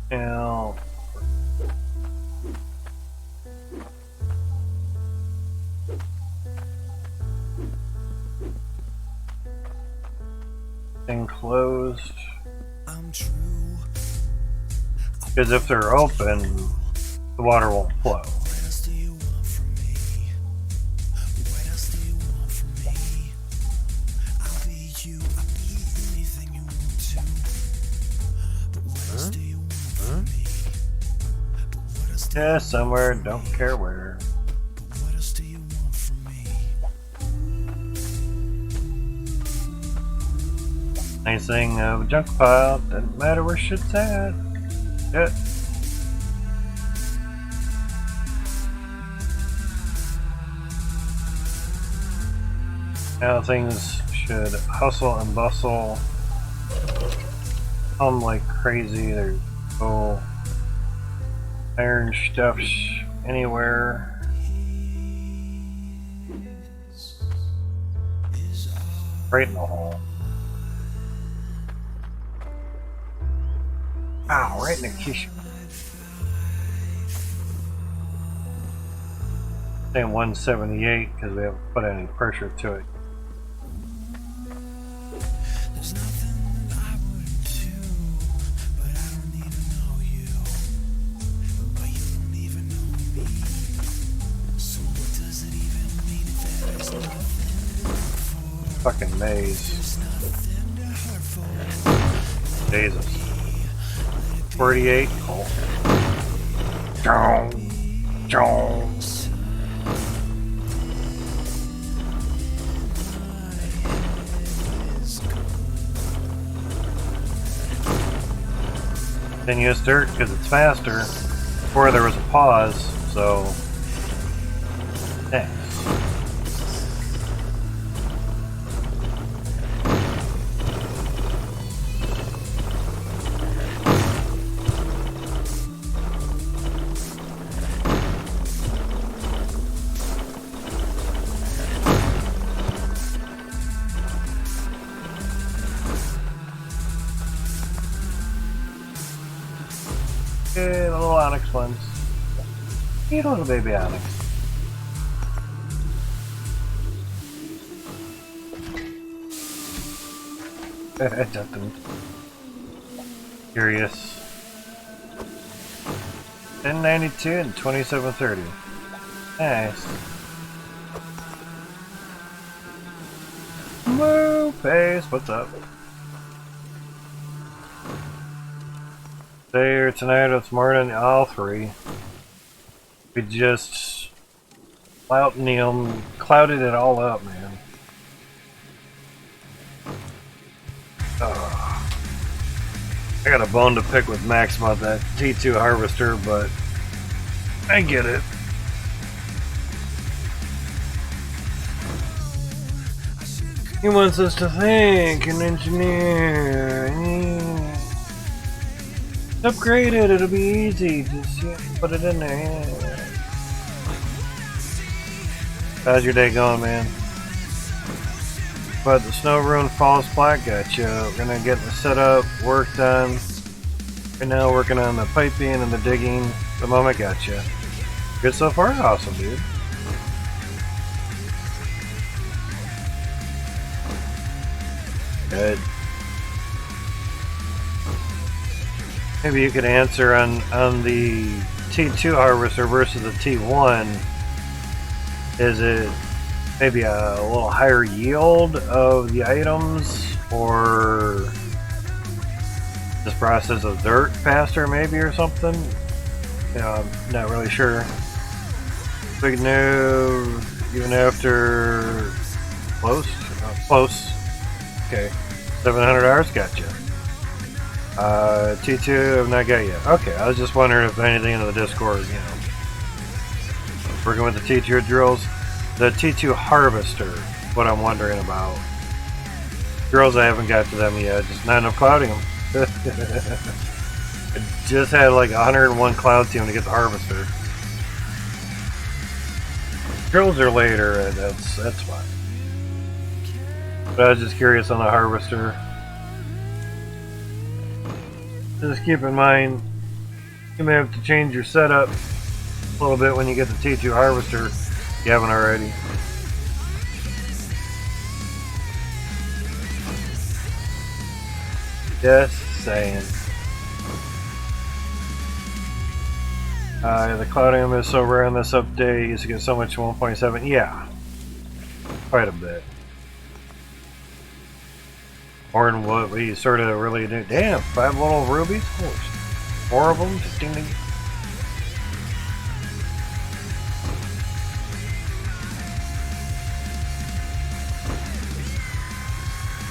Now, thing closed. Because if they're open, the water won't flow. Yeah, somewhere, don't care where. Nice thing of a junk pile, doesn't matter where shit's at. Yeah. Now things should hustle and bustle. Hum like crazy. There's no iron stuff anywhere. Right in the hole. Ow, right in the quiche. Saying 178 because we haven't put any pressure to it. Fucking maze. Jesus. 48. Cool. Jones. Then use dirt because it's faster. Before there was a pause, so thanks. Okay, the little onyx ones. Cute little baby onyx. Nothing. Curious. 1092 and 2730. Nice. Moo pace, what's up? Today or tonight or tomorrow, all three. We just clouded it all up, man. I got a bone to pick with Max about that T2 harvester, but I get it. He wants us to think and engineer. Upgrade it, it'll be easy. Just put it in there. How's your day going, man? But the Snow Ruin Falls Plat got you. We're gonna get the setup, work done. Right now, working on the piping and the digging. The moment got you. Good so far? Awesome, dude. Good. Maybe you could answer on the T2 harvester versus the T1. Is it maybe a little higher yield of the items, or just process of dirt faster maybe or something? You know, I'm not really sure. Big no, even after close? Close. Okay. 700 hours, gotcha. T2 I've not got yet. Okay, I was just wondering if anything in the Discord, you know. Working with the T2 drills. The T2 harvester, what I'm wondering about. Drills, I haven't got to them yet, just not enough clouding them. I just had like 101 cloud team to get the harvester. Drills are later, and that's fine. But I was just curious on the harvester. Just keep in mind, You may have to change your setup a little bit when you get the T2 harvester if you haven't already. Just saying. The cloudium is so rare on this update. You used to get so much 1.7. Yeah. Quite a bit. More than what we sort of really do. Damn, 5 little rubies? 4 of them? Just ding ding.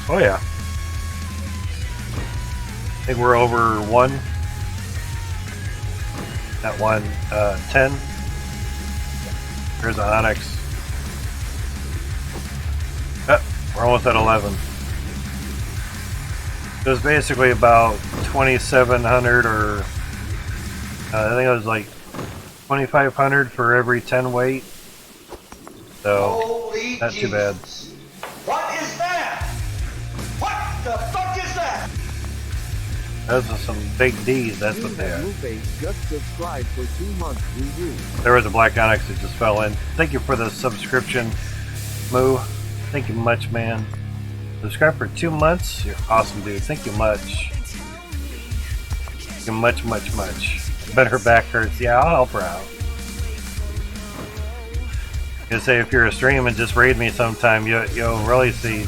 Oh yeah. I think we're over 1. That one, 10. There's an onyx. Oh, we're almost at 11. It was basically about 2,700 or I think it was like 2,500 for every 10 weight. So, holy not too bad. What is that? What the fuck is that? Those are some big D's, that's what they are. Just subscribed for 2 months. There was a black onyx that just fell in. Thank you for the subscription, Moo. Thank you much, man. Subscribe for 2 months? You're awesome, dude. Thank you much. Thank you much, much, much. Bet her back hurts. Yeah, I'll help her out. You say if you're a stream and just raid me sometime, you'll really see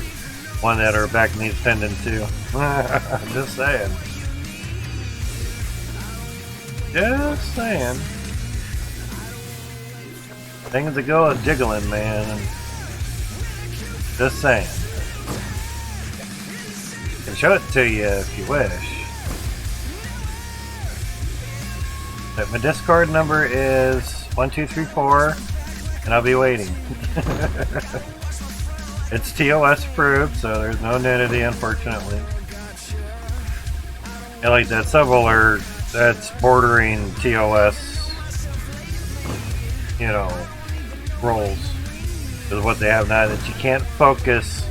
one that her back needs tending to. Just saying. Just saying. Things that go a jiggling, man. Just saying. I can show it to you if you wish. But my Discord number is 1234, and I'll be waiting. It's TOS approved, so there's no nudity, unfortunately. And like that sub-alert, that's bordering TOS, you know, roles. Is what they have now, that you can't focus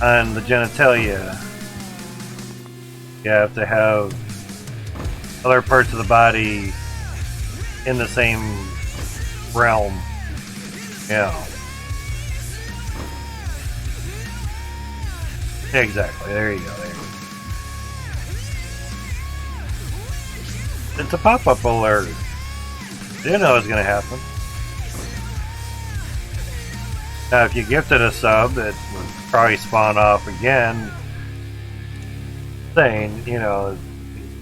on the genitalia. You have to have other parts of the body in the same realm. Yeah. Exactly. There you go. There you go. It's a pop-up alert. You know it's going to happen. Now, if you gifted a sub, it would probably spawn off again. Saying, you know,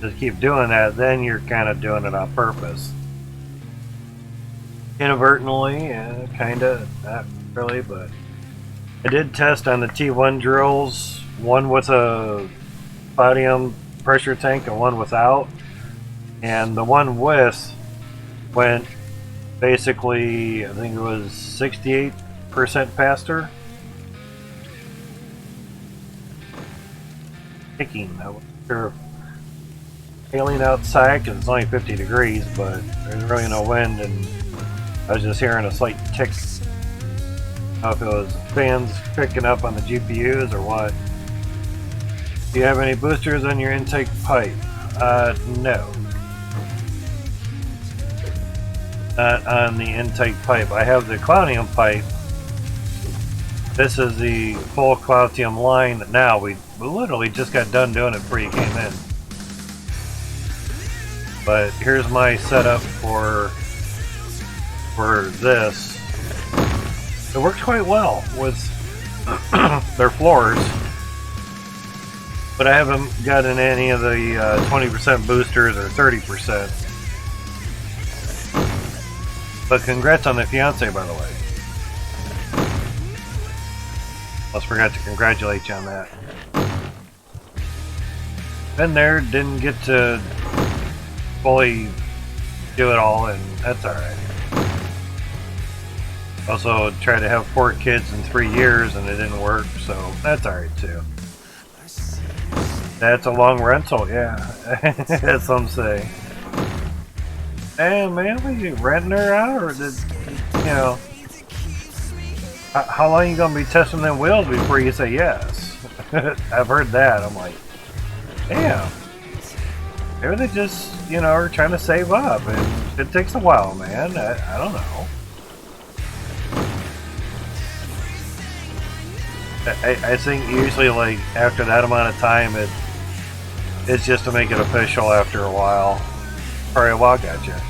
just keep doing that, then you're kind of doing it on purpose. Inadvertently, kind of, not really, but I did test on the T1 drills, one with a podium pressure tank and one without, and the one with went basically, I think it was 68% faster. Ticking, I wasn't sure if hailing outside because it's only 50 degrees, but there's really no wind, and I was just hearing a slight tick. I don't know if it was fans picking up on the GPUs or what. Do you have any boosters on your intake pipe? No. Not on the intake pipe. I have the Cloutium pipe. This is the full Cloutium line now. We literally just got done doing it before you came in. But here's my setup for this. It works quite well with their floors, but I haven't gotten any of the 20% boosters or 30%. But congrats on the fiance, by the way. Almost forgot to congratulate you on that. Been there, didn't get to fully do it all, and that's alright. Also tried to have 4 kids in 3 years and it didn't work, so that's alright too. That's a long rental, yeah. As some say. Hey man, were you renting her out, or did, you know, how long you gonna be testing them wheels before you say yes? I've heard that. I'm like, damn. Maybe they just, you know, are trying to save up, and it takes a while, man. I don't know. I think usually, like, after that amount of time, it's just to make it official after a while. Probably a while, gotcha.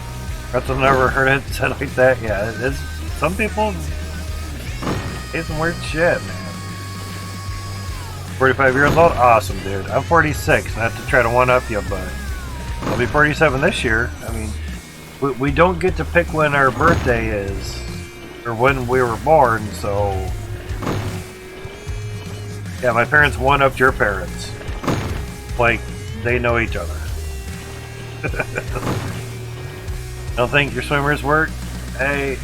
I've never heard it said like that. Yeah, it's some people say some weird shit, man. 45 years old? Awesome, dude. I'm 46, not to try to one-up you, but I'll be 47 this year. I mean, we don't get to pick when our birthday is, or when we were born, so... Yeah, my parents one-upped your parents. Like, they know each other. Don't think your swimmers work? I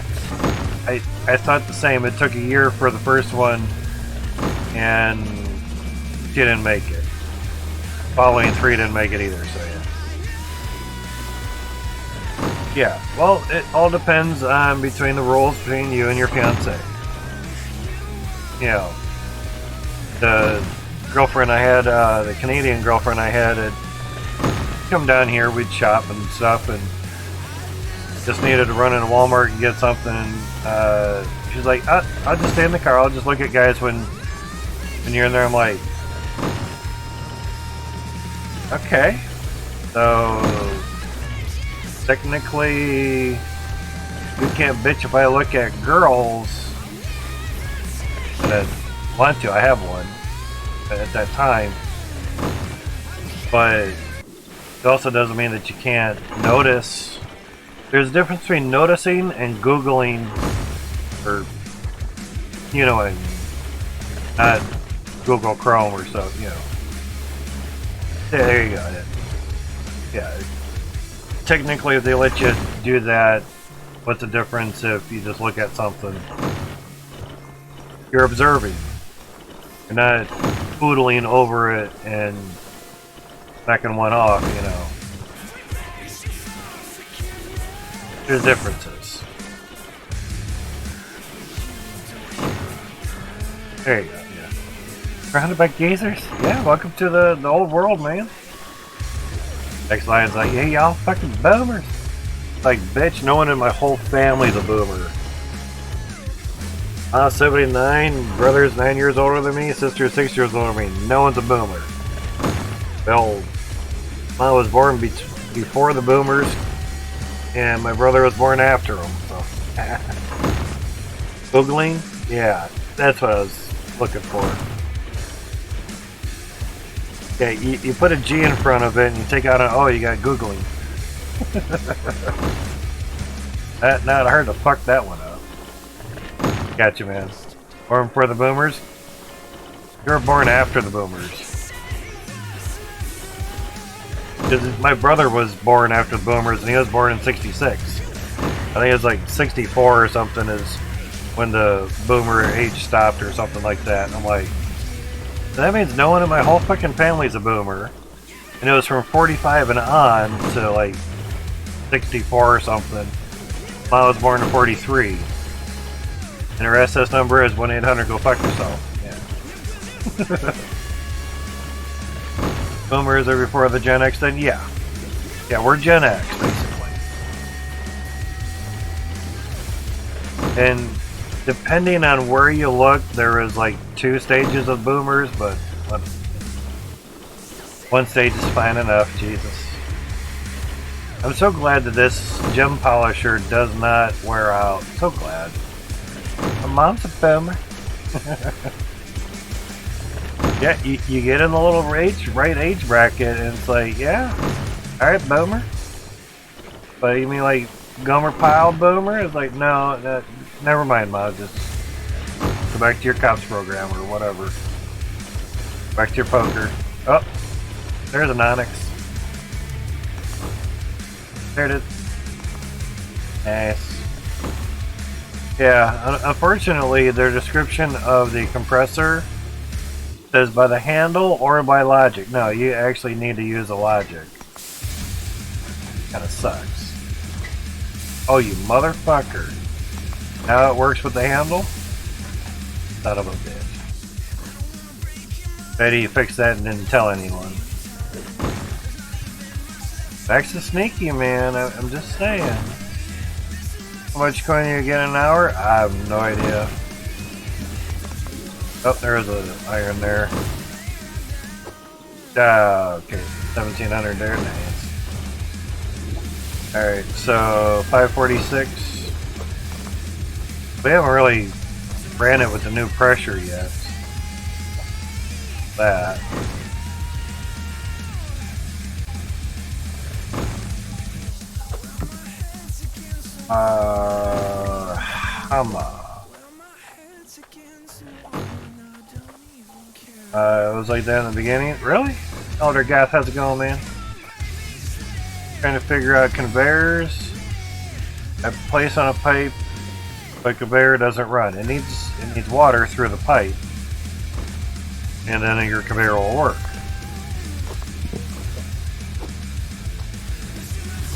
thought the same. It took a year for the first one, and she didn't make it. Following 3 didn't make it either, so yeah. Yeah, well, it all depends on between the rules between you and your fiance. You know, the girlfriend I had, the Canadian girlfriend I had, had come down here, we'd shop and stuff, and just needed to run into Walmart and get something, and she's like, I'll just stay in the car, I'll just look at guys when you're in there. I'm like, okay, so technically you can't bitch if I look at girls that I want to. I have one at that time, but it also doesn't mean that you can't notice. There's a difference between noticing and Googling, or, you know, and not Google Chrome or so, you know. Yeah, there you go. Yeah. Technically, if they let you do that, what's the difference if you just look at something? You're observing. You're not poodling over it and backing one off, you know. There's differences. There you go, yeah. Surrounded by geezers? Yeah, welcome to the old world, man. Next line's like, hey, y'all fucking boomers. Like, bitch, no one in my whole family's a boomer. 79, brother's 9 years older than me, sister's 6 years older than me. No one's a boomer. Well, I was born before the boomers, and my brother was born after them, so. Googling? Yeah, that's what I was looking for. Yeah, you put a G in front of it and you take out an O, you got Googling. Not hard to fuck that one up. Gotcha, man. Born for the boomers? You were born after the boomers. Because my brother was born after the boomers, and he was born in 66. I think it was like 64 or something is when the boomer age stopped or something like that. And I'm like, that means no one in my whole fucking family's a boomer. And it was from 45 and on to like 64 or something. I was born in 43. And her SS number is 1-800-GO-FUCK-YOURSELF. Yeah. Boomers are before the Gen X, then yeah. Yeah, we're Gen X, basically. And depending on where you look, there is like 2 stages of boomers, but one stage is fine enough, Jesus. I'm so glad that this gem polisher does not wear out. So glad. My mom's a boomer. Yeah, you get in the little right age bracket, and it's like, yeah, alright, boomer. But you mean like Gomer Pyle boomer? It's like, no, never mind, Mom. Just go back to your cops program or whatever. Back to your poker. Oh, there's an Onyx. There it is. Nice. Yeah, unfortunately, their description of the compressor says by the handle or by logic. No, you actually need to use a logic. Kinda sucks. Oh, you motherfucker. Now it works with the handle? Son of a bitch. Bet you fixed that and didn't tell anyone. Back's a sneaky, man. I'm just saying. How much coin you get an hour? I have no idea. Oh, there's an iron there. Okay, 1700 there. Nice. Alright, so 546. We haven't really ran it with the new pressure yet. That. Hama. It was like that in the beginning. Really? Elder Gath, how's it going, man? Trying to figure out conveyors. I place on a pipe, but conveyor doesn't run. It needs water through the pipe, and then your conveyor will work.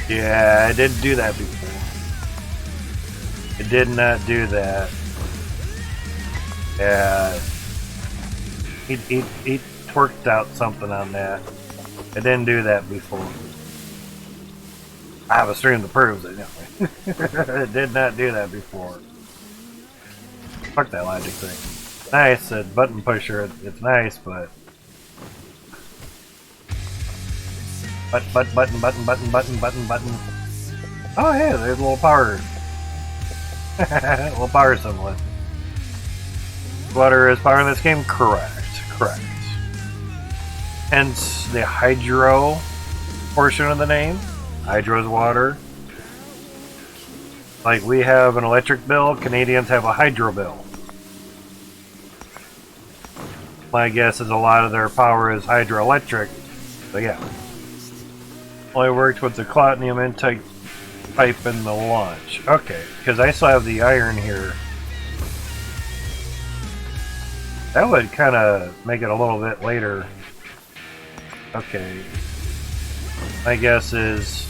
Yeah, I didn't do that before. It did not do that. Yeah. He twerked out something on that. I didn't do that before. I have a stream that proves it. It did not do that before. Fuck that logic thing. Nice, a button pusher. It's nice, but button. Oh hey, there's a little power. A little power symbol. Water is power in this game? Correct. Hence the hydro portion of the name. Hydro's water. Like we have an electric bill, Canadians have a hydro bill. My guess is a lot of their power is hydroelectric. So yeah. Only worked with the Clotnium intake pipe in the launch. Okay, because I still have the iron here. That would kind of make it a little bit later. Okay. My guess is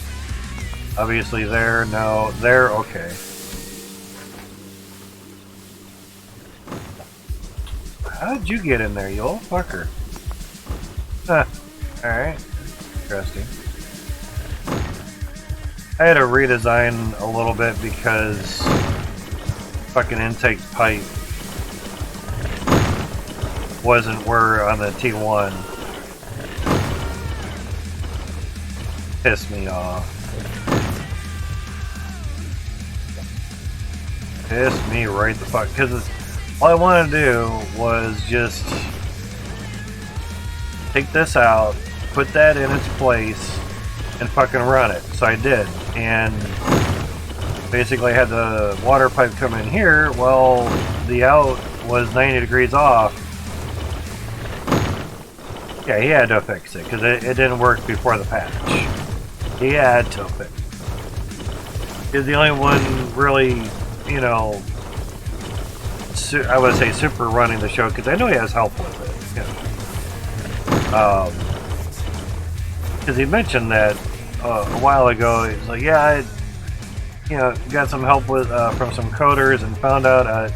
obviously there, no, there, okay. How did you get in there, you old fucker? Huh. Alright. Interesting. I had to redesign a little bit because fucking intake pipe wasn't where on the T1. Pissed me off. Pissed me right the fuck, because all I wanted to do was just take this out, put that in its place, and fucking run it. So I did, and basically I had the water pipe come in here. Well, the out was 90 degrees off. Yeah, he had to fix it because it didn't work before the patch. He had to fix it. He's the only one really, you know, I would say super running the show because I know he has help with it. You know. Because he mentioned that a while ago. He's like, yeah, I got some help with from some coders and found out I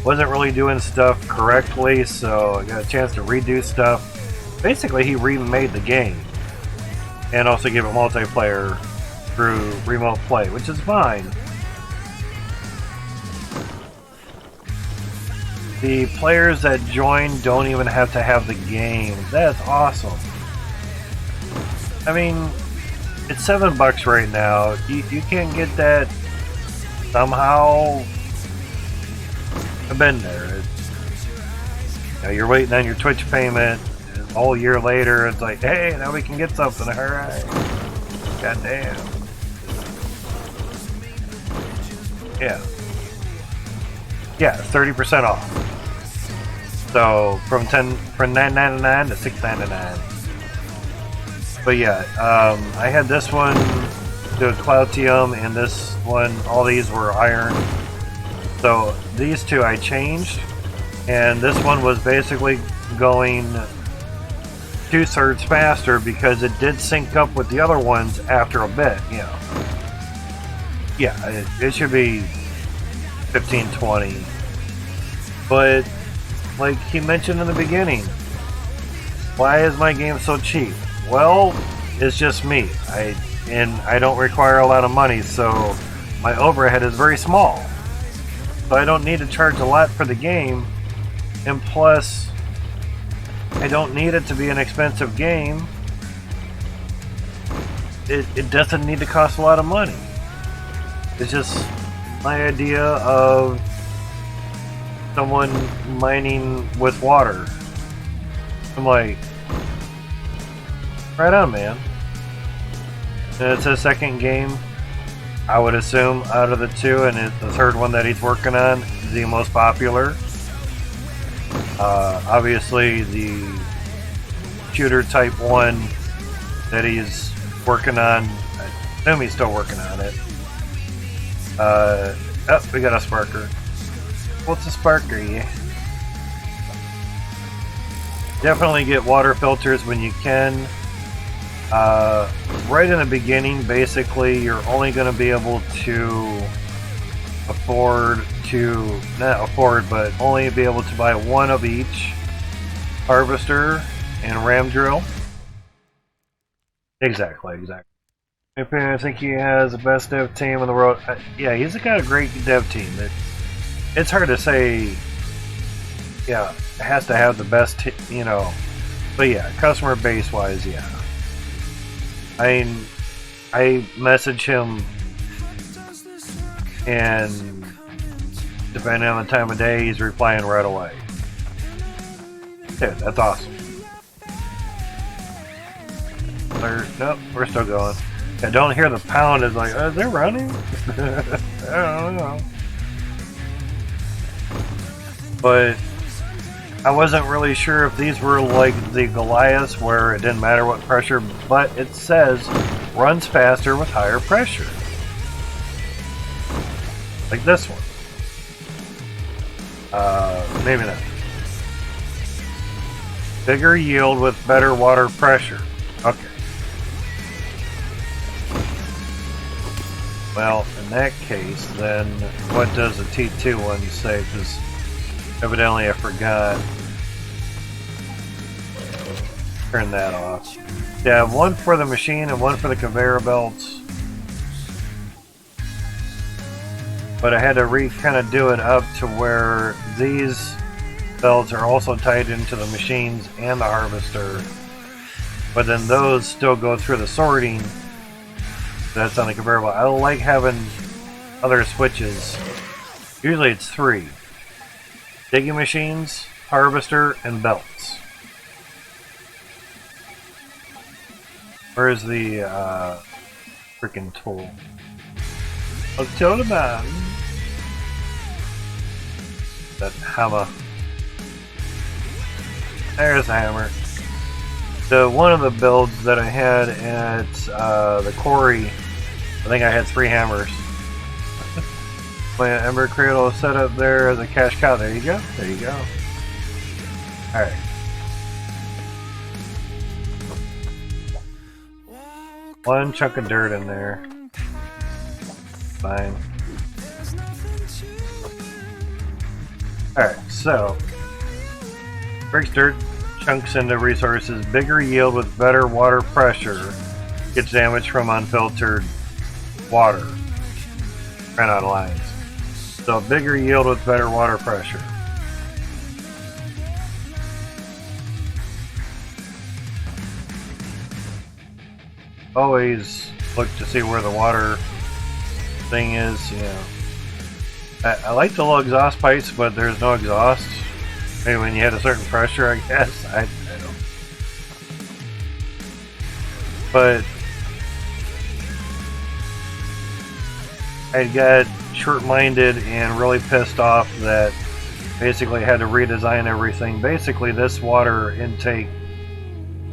wasn't really doing stuff correctly, so I got a chance to redo stuff. Basically, he remade the game and also gave it multiplayer through remote play, which is fine. The players that join don't even have to have the game. That's awesome. I mean, it's $7 right now. You can't get that somehow. I've been there. You're waiting on your Twitch payment. A whole year later, it's like, hey, now we can get something. All right. Goddamn. Yeah. Yeah, 30% off. So from $9.99 to $6.99. But yeah, I had this one, the Cloutium, and this one. All these were iron. So these two I changed, and this one was basically going 2/3 faster because it did sync up with the other ones after a bit. Yeah, it should be 15-20. But like he mentioned in the beginning, why is my game so cheap? Well, it's just me. and I don't require a lot of money, so my overhead is very small. So I don't need to charge a lot for the game, and plus, I don't need it to be an expensive game. It doesn't need to cost a lot of money. It's just my idea of someone mining with water. I'm like, right on, man. And it's his second game, I would assume, out of the two, and the third one that he's working on is the most popular. Obviously, the shooter type one that he's working on, I assume he's still working on it. Oh, we got a sparker. What's a sparker, yeah? Definitely get water filters when you can. Right in the beginning, basically, you're only going to be able to only be able to buy one of each harvester and ram drill. Exactly. I think he has the best dev team in the world. Yeah, he's got a great dev team. It's hard to say. Yeah, it has to have the best, But yeah, customer base wise, yeah. I message him, and depending on the time of day, he's replying right away. Dude, that's awesome. Nope, we're still going. I don't hear the pound. It's like, is they running? I don't know. But I wasn't really sure if these were like the Goliaths where it didn't matter what pressure, but it says runs faster with higher pressure. Like this one. Maybe not. Bigger yield with better water pressure. Okay. Well, in that case, then what does the T2 one say? Because evidently I forgot. Turn that off. Yeah, one for the machine and one for the conveyor belts. But I had to kind of do it up to where these belts are also tied into the machines and the harvester. But then those still go through the sorting that's on the conveyor belt. I like having other switches. Usually it's 3. Digging machines, harvester, and belts. Where's the freaking tool? I'll tell the man. That hammer. There's the hammer. So one of the builds that I had at the quarry, I think I had 3 hammers. My Ember cradle set up there as a cash cow. There you go. There you go. Alright. One chunk of dirt in there. Fine. Alright, so breaks dirt chunks into resources. Bigger yield with better water pressure. Gets damage from unfiltered water. Ran out of lines. So bigger yield with better water pressure. Always look to see where the water thing is, I like the little exhaust pipes, but there's no exhaust. Maybe when you hit a certain pressure, I guess. I don't. But I got short-minded and really pissed off that basically had to redesign everything. Basically, this water intake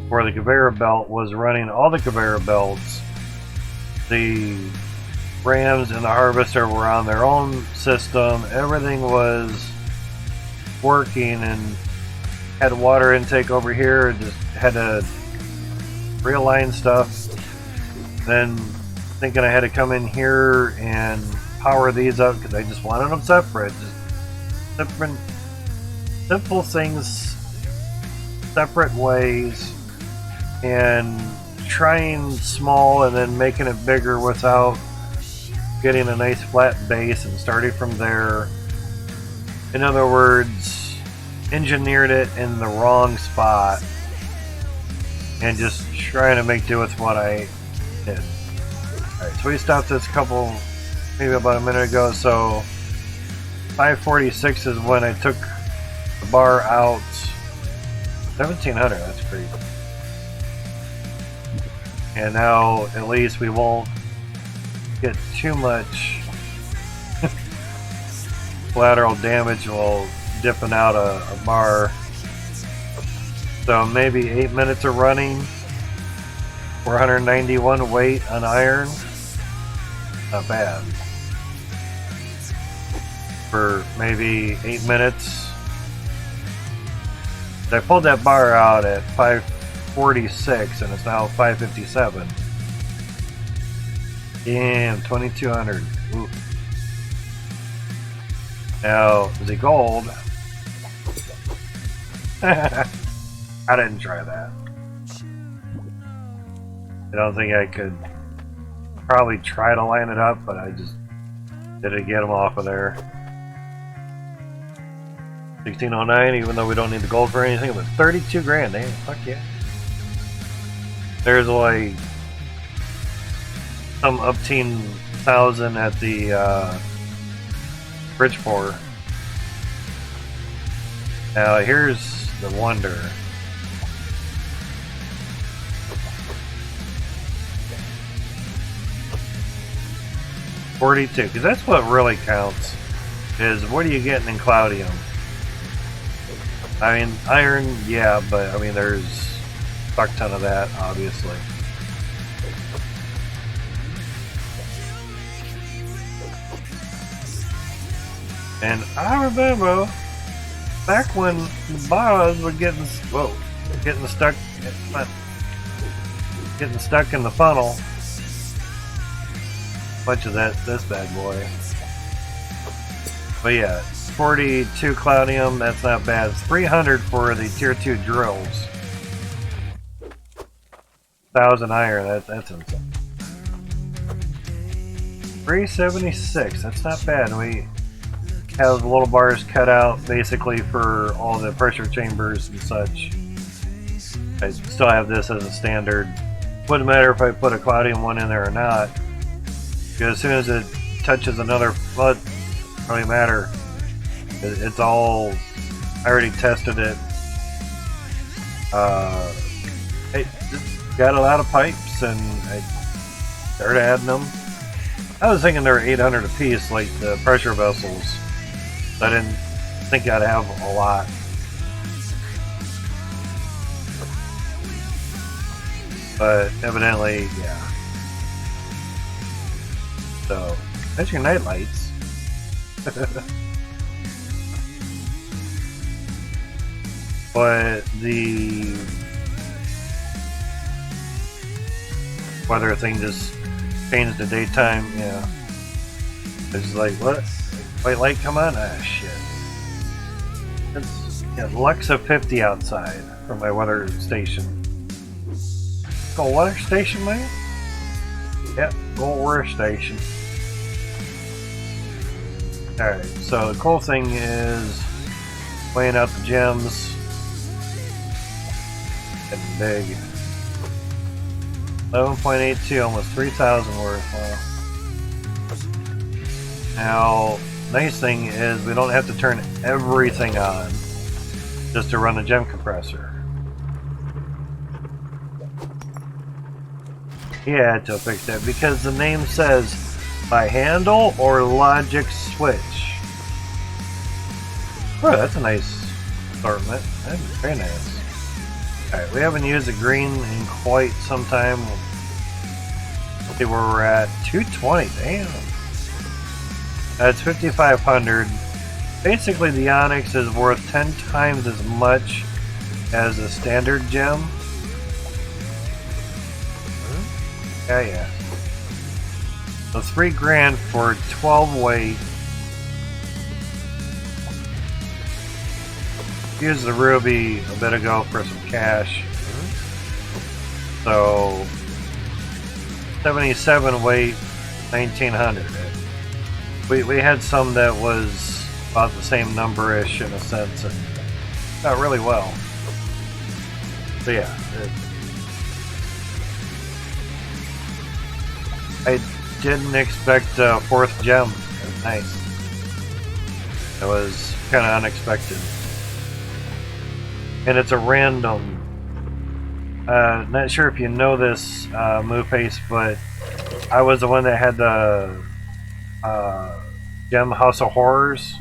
for the conveyor belt was running all the conveyor belts. The rams and the harvester were on their own system. Everything was working and had water intake over here. Just had to realign stuff. Then thinking I had to come in here and power these up because I just wanted them separate. Just different, simple things, separate ways. And trying small and then making it bigger without getting a nice flat base and starting from there. In other words, engineered it in the wrong spot and just trying to make do with what I did. Alright, so we stopped this maybe about a minute ago, so 546 is when I took the bar out. 1700, that's pretty. And now at least we won't get too much collateral damage while dipping out a bar. So maybe 8 minutes of running, 491 weight on iron. Not bad. For maybe 8 minutes. I pulled that bar out at 546 and it's now 557. Damn, 2200. Ooh. Now, the gold. I didn't try that. I don't think I could probably try to line it up, but I just did it to get them off of there. 1609, even though we don't need the gold for anything, but 32 grand, damn, fuck yeah. There's like some upteen thousand at the Bridgeport. Now here's the wonder. $42, because that's what really counts, is what are you getting in Cloudium? I mean, iron, yeah, but I mean, there's a fuck ton of that, obviously. And I remember back when the bars were getting stuck in the funnel. Bunch of this bad boy. But yeah, 42 Cloudium, that's not bad. It's 300 for the tier 2 drills. 1,000 iron, that's insane. 376, that's not bad. We have little bars cut out basically for all the pressure chambers and such. I still have this as a standard. Wouldn't matter if I put a Cloudium one in there or not. Because as soon as it touches another flood, it doesn't really matter. It's all, I already tested it. It got a lot of pipes and I started adding them. I was thinking they were 800 a piece like the pressure vessels. I didn't think I'd have a lot. But evidently, yeah. So, that's your night lights. But the weather thing just changed to daytime, yeah. It's like, what? White light come on? Ah, shit. It's Alexa 50 outside from my weather station. Go weather station, man? Yep, go weather station. Alright, so the cool thing is weighing out the gems. Getting big. 11.82, almost 3,000 worth. Wow. Now, nice thing is we don't have to turn everything on just to run the gem compressor. He had to fix that because the name says by handle or logic switch. Oh, that's a nice assortment. That's very nice. Alright, we haven't used the green in quite some time. Let's see where we're at. 220, damn. That's 5,500. Basically, the Onyx is worth 10 times as much as a standard gem. Yeah. So 3 grand for 12 weight. Used the ruby a bit ago for some cash. So 77 weight, 1900. We had some that was about the same number-ish in a sense, and got really well. So yeah, I didn't expect a fourth gem. It was nice. It was kind of unexpected. And it's a random. Not sure if you know this, Moveface, but I was the one that had the Gem House of Horrors.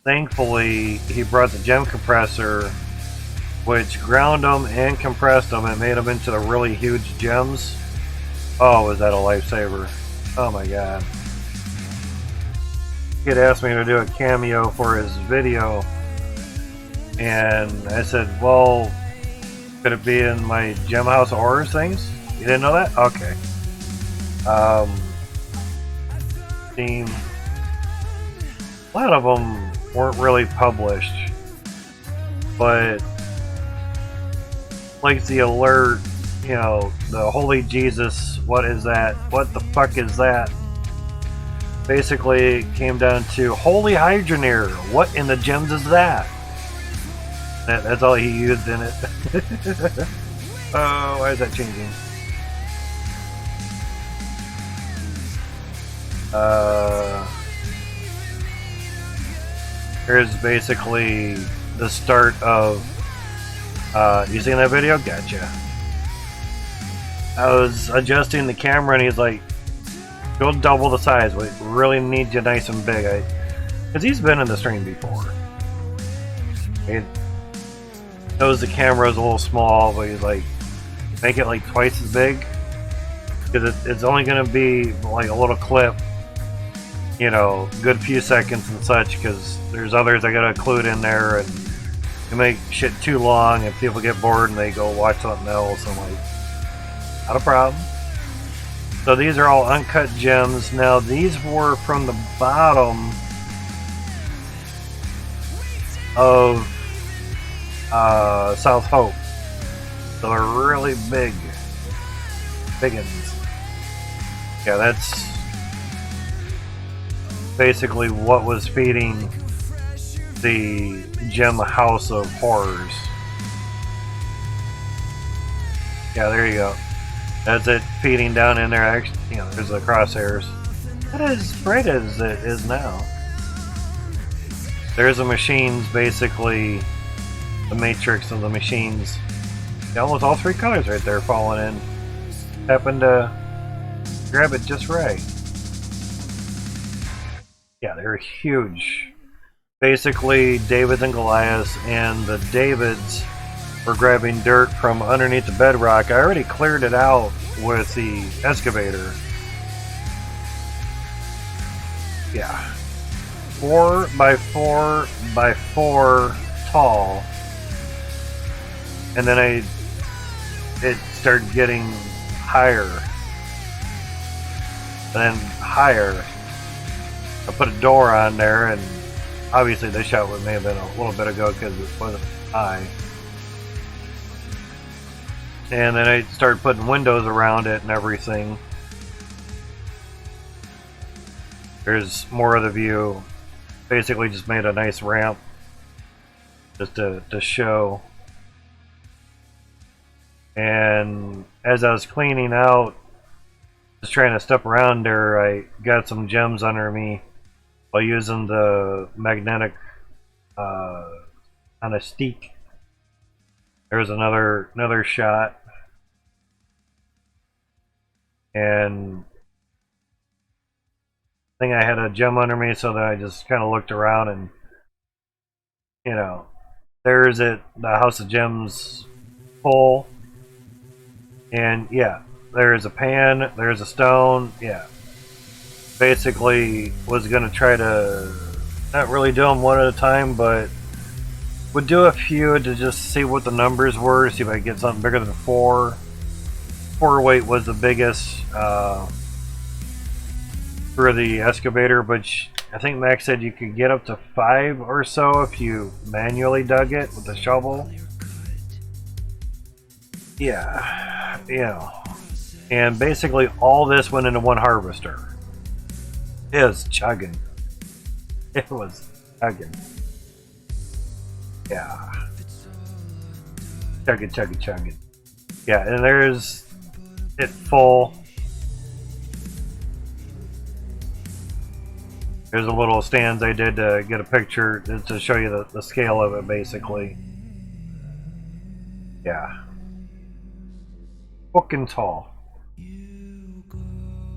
Thankfully, he brought the gem compressor, which ground them and compressed them and made them into the really huge gems. Oh, was that a lifesaver? Oh my god. He had asked me to do a cameo for his video, and I said, well, could it be in my Gem House of Horrors things? You didn't know that? Okay. Team. A lot of them weren't really published, but like the alert, you know, the Holy Jesus, what is that? What the fuck is that? Basically, it came down to Holy Hydroneer. What in the gems is that? That's all he used in it. Oh, why is that changing? Here's basically the start of. You seen that video? Gotcha. I was adjusting the camera and he's like, go double the size. We really need you nice and big. Because he's been in the stream before. He knows the camera is a little small, but he's like, make it like twice as big. Because it's only going to be like a little clip, you know, good few seconds and such. Because there's others I got to include in there, and you make shit too long and people get bored and they go watch something else. I'm like, not a problem. So these are all uncut gems. Now these were from the bottom of South Hope. So they're really big. Biggins. Yeah, that's basically what was feeding the Gem House of Horrors. Yeah, there you go. That's it feeding down in there. Actually, you know, there's the crosshairs. Not as bright as it is now. There's the machines, basically the matrix of the machines. Almost all three colors right there falling in. Happened to grab it just right. Yeah, they're huge. Basically, David and Goliath, and the Davids were grabbing dirt from underneath the bedrock. I already cleared it out with the excavator. Yeah. 4 by 4 by 4 tall. And then it started getting higher. And then higher. I put a door on there, and obviously this shot may have been a little bit ago because it wasn't high. And then I started putting windows around it and everything. There's more of the view. Basically just made a nice ramp just to show. And as I was cleaning out, just trying to step around there, I got some gems under me by using the magnetic on a stick. There's another shot. And I think I had a gem under me, so that I just kind of looked around, and you know, there's it, the House of Gems full. And yeah, there's a pan, there's a stone. Yeah, basically was gonna try to not really do them one at a time, but would do a few to just see what the numbers were, see if I could get something bigger than 4. 4 weight was the biggest for the excavator, but I think Max said you could get up to 5 or so if you manually dug it with a shovel. Yeah, yeah. And basically all this went into one harvester. It was chugging. It was chugging. Yeah. Chugging, chugging, chugging. Yeah, and there's it full. There's a little stands I did to get a picture to show you the scale of it, basically. Yeah. Fucking tall.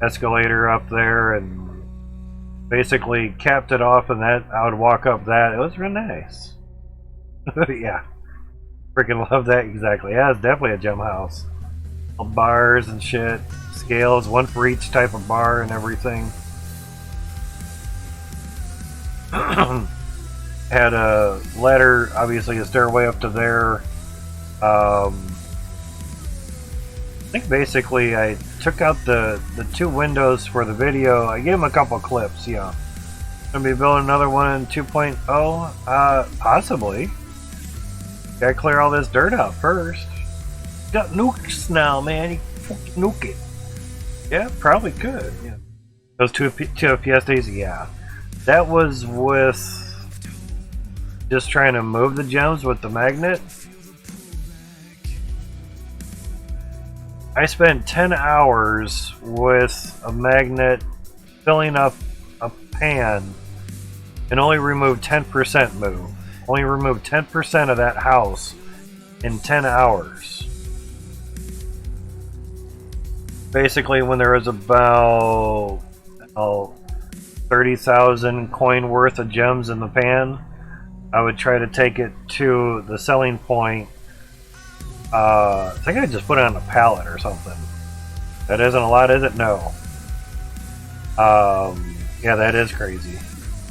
Escalator up there, and basically capped it off, and that I would walk up that. It was real nice. Yeah. Freaking love that, exactly. Yeah, it's definitely a gem house. Bars and shit. Scales, one for each type of bar and everything. Had a ladder, obviously a stairway up to there. I think basically I took out the two windows for the video. I gave them a couple clips, yeah. Gonna be building another one in 2.0? Possibly. Gotta clear all this dirt out first. Got nukes now, man. You fucking nuke it. Yeah, probably could. Yeah. Those two FPS days, yeah. That was with just trying to move the gems with the magnet. I spent 10 hours with a magnet filling up a pan and only removed 10% move. Only removed 10% of that house in 10 hours. Basically, when there was about 30,000 coin worth of gems in the pan, I would try to take it to the selling point. I think I just put it on a pallet or something. That isn't a lot, is it? No. Yeah, that is crazy.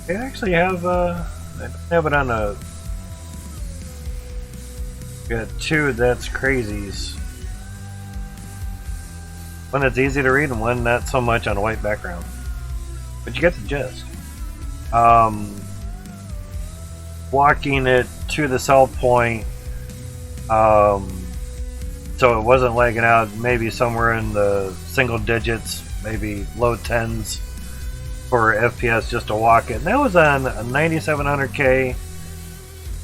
They actually have it on a. Got two that's crazies. One that's easy to read and one not so much on a white background. But you get the gist. Walking it to the sell point, so it wasn't lagging out, maybe somewhere in the single digits, maybe low tens for FPS just to walk it. And that was on a 9700K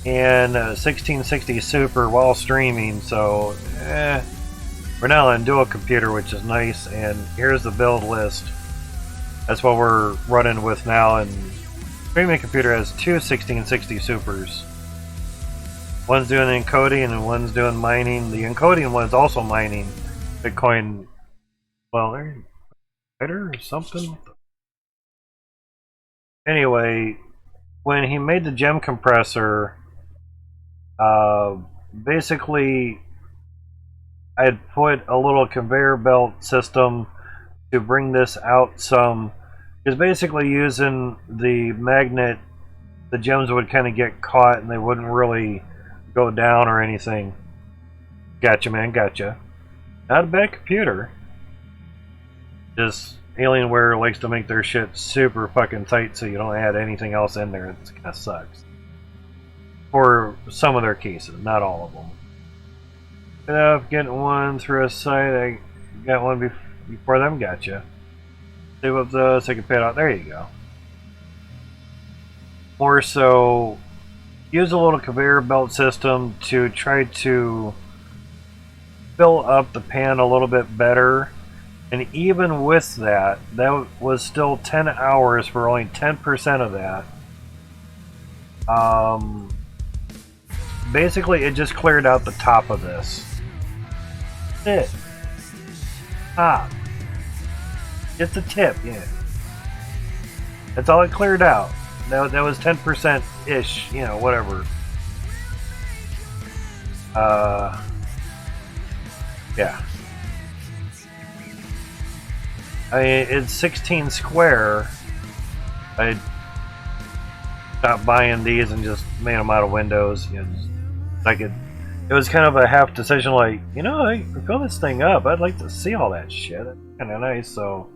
and a 1660 Super while streaming, so we're now on dual computer, which is nice. And here's the build list. That's what we're running with now, and streaming computer has two 1660 Supers. One's doing encoding and one's doing mining. The encoding one's also mining Bitcoin. Well, they're or something. Anyway, when he made the gem compressor, basically I had put a little conveyor belt system to bring this out some. Because basically using the magnet, the gems would kind of get caught and they wouldn't really go down or anything. Gotcha, man, gotcha. Not a bad computer. Just Alienware likes to make their shit super fucking tight so you don't add anything else in there. It kind of sucks. For some of their cases, not all of them. Ended up getting one through a site. I got one before them. Gotcha. Save up the second pay out. There you go. More so, use a little conveyor belt system to try to fill up the pan a little bit better. And even with that, that was still 10 hours for only 10% of that. Basically, it just cleared out the top of this. That's it. Top. Just the tip, yeah. That's all it cleared out. That was 10%-ish, you know, whatever. Yeah. I mean, it's 16 square. I stopped buying these and just made them out of windows. You know, it was kind of a half decision, like, you know, I fill this thing up. I'd like to see all that shit. That's kind of nice, so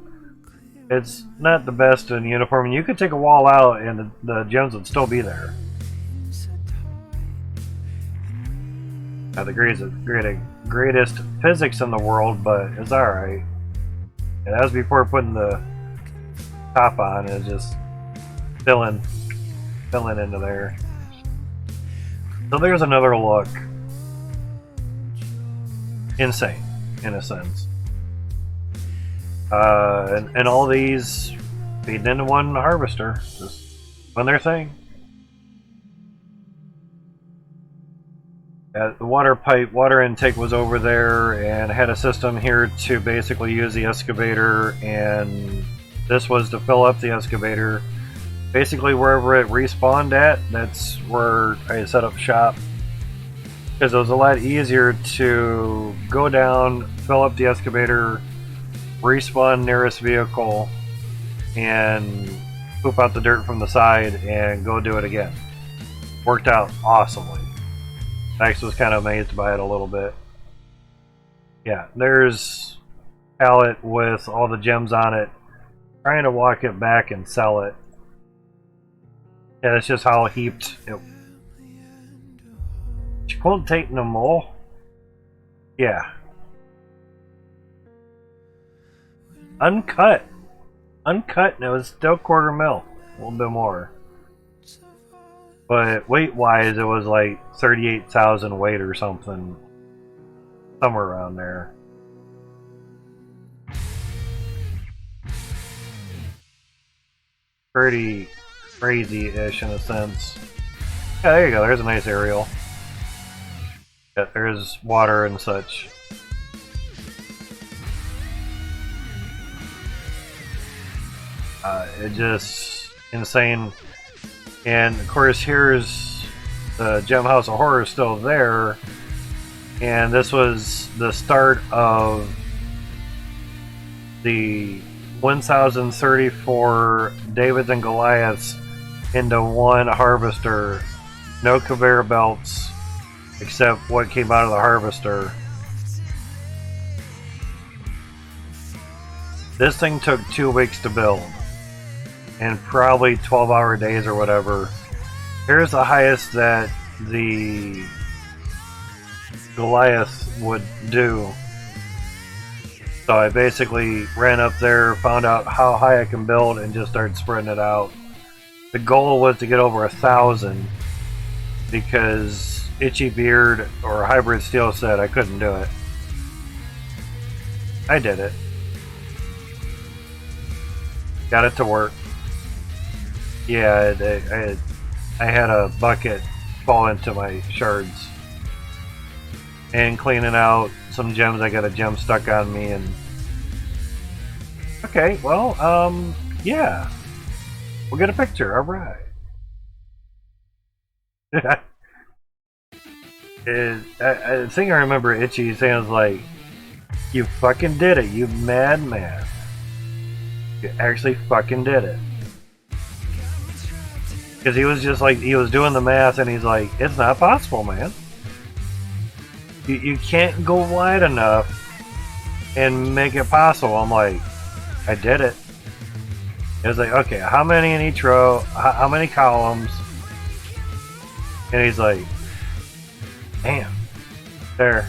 it's not the best in uniform. And you could take a wall out and the gems would still be there. Now, the great greatest physics in the world, but it's alright. And that was before putting the top on, and just filling into there. So there's another look. Insane, in a sense. And all these feed into one harvester, just on their thing. The water intake was over there, and had a system here to basically use the excavator, and this was to fill up the excavator. Basically, wherever it respawned at, that's where I set up shop. Because it was a lot easier to go down, fill up the excavator, respawn nearest vehicle, and poop out the dirt from the side, and go do it again. Worked out awesomely. Max was kind of amazed by it a little bit. Yeah, there's a pallet with all the gems on it. Trying to walk it back and sell it. Yeah, that's just how heaped it. You couldn't take no more? Yeah. Uncut. Uncut, and it was still quarter mil. A little bit more. But weight-wise, it was like 38,000 weight or something. Somewhere around there. Pretty crazy-ish in a sense. Yeah, there you go. There's a nice aerial. Yeah, there's water and such. It just insane. And of course, here's the Gem House of Horror still there. And this was the start of the 1,034 Davids and Goliaths into one harvester. No conveyor belts, except what came out of the harvester. This thing took 2 weeks to build, and probably 12-hour days or whatever. Here's the highest that the Goliath would do. So I basically ran up there, found out how high I can build, and just started spreading it out. The goal was to get over 1,000, because Itchy Beard or Hybrid Steel said I couldn't do it. I did it. Got it to work. Yeah, I had a bucket fall into my shards. And cleaning out some gems, I got a gem stuck on me, and... Okay, well, yeah. We'll get a picture, alright. I think I remember Itchy saying, like, you fucking did it, you madman. You actually fucking did it. Because he was just like, he was doing the math, and he's like, it's not possible, man. You can't go wide enough and make it possible. I'm like, I did it. It was like, okay, how many in each row? How many columns? And he's like, damn. There.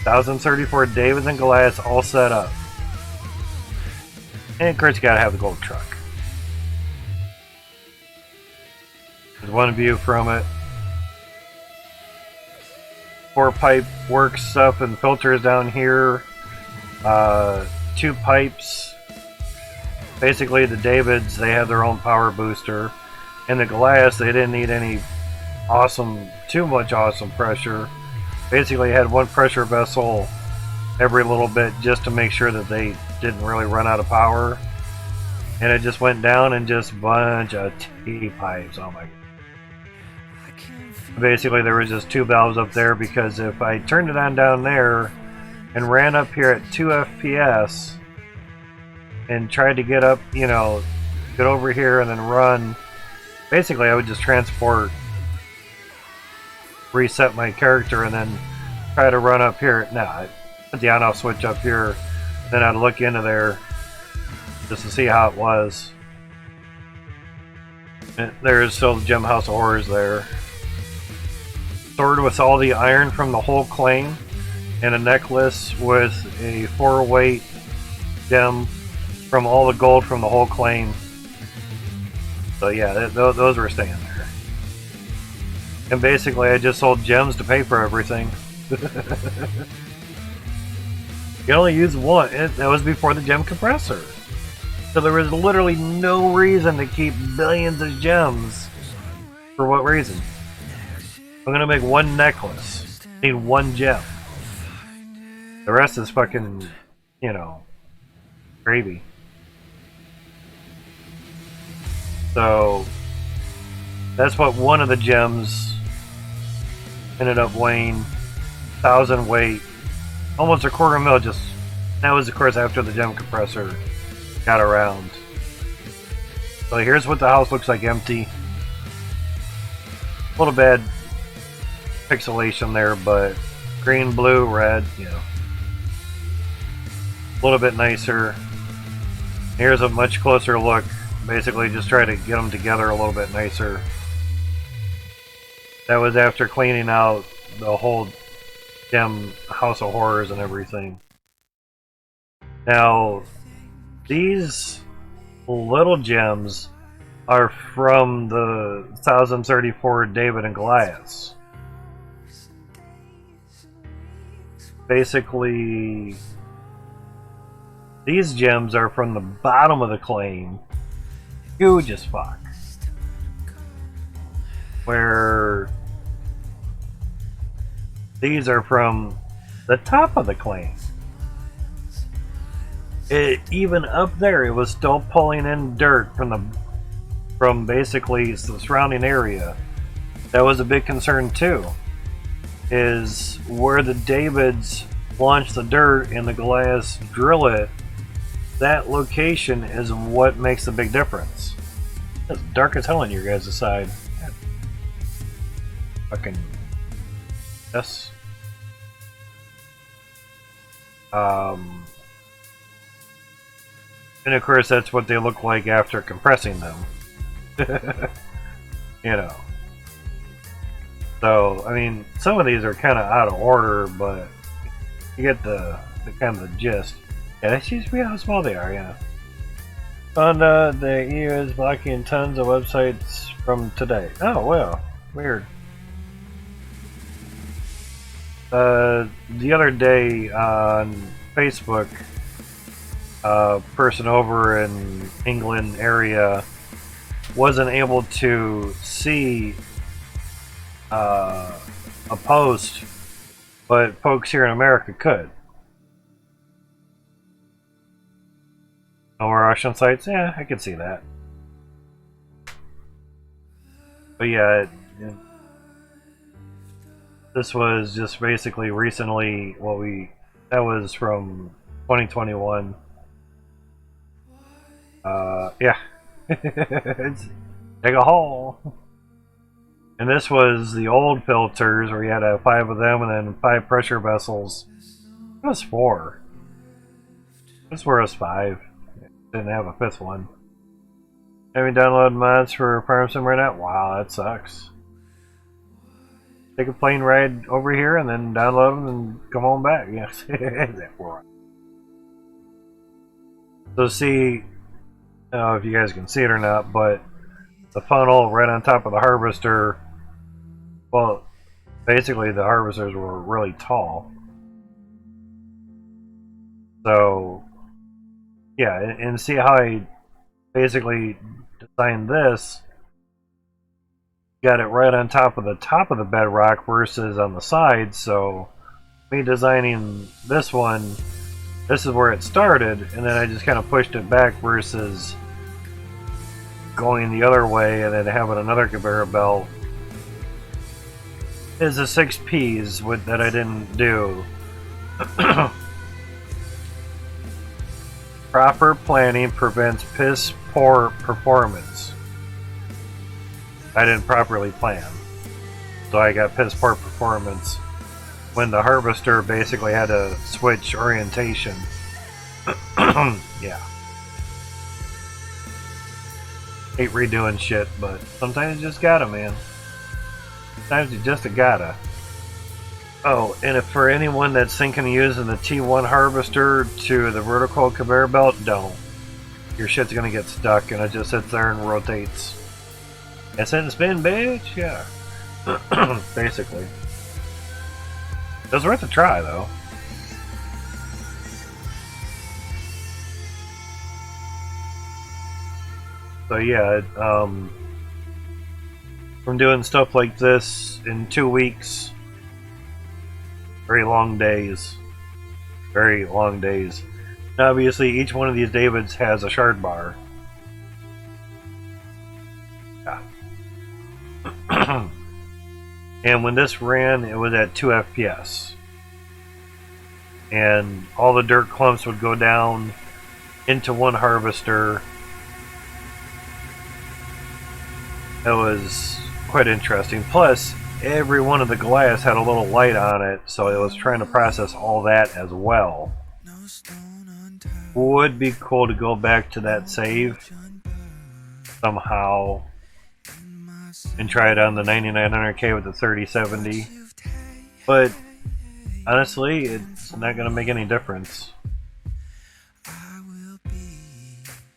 1,034 Davids and Goliaths all set up. And of course, you gotta have the gold truck. There's one view from it. 4 pipe work stuff and filters down here. 2 pipes. Basically, the Davids, they have their own power booster. And the Goliaths, they didn't need any too much awesome pressure. Basically, had 1 pressure vessel every little bit just to make sure that they didn't really run out of power. And it just went down and just a bunch of T-pipes. Oh my god. Basically, there was just 2 valves up there, because if I turned it on down there and ran up here at 2 FPS and tried to get up, you know, get over here and then run, basically I would just reset my character and then try to run up here. No, I put the on-off switch up here, then I'd look into there just to see how it was. And there is still the Gem House of Horrors there. Stored with all the iron from the whole claim. and a necklace with a 4-weight gem from all the gold from the whole claim. So yeah, those were staying there. And basically I just sold gems to pay for everything. You only use one. That was before the gem compressor. So there was literally no reason to keep billions of gems. For what reason? I'm gonna make one necklace. Need one gem. The rest is fucking, you know, gravy. So that's what one of the gems ended up weighing. 1,000 weight. Almost a quarter mil. Just that was of course after the gem compressor got around. So here's what the house looks like empty. A little bad pixelation there, but green, blue, red, you know. A little bit nicer. Here's a much closer look. Basically just try to get them together a little bit nicer. That was after cleaning out the whole gem House of Horrors and everything. Now, these little gems are from the 1034 David and Goliaths. Basically, these gems are from the bottom of the claim. Huge as fuck. Where these are from the top of the claim. Even up there, it was still pulling in dirt from basically the surrounding area. That was a big concern too. Is where the Davids launch the dirt and the Goliaths drill it. That location is what makes the big difference. It's dark as hell on your guys' side. Fucking yes. And of course that's what they look like after compressing them. You know. So, I mean, some of these are kind of out of order, but you get the kind of the gist. Yeah, that seems to be how small they are, yeah. Found the EU is blocking tons of websites from today. Oh, well, weird. The other day on Facebook, a person over in England area wasn't able to see a post, but folks here in America could. No more Russian sites? Yeah, I can see that. But yeah, this was just basically recently that was from 2021. Yeah. It's dig a hole. And this was the old filters where you had 5 of them and then 5 pressure vessels. It was 4. This was 5. Didn't have a 5th one. Having download mods for Farm Sim right now? Wow, that sucks. Take a plane ride over here and then download them and come on back. Yes. So see, I don't know if you guys can see it or not, but the funnel right on top of the harvester, well, basically the harvesters were really tall. So, yeah, and see how I basically designed this, got it right on top of the bedrock versus on the sides. So me designing this one, this is where it started, and then I just kind of pushed it back versus going the other way and then having another conveyor belt. Is the 6 P's that I didn't do. Proper planning prevents piss poor performance. I didn't properly plan, so I got piss poor performance when the harvester basically had to switch orientation. Yeah. Hate redoing shit, but sometimes you just gotta, man. Sometimes you just gotta. Oh, and if for anyone that's thinking of using the T1 harvester to the vertical conveyor belt, don't. Your shit's gonna get stuck and it just sits there and rotates. It's in spin, bitch! Yeah. Basically. It was worth a try, though. So yeah, from doing stuff like this in 2 weeks, very long days. Very long days. Now, obviously, each one of these Davids has a shard bar. Yeah. And when this ran, it was at 2 FPS. And all the dirt clumps would go down into one harvester. It was quite interesting. Plus, every one of the glass had a little light on it, so it was trying to process all that as well. Would be cool to go back to that save somehow and try it on the 9900K with the 3070. But honestly, it's not going to make any difference.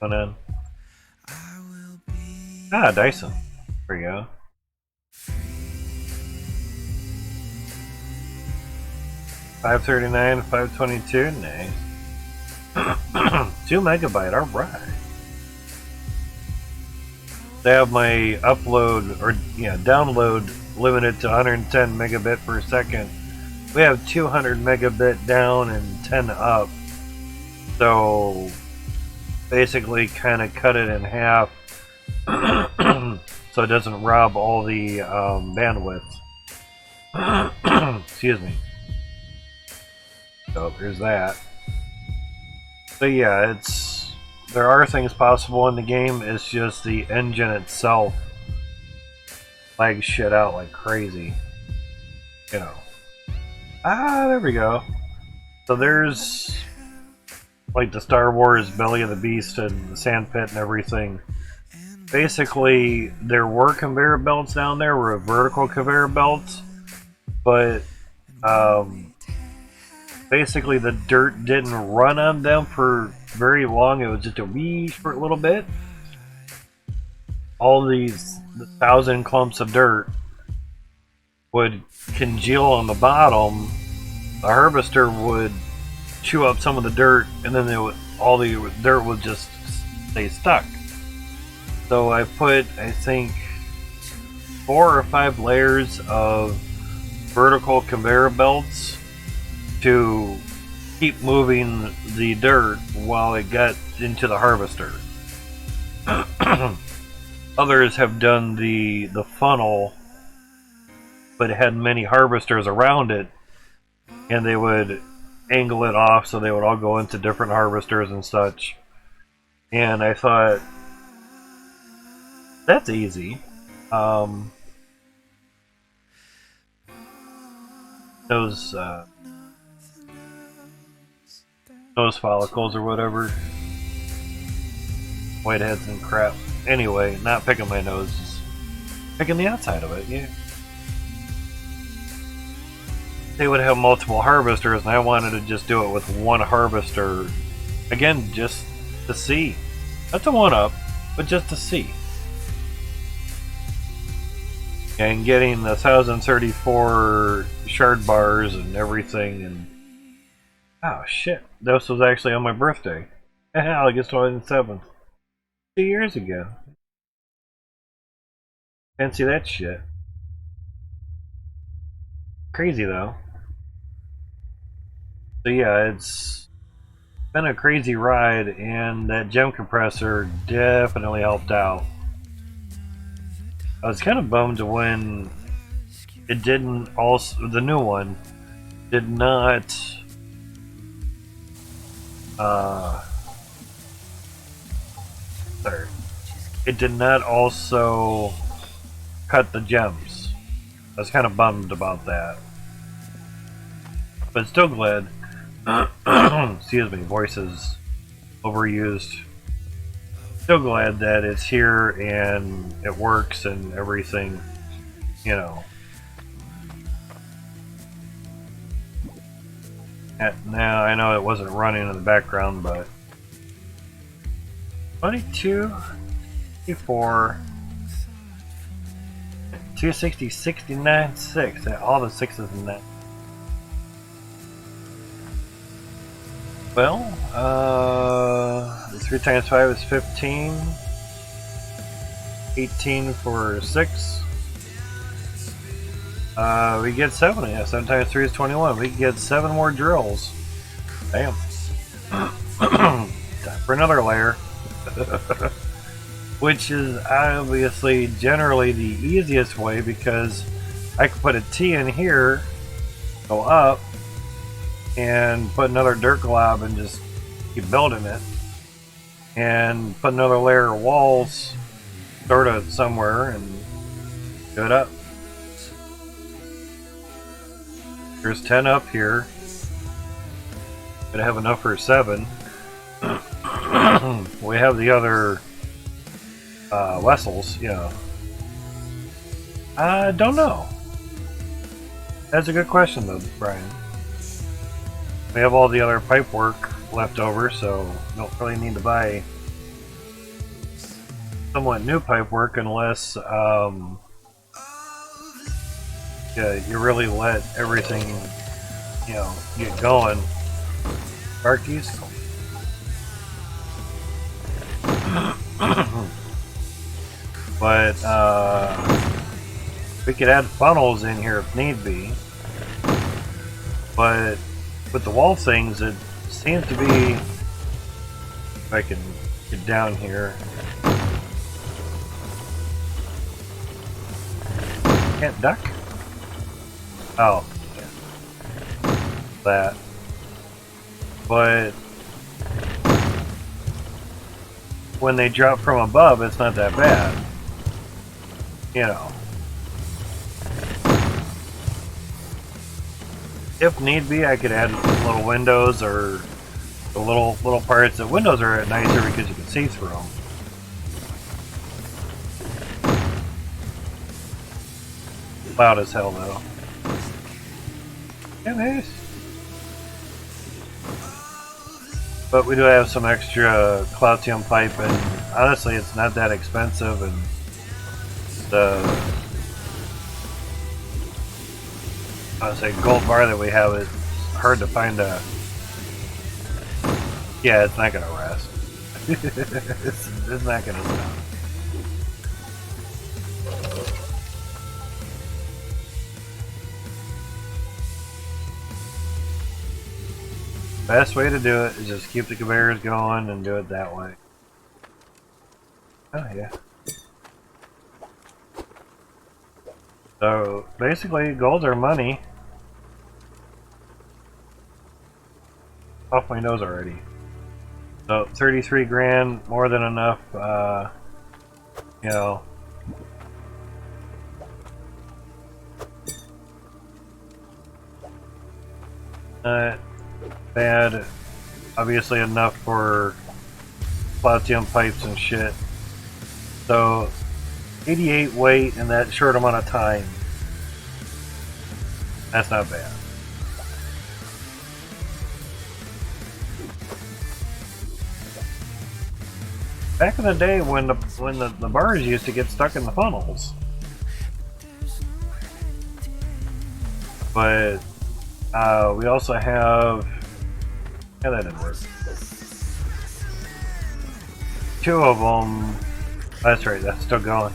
Come on. Ah, Dyson. There we go. $539, $522, nice. 2 megabyte, alright. They have my upload, or download limited to 110 megabit per second. We have 200 megabit down and 10 up. So basically kind of cut it in half so it doesn't rob all the bandwidth. Excuse me. So there's that. But yeah, there are things possible in the game. It's just the engine itself lags shit out like crazy. You know. Ah, there we go. So there's like the Star Wars Belly of the Beast and the sand pit and everything. Basically, there were conveyor belts down there, were vertical conveyor belts, but basically the dirt didn't run on them for very long. It was just a wee short little bit. All the 1,000 clumps of dirt would congeal on the bottom. The harvester would chew up some of the dirt, and then all the dirt would just stay stuck. So I put, I think, 4 or 5 layers of vertical conveyor belts to keep moving the dirt while it got into the harvester. Others have done the funnel, but it had many harvesters around it, and they would angle it off so they would all go into different harvesters and such. And I thought, that's easy. Those nose follicles or whatever, whiteheads and crap. Anyway, not picking my nose, just picking the outside of it. Yeah. They would have multiple harvesters, and I wanted to just do it with one harvester. Again, just to see. Not to one up, but just to see. And getting the 1034 shard bars and everything, and oh shit, this was actually on my birthday. August 27th. 2 years ago. Fancy that shit. Crazy though. So yeah, it's been a crazy ride, and that gem compressor definitely helped out. I was kind of bummed when it didn't also, the new one did not sorry, it did not also cut the gems. I was kind of bummed about that, but still glad. Excuse me, voice is overused. Still glad that it's here and it works and everything, you know. Now I know it wasn't running in the background, but 22, 54, 260, 69, 6. All the sixes in that. Well, 3 times 5 is 15. 18 for 6. We get 7. Yeah, 7 times 3 is 21. We can get 7 more drills. Damn. Time for another layer. Which is obviously generally the easiest way, because I can put a T in here, go up, and put another dirt glob and just keep building it. And put another layer of walls sort of somewhere and do it up. There's 10 up here. Gonna have enough for 7. We have the other vessels, you know. I don't know. That's a good question though, Brian. We have all the other pipe work left over, so don't really need to buy somewhat new pipe work unless yeah, you really let everything, you know, get going. Sparkies. But we could add funnels in here if need be. But with the wall things, it seems to be, if I can get down here. Can't duck? Oh, yeah. That. But when they drop from above, it's not that bad. You know. If need be, I could add little windows or the little parts. The windows are nicer because you can see through them. Loud as hell though. Yeah, nice. But we do have some extra Cloutium pipe, and honestly, it's not that expensive. And the gold bar that we have is hard to find a. Yeah, it's not gonna rest. it's not gonna stop. Best way to do it is just keep the conveyors going and do it that way. Oh yeah. So basically, golds are money. Off my nose already. So 33 grand, more than enough. You know. Bad. Obviously enough for Cloutium pipes and shit. So 88 weight in that short amount of time. That's not bad. Back in the day when the bars used to get stuck in the funnels. But we also have, yeah, that didn't work. 2 of them. That's right. That's still going.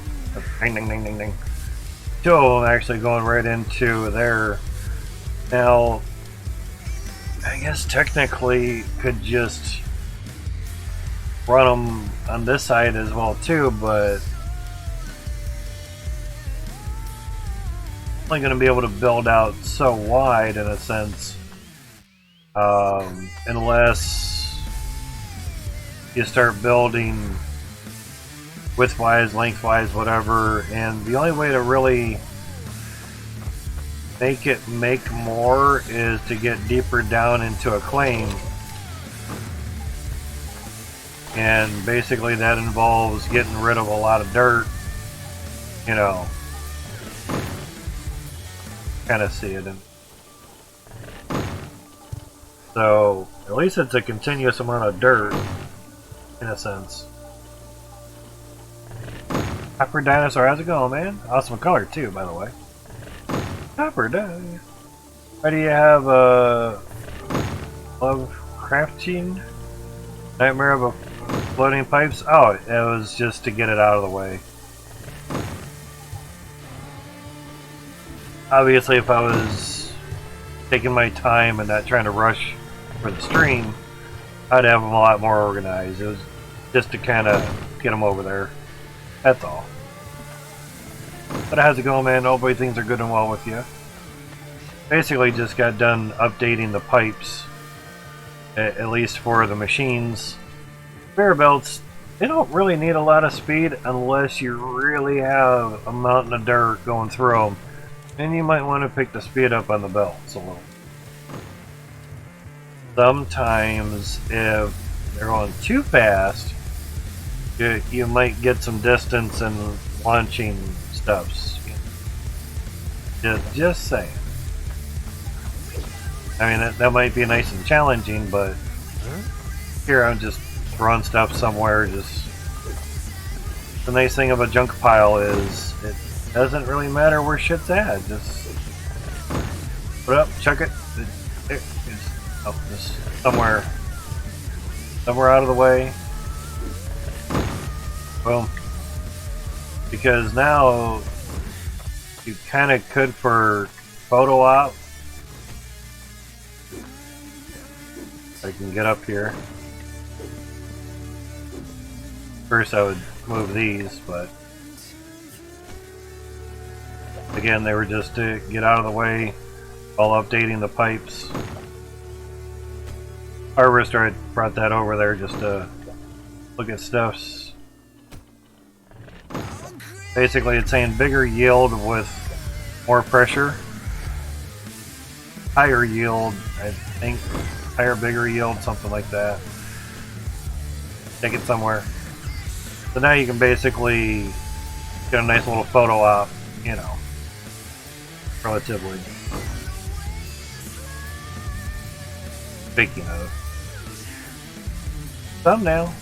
Ding, ding, ding, ding, ding. 2 of them actually going right into there. Now, I guess technically could just run them on this side as well too, but only going to be able to build out so wide in a sense, unless you start building widthwise, lengthwise, whatever. And the only way to really make it make more is to get deeper down into a claim, and basically that involves getting rid of a lot of dirt, you know. Kind of see it in. So at least it's a continuous amount of dirt, in a sense. Copper Dinosaur, how's it going, man? Awesome color too, by the way. Copper Dinosaur. Why do you have a Lovecraftian Nightmare of a Floating Pipes? Oh, it was just to get it out of the way. Obviously, if I was taking my time and not trying to rush for the stream, I'd have them a lot more organized. It was just to kind of get them over there. That's all. But how's it going, man? Hopefully things are good and well with you. Basically just got done updating the pipes, at least for the machines. Conveyor belts, they don't really need a lot of speed unless you really have a mountain of dirt going through them. And you might want to pick the speed up on the belts a little. Sometimes if they're going too fast, you might get some distance in launching stuffs. Just saying. I mean, that might be nice and challenging, but here I'm just throwing stuff somewhere. The nice thing of a junk pile is it doesn't really matter where shit's at. Just put it up, chuck it. Just somewhere out of the way. Boom. Because now you kind of could for photo op. I can get up here. First I would move these, but again they were just to get out of the way while updating the pipes. Harvester, I brought that over there just to look at stuffs. Basically it's saying bigger yield with more pressure. Higher yield, I think. Higher, bigger yield, something like that. Take it somewhere. So now you can basically get a nice little photo op, you know, relatively. Speaking of thumbnail,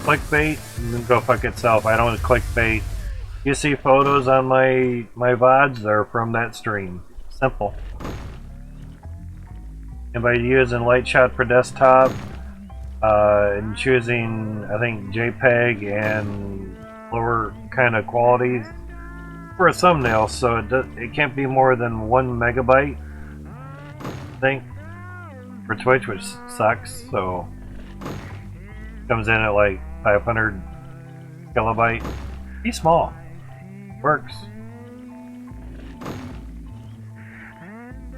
clickbait, and then go fuck itself. I don't clickbait. You see photos on my VODs, they're from that stream. Simple. And by using light shot for desktop and choosing, I think, JPEG and lower kind of qualities for a thumbnail, so it can't be more than 1 megabyte, I think, for Twitch, which sucks. So comes in at like 500 kilobyte. Be small, works.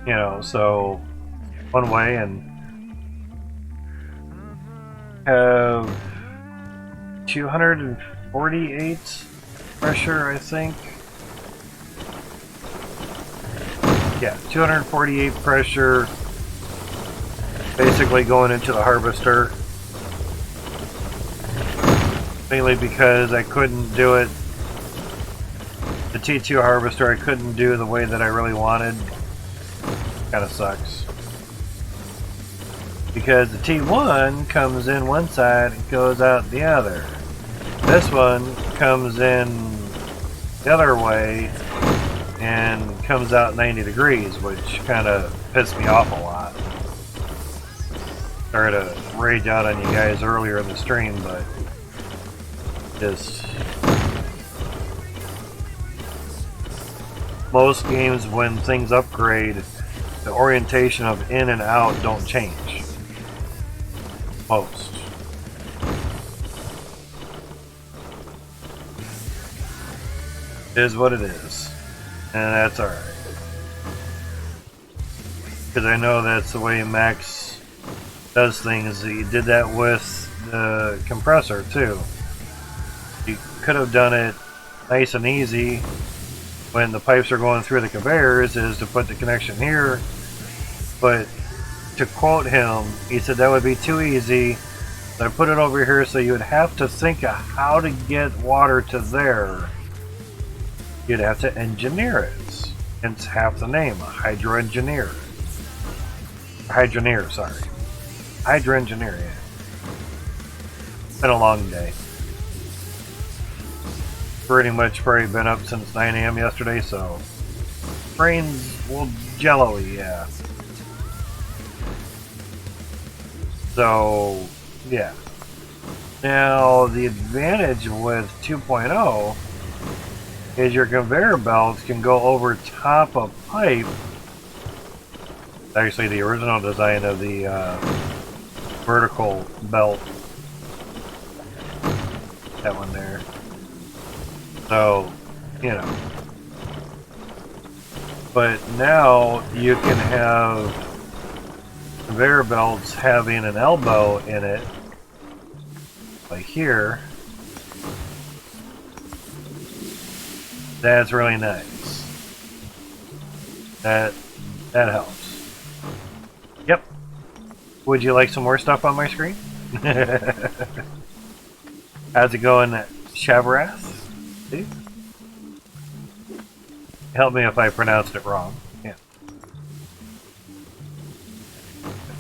You know, so one way, and have 248 pressure, I think. Yeah, 248 pressure, basically going into the harvester. Mainly because I couldn't do it, the T2 harvester I couldn't do the way that I really wanted. Kind of sucks. Because the T1 comes in one side and goes out the other. This one comes in the other way and comes out 90 degrees, which kind of pissed me off a lot. Sorry to rage out on you guys earlier in the stream, but just most games when things upgrade, the orientation of in and out don't change. Most. It is what it is. And that's alright. Because I know that's the way Max does things. He did that with the compressor too. You could have done it nice and easy when the pipes are going through the conveyors, is to put the connection here, but to quote him, he said that would be too easy. So I put it over here so you would have to think of how to get water to there. You'd have to engineer it. Hence half the name, a hydroengineer. Hydroneer, sorry. Hydroneer, yeah. It's been a long day. Pretty much probably been up since 9 a.m. yesterday, so brain's a little jello-y, yeah. So, yeah. Now, the advantage with 2.0 is your conveyor belts can go over top of pipe. Actually, the original design of the vertical belt. That one there. So, you know. But now you can have conveyor belts having an elbow in it, like here. That's really nice. That helps. Yep. Would you like some more stuff on my screen? How's it going, Shavarath? See? Help me if I pronounced it wrong. Yeah.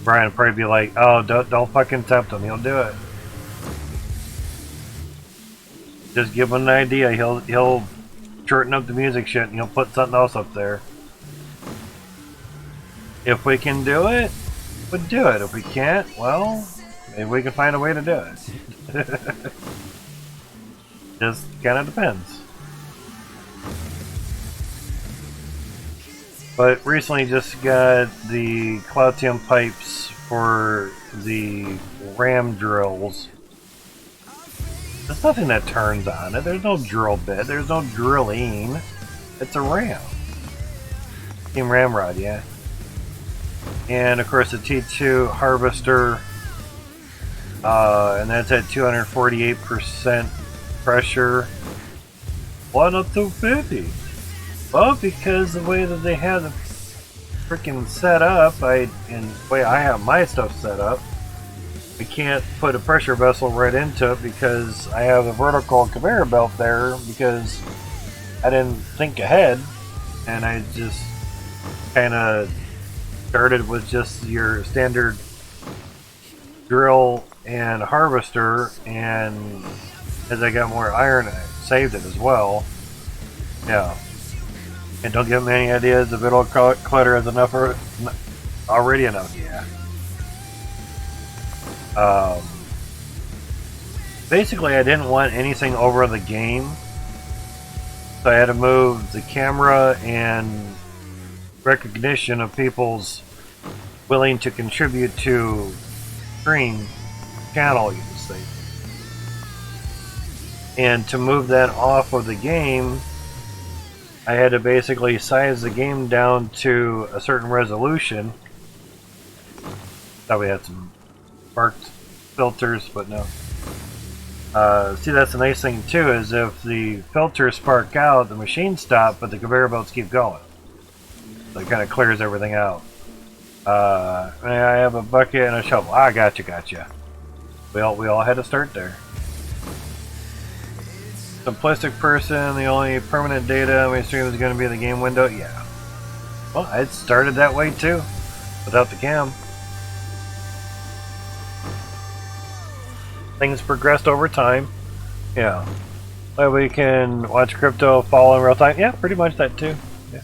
Brian would probably be like, "Oh, don't fucking tempt him. He'll do it. Just give him an idea. He'll shorten up the music shit and he'll put something else up there. If we can do it, we'll do it. If we can't, well, maybe we can find a way to do it." Just kind of depends. But recently just got the Cloutium pipes for the ram drills. There's nothing that turns on it. There's no drill bit. There's no drilling. It's a ram. Team Ramrod, yeah. And of course the T2 harvester. And that's at 248% pressure. Why not 250? Well, because the way that they have it freaking set up, and the way I have my stuff set up, I can't put a pressure vessel right into it because I have a vertical conveyor belt there because I didn't think ahead, and I just kind of started with just your standard drill and harvester, and as I got more iron, I saved it as well. Yeah. And don't give me any ideas if it'll clutter is enough or already enough, yeah. Basically, I didn't want anything over the game, so I had to move the camera and recognition of people's willing to contribute to stream channel, you can say. And to move that off of the game, I had to basically size the game down to a certain resolution. Thought we had some sparked filters, but no. See, that's the nice thing too, is if the filters spark out, the machine stops, but the conveyor belts keep going. So it kind of clears everything out. I have a bucket and a shovel. Ah, gotcha. We all had to start there. Simplistic person, the only permanent data we assume is going to be the game window. Yeah. Well, it started that way too, without the cam. Things progressed over time. Yeah. Well, we can watch crypto fall in real time. Yeah, pretty much that too. Yeah.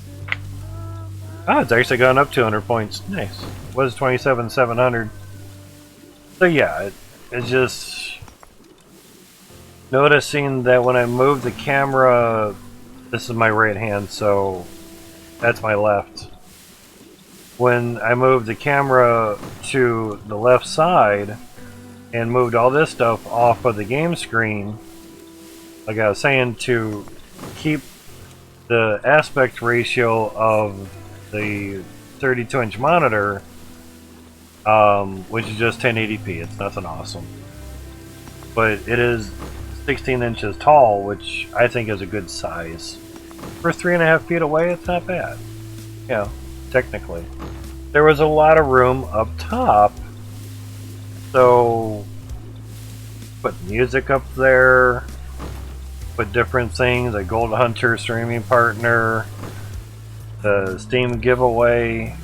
Ah, it's actually gone up 200 points. Nice. It was 27,700. So yeah, it's just noticing that when I move the camera, this is my right hand, so that's my left. When I moved the camera to the left side and moved all this stuff off of the game screen, like I was saying, to keep the aspect ratio of the 32-inch monitor, which is just 1080p. It's nothing awesome. But it is 16 inches tall, which I think is a good size. For 3.5 feet away, it's not bad. Yeah, technically. There was a lot of room up top, so put music up there, put different things, like Gold Hunter streaming partner, the Steam giveaway.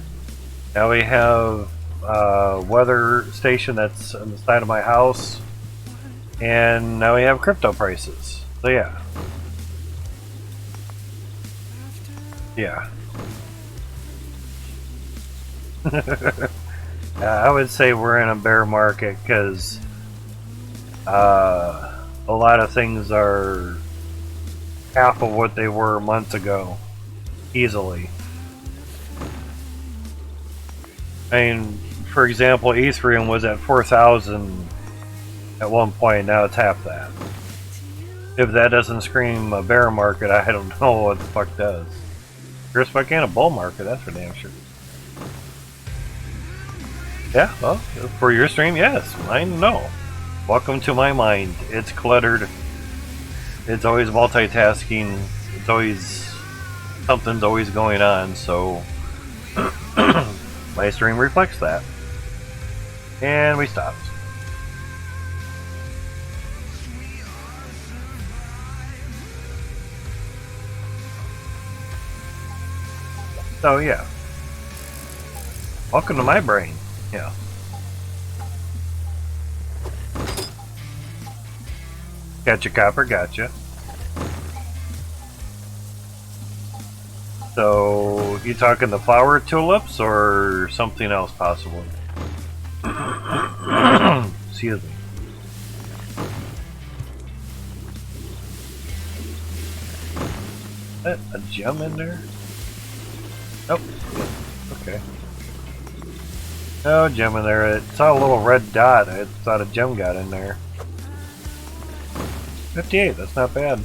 Now we have weather station that's on the side of my house, and now we have crypto prices. So yeah. Yeah. I would say we're in a bear market because a lot of things are half of what they were months ago, easily. I mean, for example, Ethereum was at 4,000 at one point, now it's half that. If that doesn't scream a bear market, I don't know what the fuck does. Chris, why can't a bull market? That's for damn sure. Yeah, well, for your stream, yes. Mine, no. Welcome to my mind. It's cluttered. It's always multitasking. It's always... something's always going on, so... my stream reflects that. And we stopped. So yeah. Welcome to my brain. Yeah. Gotcha, copper, gotcha. So, you talking the flower tulips or something else possibly? Excuse me. Is that a gem in there? Nope. Okay. No gem in there. It saw a little red dot. I thought a gem got in there. 58, that's not bad.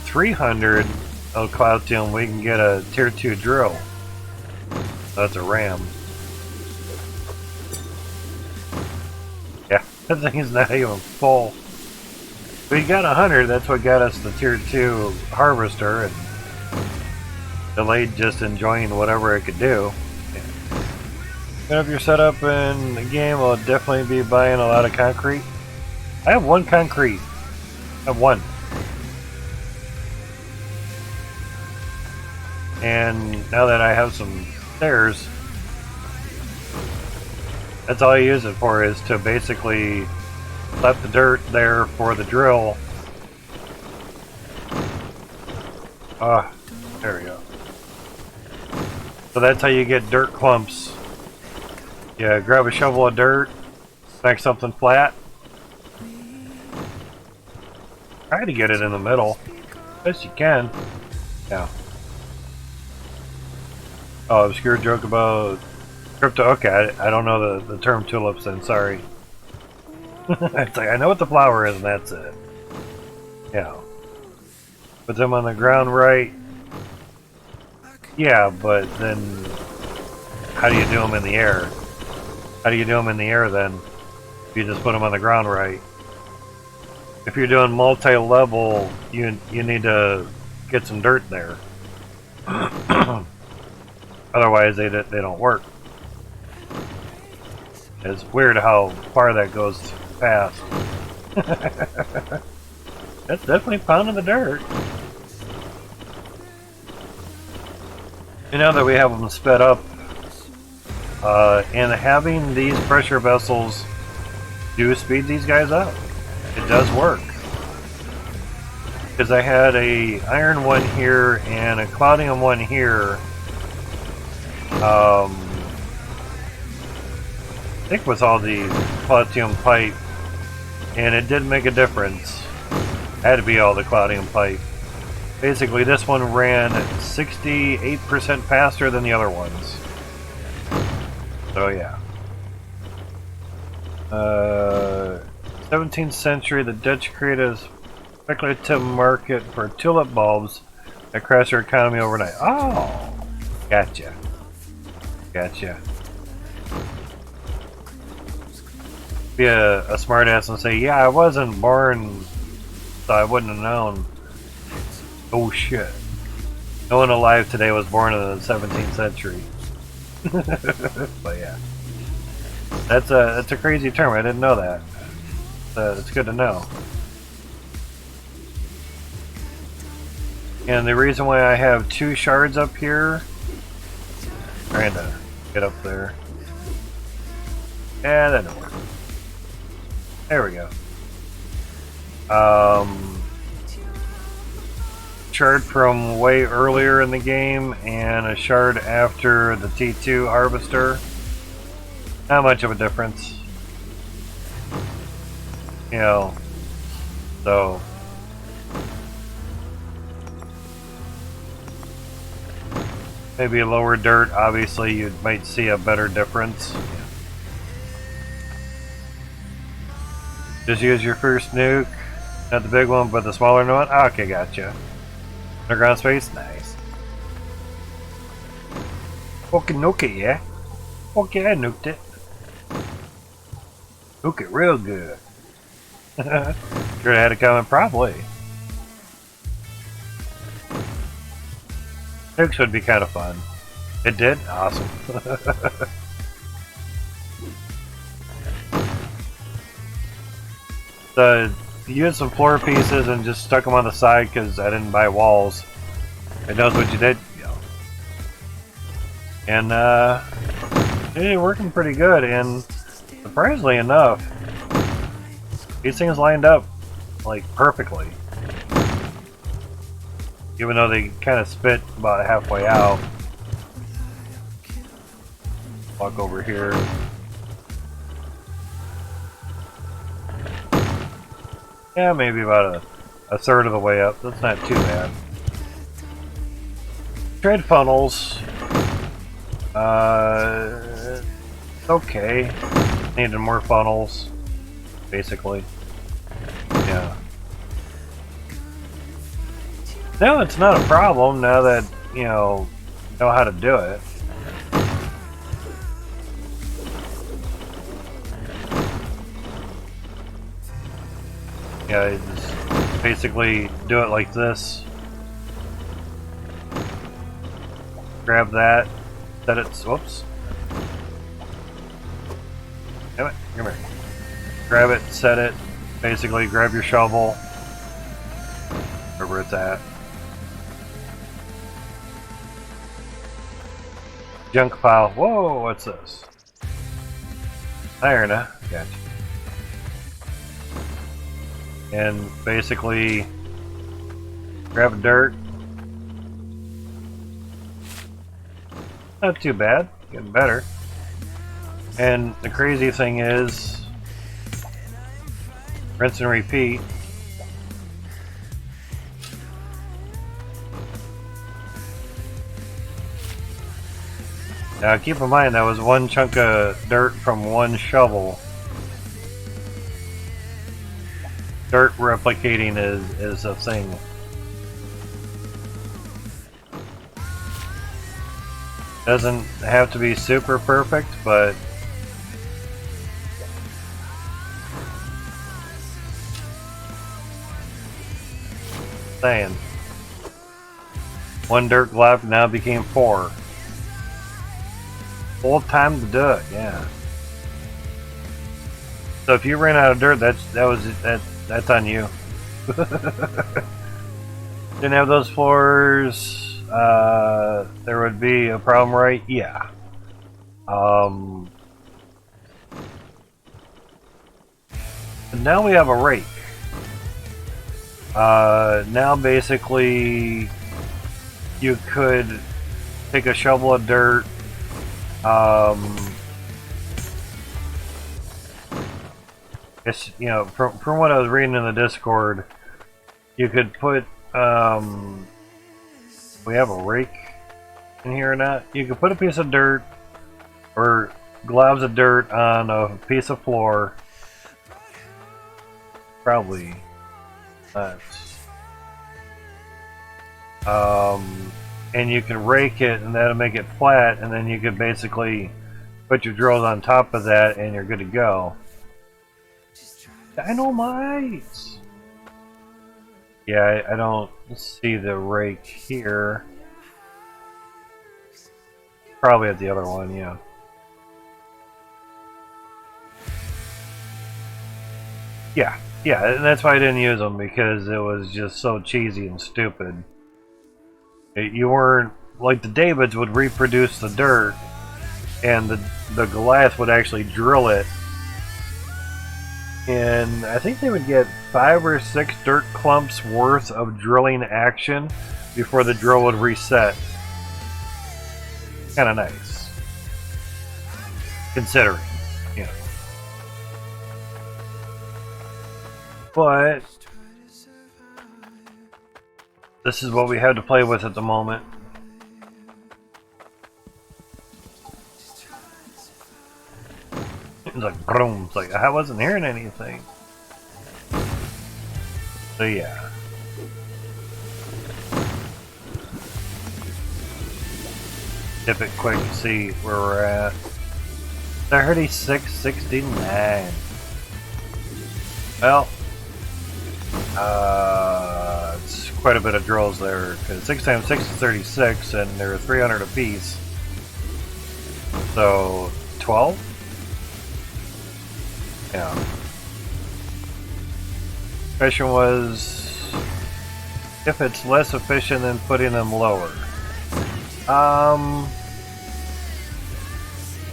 300 of Cloudtium, we can get a tier 2 drill. That's a ram. Yeah, that thing is not even full. We got 100, that's what got us the tier 2 harvester, and delayed just enjoying whatever it could do. Yeah. If you're set up in the game, I'll definitely be buying a lot of concrete. I have one concrete. I have one. And now that I have some stairs, that's all I use it for, is to basically let the dirt there for the drill. There we go. So that's how you get dirt clumps. You grab a shovel of dirt, smack something flat. Try to get it in the middle. Best you can. Yeah. Oh, obscure joke about crypto. Okay, I don't know the term tulips then, sorry. It's like, I know what the flower is and that's it. Yeah. Put them on the ground right. Yeah, but then how do you do them in the air? How do you do them in the air then? If you just put them on the ground right. If you're doing multi-level, you need to get some dirt there. Otherwise, they don't work. It's weird how far that goes fast. That's definitely pounding the dirt. You know that we have them sped up, and having these pressure vessels do speed these guys up. It does work. Because I had a iron one here and a cloudium one here. I think with all the cloudium pipe, and it did make a difference. It had to be all the cloudium pipe. Basically, this one ran 68% faster than the other ones. So yeah. 17th century, the Dutch created a speculative market for tulip bulbs that crashed their economy overnight. Oh, gotcha. Gotcha. Be a smart ass and say, yeah, I wasn't born, so I wouldn't have known. Oh shit. No one alive today was born in the 17th century. But yeah. That's a crazy term. I didn't know that. It's good to know. And the reason why I have 2 shards up here, trying to get up there. Yeah, that didn't work. There we go. Shard from way earlier in the game and a shard after the T2 harvester. Not much of a difference. You know, so maybe lower dirt, obviously you might see a better difference. Just use your first nuke, not the big one, but the smaller one. Okay, gotcha. Underground space, nice. Okay, nuke it, yeah. Okay, I nuked it. Nuke it real good. Should have had it coming, probably. Nukes would be kind of fun. It did? Awesome. You had some floor pieces and just stuck them on the side because I didn't buy walls. It knows what you did. And it's working pretty good, and surprisingly enough, these things lined up like perfectly. Even though they kind of spit about halfway out. Walk over here. Yeah, maybe about a third of the way up. That's not too bad. Trade funnels. Okay. Needed more funnels, basically. Yeah. No, it's not a problem now that, you know how to do it. Yeah, you just basically do it like this. Grab that, set it, whoops. Damn it, come here. Grab it, set it, basically grab your shovel, wherever it's at. Junk pile, whoa, what's this? Iron, huh? Gotcha. And basically grab dirt. Not too bad, getting better. And the crazy thing is, rinse and repeat. Now keep in mind that was one chunk of dirt from one shovel. Dirt replicating is a thing. Doesn't have to be super perfect, but saying. One dirt glob now became 4. Full time to do it, yeah. So if you ran out of dirt, that's on you. Didn't have those floors, there would be a problem, right? Yeah. And now we have a rake. Now basically you could take a shovel of dirt, it's, from what I was reading in the Discord, you could put, we have a rake in here or not? You could put a piece of dirt or globs of dirt on a piece of floor. Probably not. And you can rake it and that'll make it flat, and then you could basically put your drills on top of that and you're good to go. Dynamite! Yeah, I don't see the rake here. Probably at the other one, yeah. Yeah, and that's why I didn't use them, because it was just so cheesy and stupid. You weren't, like the Davids would reproduce the dirt, and the glass would actually drill it. And I think they would get 5 or 6 dirt clumps worth of drilling action before the drill would reset. Kind of nice, considering, you know. But this is what we have to play with at the moment. It's like boom. It's like I wasn't hearing anything. So yeah. Dip it quick to see where we're at. 3669. Well, it's quite a bit of drills there, because 6 times 6 is 36, and they're 300 apiece. So 12. Yeah. Question was if it's less efficient than putting them lower.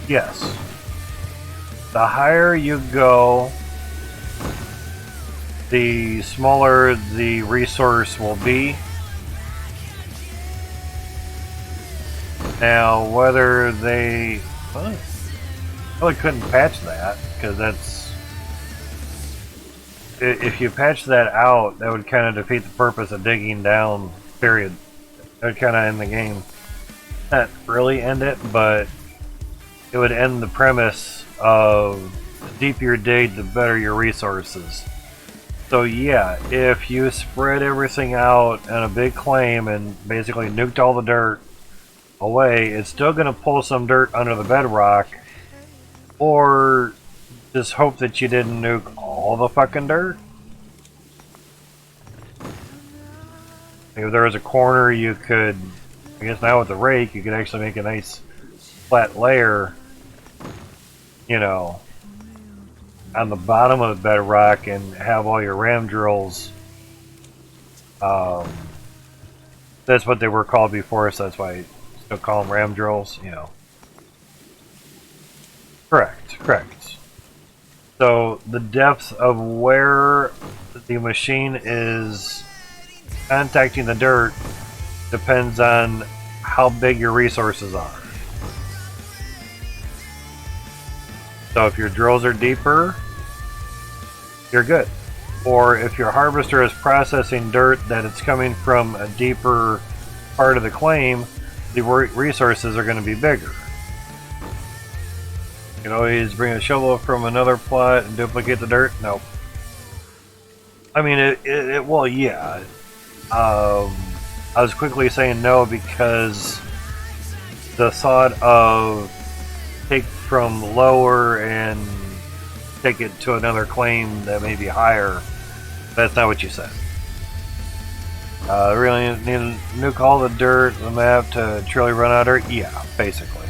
Yes. The higher you go, the smaller the resource will be. Now, whether they... Well, really couldn't patch that, because that's... If you patch that out, that would kind of defeat the purpose of digging down, period. That would kind of end the game. Not really end it, but it would end the premise of the deeper you dig, the better your resources. So yeah, if you spread everything out on a big claim and basically nuked all the dirt away, it's still going to pull some dirt under the bedrock, or just hope that you didn't nuke all the fucking dirt. If there was a corner you could, I guess now with the rake, you could actually make a nice flat layer, you know, on the bottom of the bedrock and have all your ram drills. That's what they were called before, so that's why I still call them ram drills, you know. Correct. So the depth of where the machine is contacting the dirt depends on how big your resources are. So if your drills are deeper, you're good. Or if your harvester is processing dirt that it's coming from a deeper part of the claim, the resources are going to be bigger. You can always bring a shovel from another plot and duplicate the dirt. No. I mean, well, yeah. I was quickly saying no because the thought of take from lower and take it to another claim that may be higher, that's not what you said. Really need to nuke all the dirt on the map to truly run out of dirt? Yeah, basically.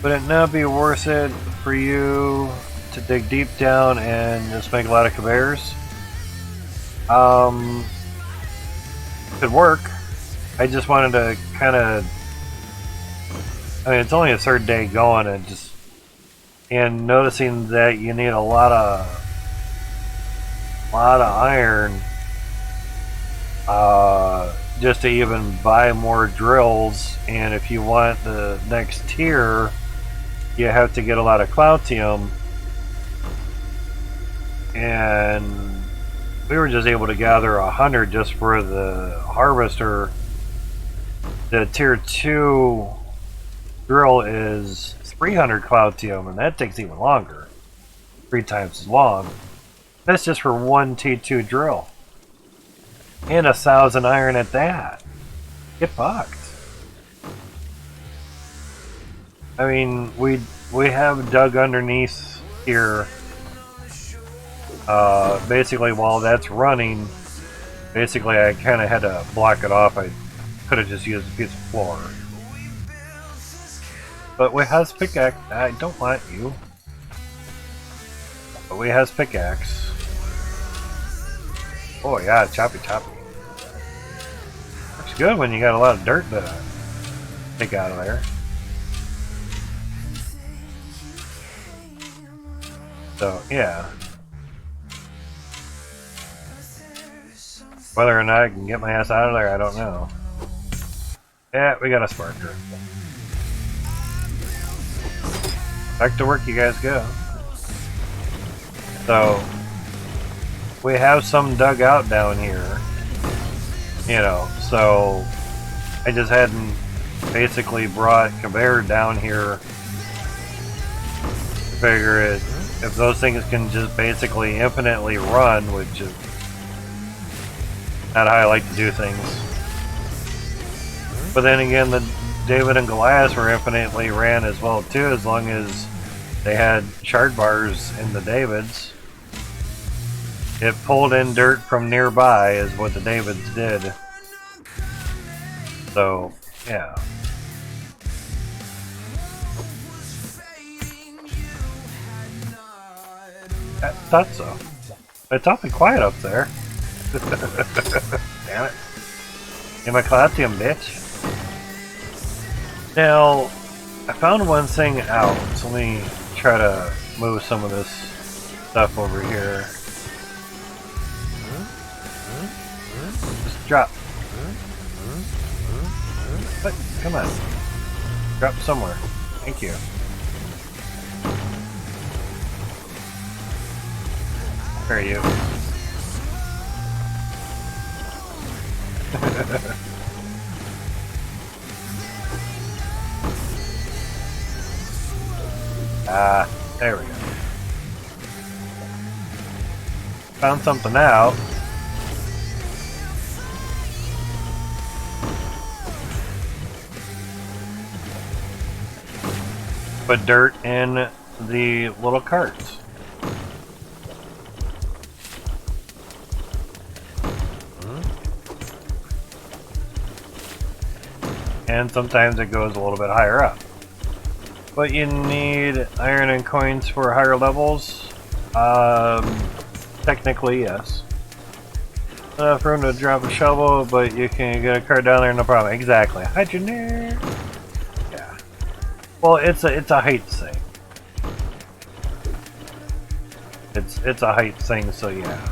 Would it not be worth it for you to dig deep down and just make a lot of conveyors? Could work. I just wanted to kind of... I mean, it's only a third day going, and noticing that you need a lot of iron just to even buy more drills, and if you want the next tier, you have to get a lot of Cloutium, and we were just able to gather 100 just for the harvester. The tier 2 drill is 300 Cloutium, and that takes even longer. 3 times as long. That's just for one T2 drill. And 1,000 iron at that. Get fucked. I mean, we have dug underneath here. Basically, while that's running, basically I kind of had to block it off. I could have just used a piece of floor. But we has pickaxe. I don't want you. But we has pickaxe. Oh yeah, choppy. Looks good when you got a lot of dirt to take out of there. So, yeah. Whether or not I can get my ass out of there, I don't know. Yeah, we got a sparker. Back to work you guys go. So, we have some dug out down here. You know, so I just hadn't basically brought conveyor down here. Figure it, if those things can just basically infinitely run, which is not how I like to do things. But then again, the David and Goliath were infinitely ran as well too, as long as they had shard bars in the Davids. It pulled in dirt from nearby is what the Davids did. So, yeah. I thought so. It's awfully quiet up there. Damn it. In my Calcium, bitch. Now, I found one thing out, so let me try to move some of this stuff over here. Just drop. What? Come on. Drop somewhere. Thank you. Where are you? There we go. Found something out. Put dirt in the little carts. And sometimes it goes a little bit higher up. But you need iron and coins for higher levels. Technically, yes. Enough room to drop a shovel, but you can get a cart down there, no problem. Exactly. Hydroneer. Yeah. Well, it's a height thing. It's a height thing, so yeah.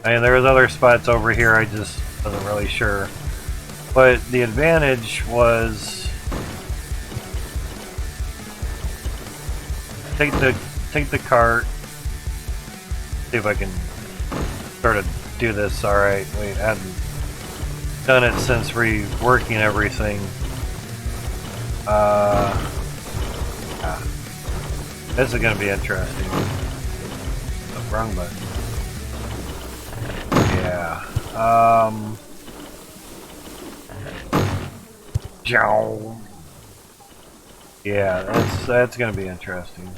I mean, there was other spots over here. I just wasn't really sure. But the advantage was take the cart. See if I can sort of do this. All right, wait, I hadn't done it since reworking everything. This is gonna be interesting. Oh, wrong button. Yeah. Yeah, that's gonna be interesting.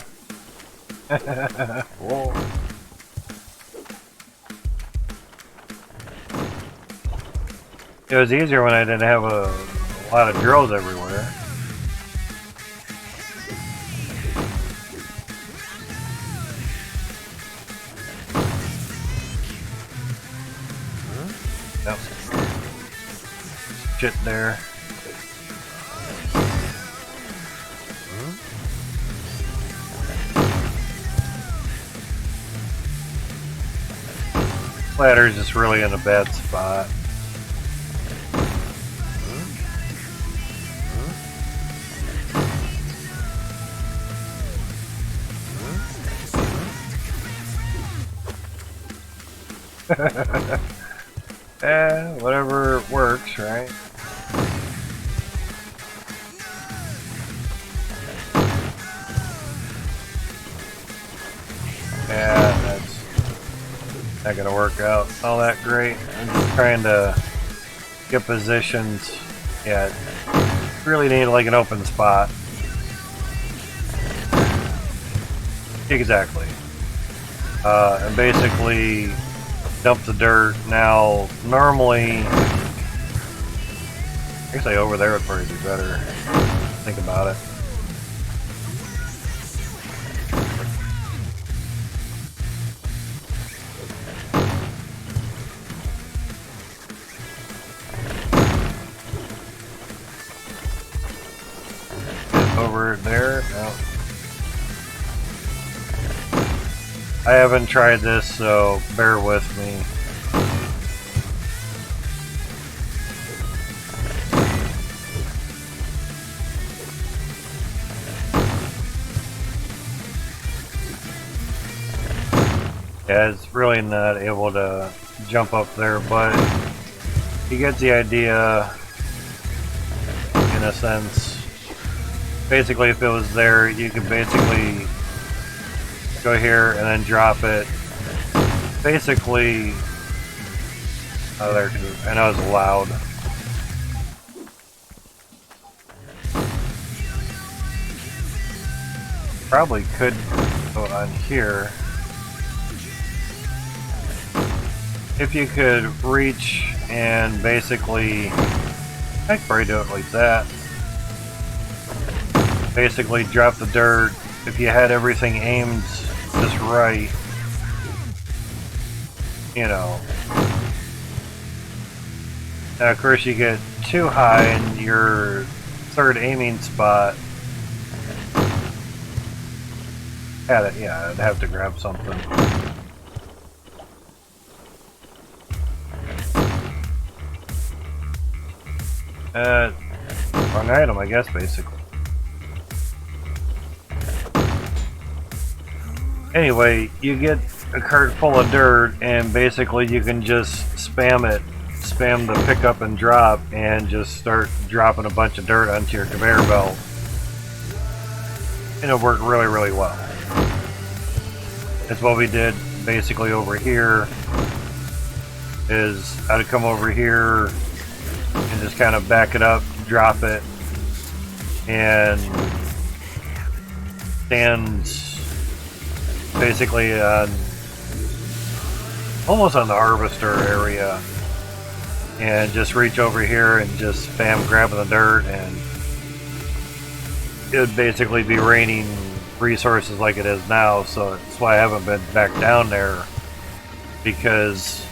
Whoa. It was easier when I didn't have a lot of drills everywhere. Nope. Shit there. Ladder's just really in a bad spot. Whatever works, right? Yeah, that's not gonna work out all that great. I'm just trying to get positions. Yeah, really need like an open spot. Exactly. And basically dump the dirt. Now, normally, actually over there would probably be better. Think about it. Over there, no. I haven't tried this, so bear with me. Yeah, it's really not able to jump up there, but you get the idea in a sense. Basically, if it was there, you could basically go here and then drop it. Basically, oh, there, I know it's loud. Probably could go on here. If you could reach and basically, I could probably do it like that. Basically drop the dirt. If you had everything aimed just right, you know. Now of course you get too high in your third aiming spot. Yeah, I'd have to grab something. Wrong item, I guess, basically. Anyway, you get a cart full of dirt, and basically you can just spam it. Spam the pick up and drop, and just start dropping a bunch of dirt onto your conveyor belt. And it'll work really, really well. That's what we did basically over here. Is I'd come over here and just kind of back it up, drop it, and stand basically almost on the harvester area, and just reach over here and just spam grabbing the dirt, and it would basically be raining resources like it is now. So that's why I haven't been back down there, because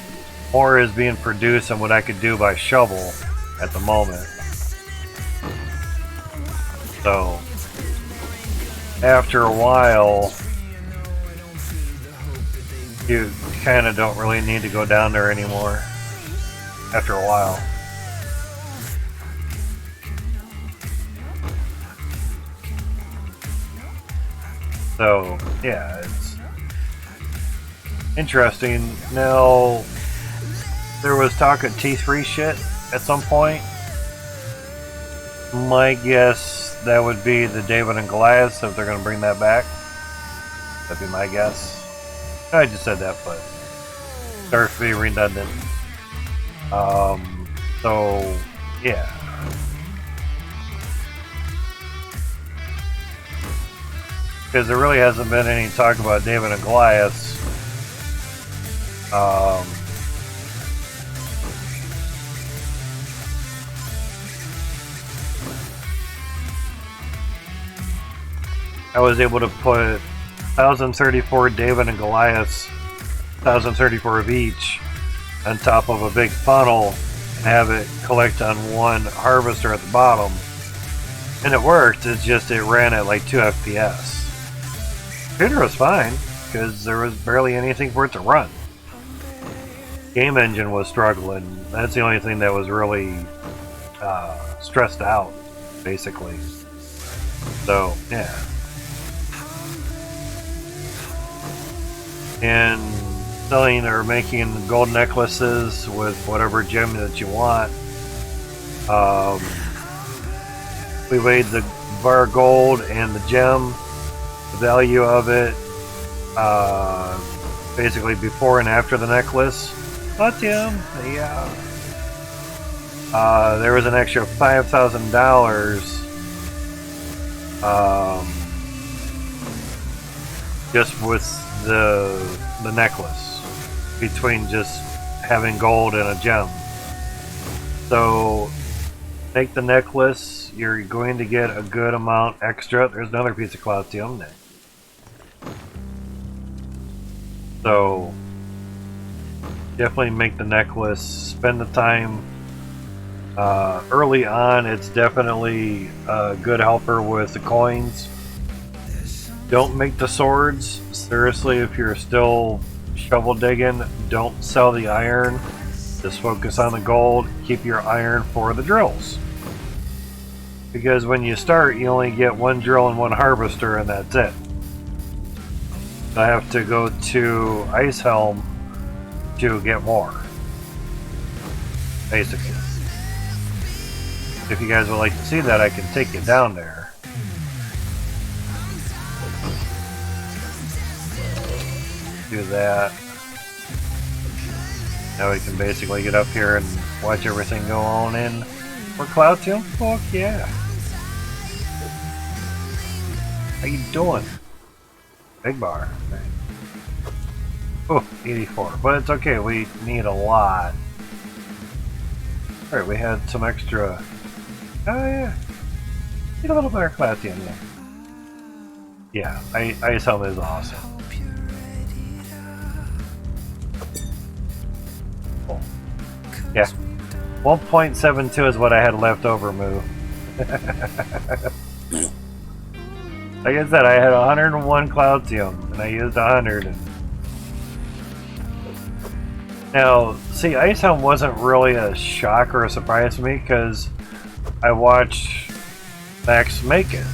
more is being produced than what I could do by shovel at the moment. So after a while, you kind of don't really need to go down there anymore after a while. So yeah, it's interesting. Now, there was talk of T3 shit at some point. My guess that would be the David and Goliath, if they're going to bring that back. That'd be my guess. I just said that, but starts to be redundant. So yeah. Because there really hasn't been any talk about David and Goliath. I was able to put 1,034 David and Goliaths, 1,034 of each, on top of a big funnel and have it collect on one harvester at the bottom. And it worked, it's just it ran at like 2 FPS. Computer was fine, because there was barely anything for it to run. Game engine was struggling. That's the only thing that was really stressed out, basically. So, yeah. And selling or making gold necklaces with whatever gem that you want. We weighed the bar gold and the gem, the value of it, basically before and after the necklace. But yeah, there was an extra $5,000 just with the necklace, between just having gold and a gem. So take the necklace, you're going to get a good amount extra. There's another piece of Cloutium there. So definitely make the necklace, spend the time. Early on, it's definitely a good helper with the coins. Don't make the swords. Seriously, if you're still shovel digging, don't sell the iron. Just focus on the gold. Keep your iron for the drills. Because when you start, you only get one drill and one harvester, and that's it. I have to go to Ice Helm to get more. Basically. If you guys would like to see that, I can take you down there. Do that. Now we can basically get up here and watch everything go on in for Cloud Tomb. Fuck yeah. How you doing? Big bar. Oh, 84. But it's okay, we need a lot. Alright, we had some extra. Oh yeah. Need a little better Cloud Tomb, yeah. Yeah, Ice Helm is awesome. Cool. Yeah. 1.72 is what I had left over, Moo. Like I said, I had 101 Cloud Tomb, and I used 100. And... Now, see, Ice Helm wasn't really a shock or a surprise to me, because I watched Max make it.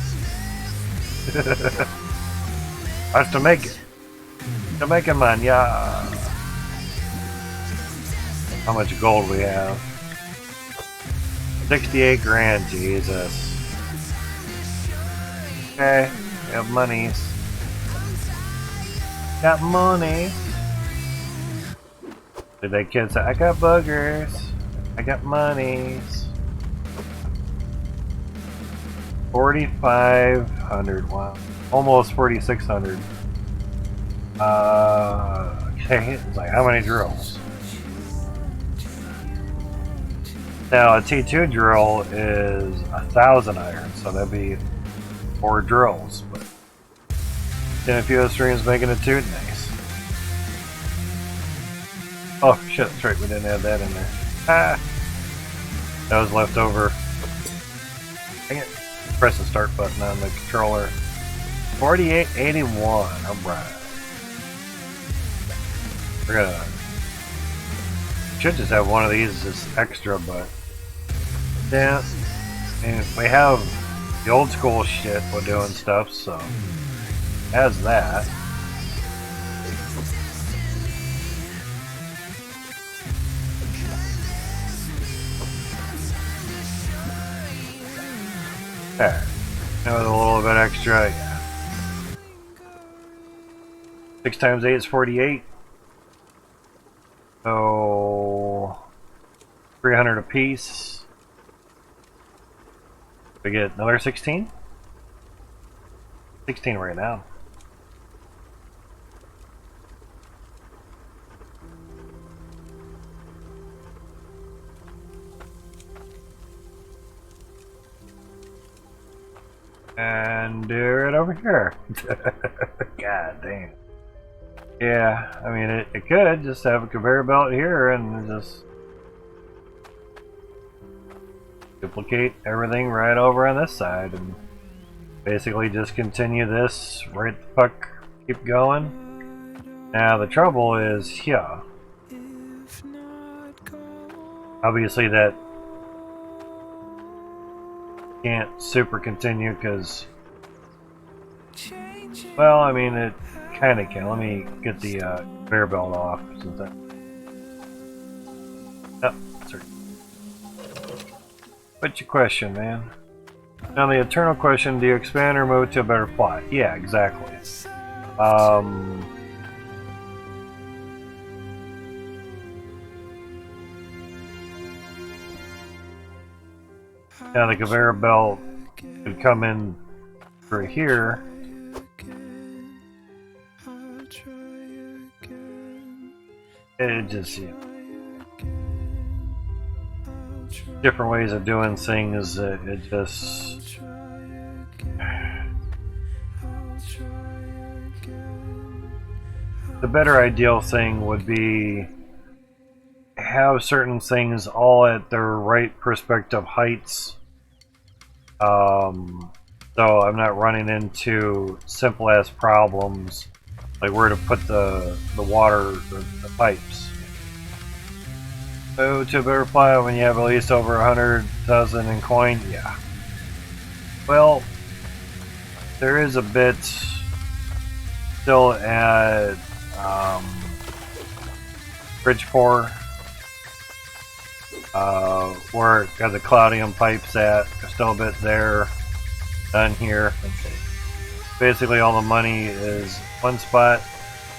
Watch to make it. To make it, man, yeah. How much gold we have? 68 grand, Jesus. Okay, we have monies. Got money. Did that kid say, I got boogers. I got monies. 4,500, wow. Almost 4,600. Okay, it's like, how many drills? Now, a T2 drill is 1,000 iron, so that'd be 4 drills. But then a few of the streams making it too nice. Oh shit, that's right, we didn't add that in there. Ah! That was left over. Dang it. Press the start button on the controller. 4881, alright. We're gonna. Should just have one of these as extra, but. Yeah. And we have the old school shit we're doing stuff, so. Has that. There. Now with a little bit extra, yeah. 6 times 8 is 48. So 300 apiece. We get another 16? 16 right now. And do it over here. God damn. Yeah, I mean, it could just have a conveyor belt here and just duplicate everything right over on this side and basically just continue this right the fuck, keep going. Now the trouble is here. Obviously that can't super continue because, well, I mean, it kind of can. Let me get the conveyor belt off. Since that... Oh, sorry. What's your question, man? Now the eternal question, do you expand or move to a better plot? Yeah, exactly. Now the conveyor belt could come in through here. It just, you know, different ways of doing things. It just. The better ideal thing would be have certain things all at their right perspective heights. So I'm not running into simple ass problems like where to put the water, the pipes. So to a better reply when you have at least over 100,000 in coin, yeah. Well, there is a bit still at Bridgeport, where it got the Cloudium pipes at. There's still a bit there. Done here. Okay. Basically, all the money is one spot.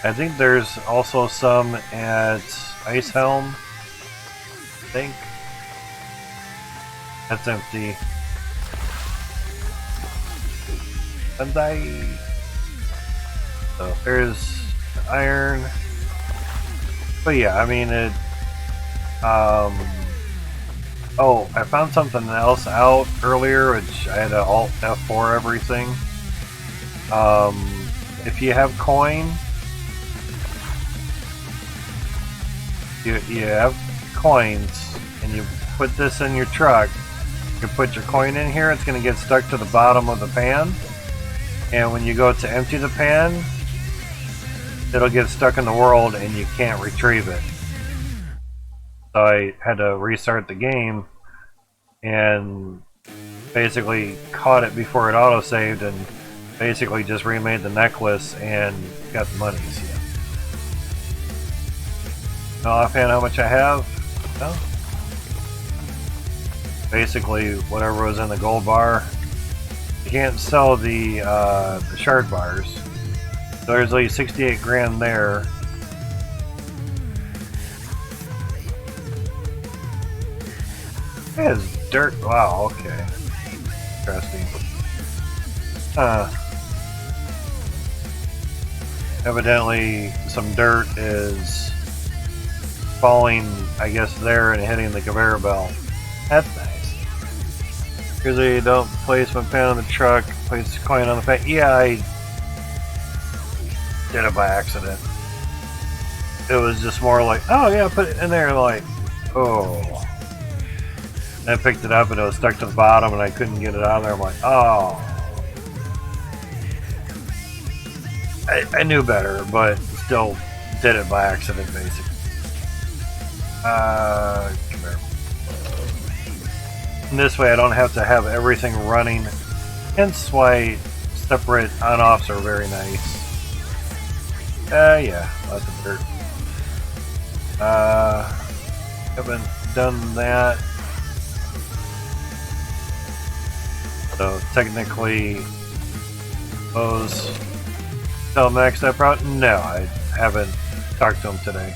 I think there's also some at Ice Helm. I think that's empty. And so there's the iron. But yeah, I mean it. Oh, I found something else out earlier, which I had to Alt F4 everything. If you have coin, you have coins, and you put this in your truck, you put your coin in here, it's going to get stuck to the bottom of the pan, and when you go to empty the pan, it'll get stuck in the world and you can't retrieve it. So I had to restart the game and basically caught it before it autosaved and basically just remade the necklace and got the monies. Yeah. Know offhand how much I have? No. Basically whatever was in the gold bar. You can't sell the shard bars. So there's like 68 grand there. It is dirt. Wow, okay. Interesting. Evidently, some dirt is falling, I guess, there and hitting the conveyor belt. That's nice. Usually you don't place my pan on the truck, place the coin on the pan. Yeah, I did it by accident. It was just more like, oh yeah, put it in there, like, oh. I picked it up and it was stuck to the bottom and I couldn't get it out of there. I'm like, oh. I knew better, but still did it by accident, basically. Come here. And this way I don't have to have everything running. Hence why separate on-offs are very nice. Yeah, lots of dirt. Haven't done that. So technically, those still maxed up route? No, I haven't talked to them today.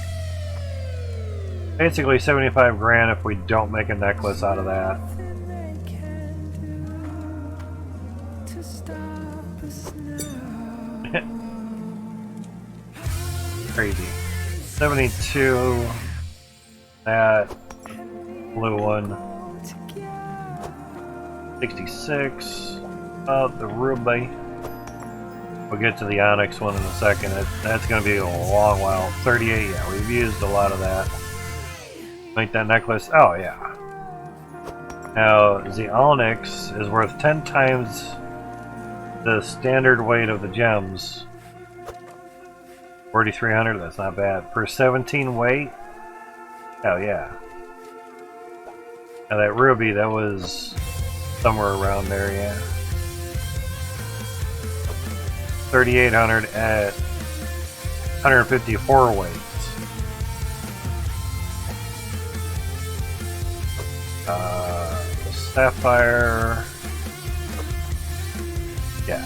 Basically 75 grand if we don't make a necklace out of that. Crazy. 72. That blue one. 66. The ruby. We'll get to the onyx one in a second. That's going to be a long while. 38. Yeah, we've used a lot of that. Make that necklace. Oh yeah. Now the onyx is worth 10 times the standard weight of the gems. 4,300. That's not bad for 17 weight. Oh yeah. Now that ruby, that was somewhere around there, yeah. 3,800 at 154 weights. Sapphire. Yeah.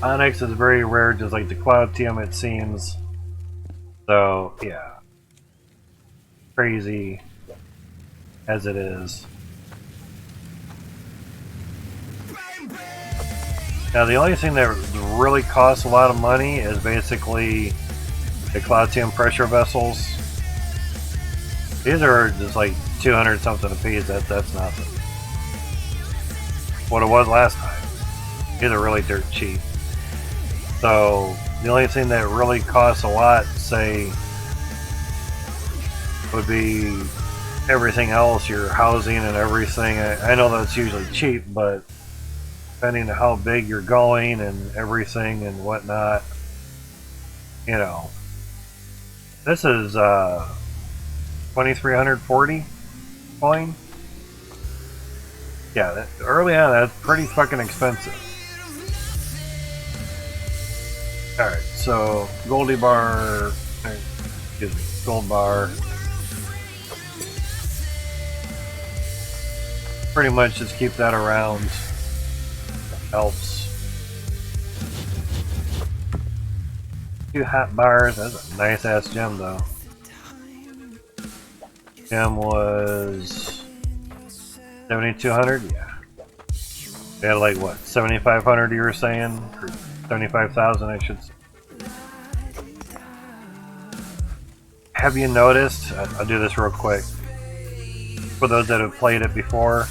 Onyx is very rare, just like the Cloudtium, it seems. So, yeah. Crazy as it is. Now, the only thing that really costs a lot of money is basically the Cloudtium pressure vessels. These are just like 200 something a piece. That's nothing. What it was last time. These are really dirt cheap. So the only thing that really costs a lot, say, would be everything else, your housing and everything. I know that's usually cheap, but depending on how big you're going and everything and whatnot, you know. This is 2340 coin. Yeah, early on that's pretty fucking expensive. Alright, so Goldie bar, excuse me, gold bar. Pretty much just keep that around. Helps. 2 hot bars. That's a nice ass gem though. Gem was 7,200. Yeah. They had like what, 7,500 you were saying? Or 75,000 I should say. Have you noticed? I'll do this real quick. For those that have played it before.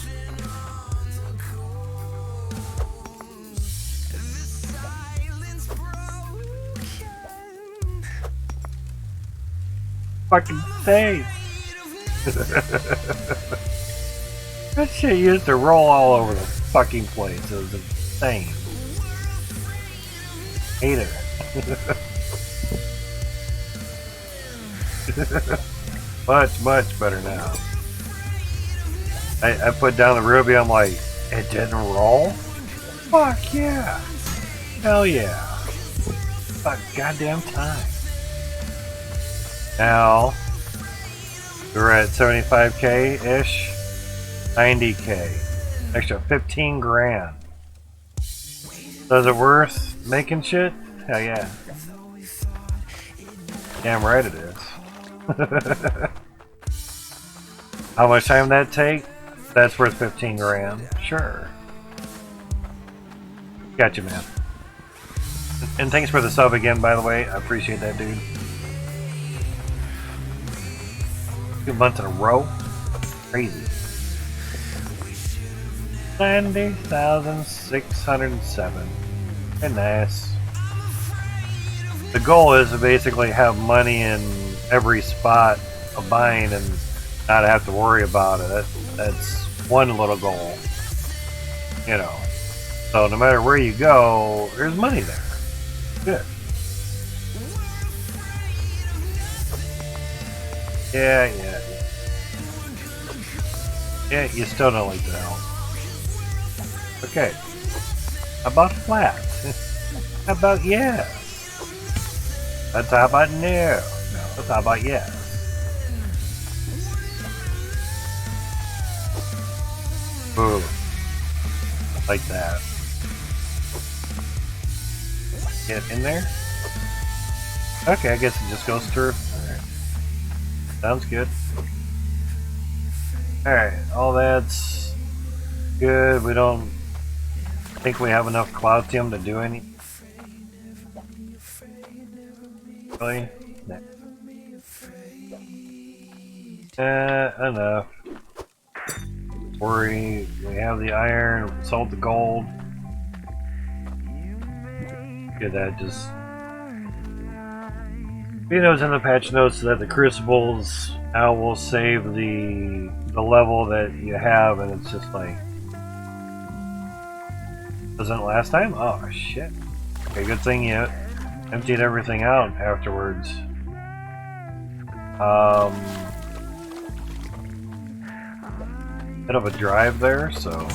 Fucking face. That shit used to roll all over the fucking place. It was insane. Hate it. Much better now. I put down the ruby, I'm like, it didn't roll? Fuck yeah. Hell yeah. About goddamn time. Now, we're at 75k-ish, 90k, extra 15 grand. So is it worth making shit? Hell yeah. Damn right it is. How much time that take? That's worth 15 grand. Sure. Gotcha, man. And thanks for the sub again, by the way. I appreciate that, dude. 2 months in a row. Crazy. 90,607. Very nice. The goal is to basically have money in every spot of buying and not have to worry about it. That's one little goal. You know. So no matter where you go, there's money there. Good. Yeah. Yeah, you still don't like the help. Okay. How about flat? How about yes? That's how about no. No, that's how about yes. Boom. Like that. Get in there? Okay, I guess it just goes through. Alright. Sounds good. Alright, all that's good. We don't think we have enough Cloutium to do any. Really? No. Enough. We have the iron, sold the gold. Get that just. Vito's in the patch notes that the crucibles now will save the level that you have, and it's just like, wasn't it last time? Oh shit. Okay, good thing you emptied everything out afterwards. Bit of a drive there, so.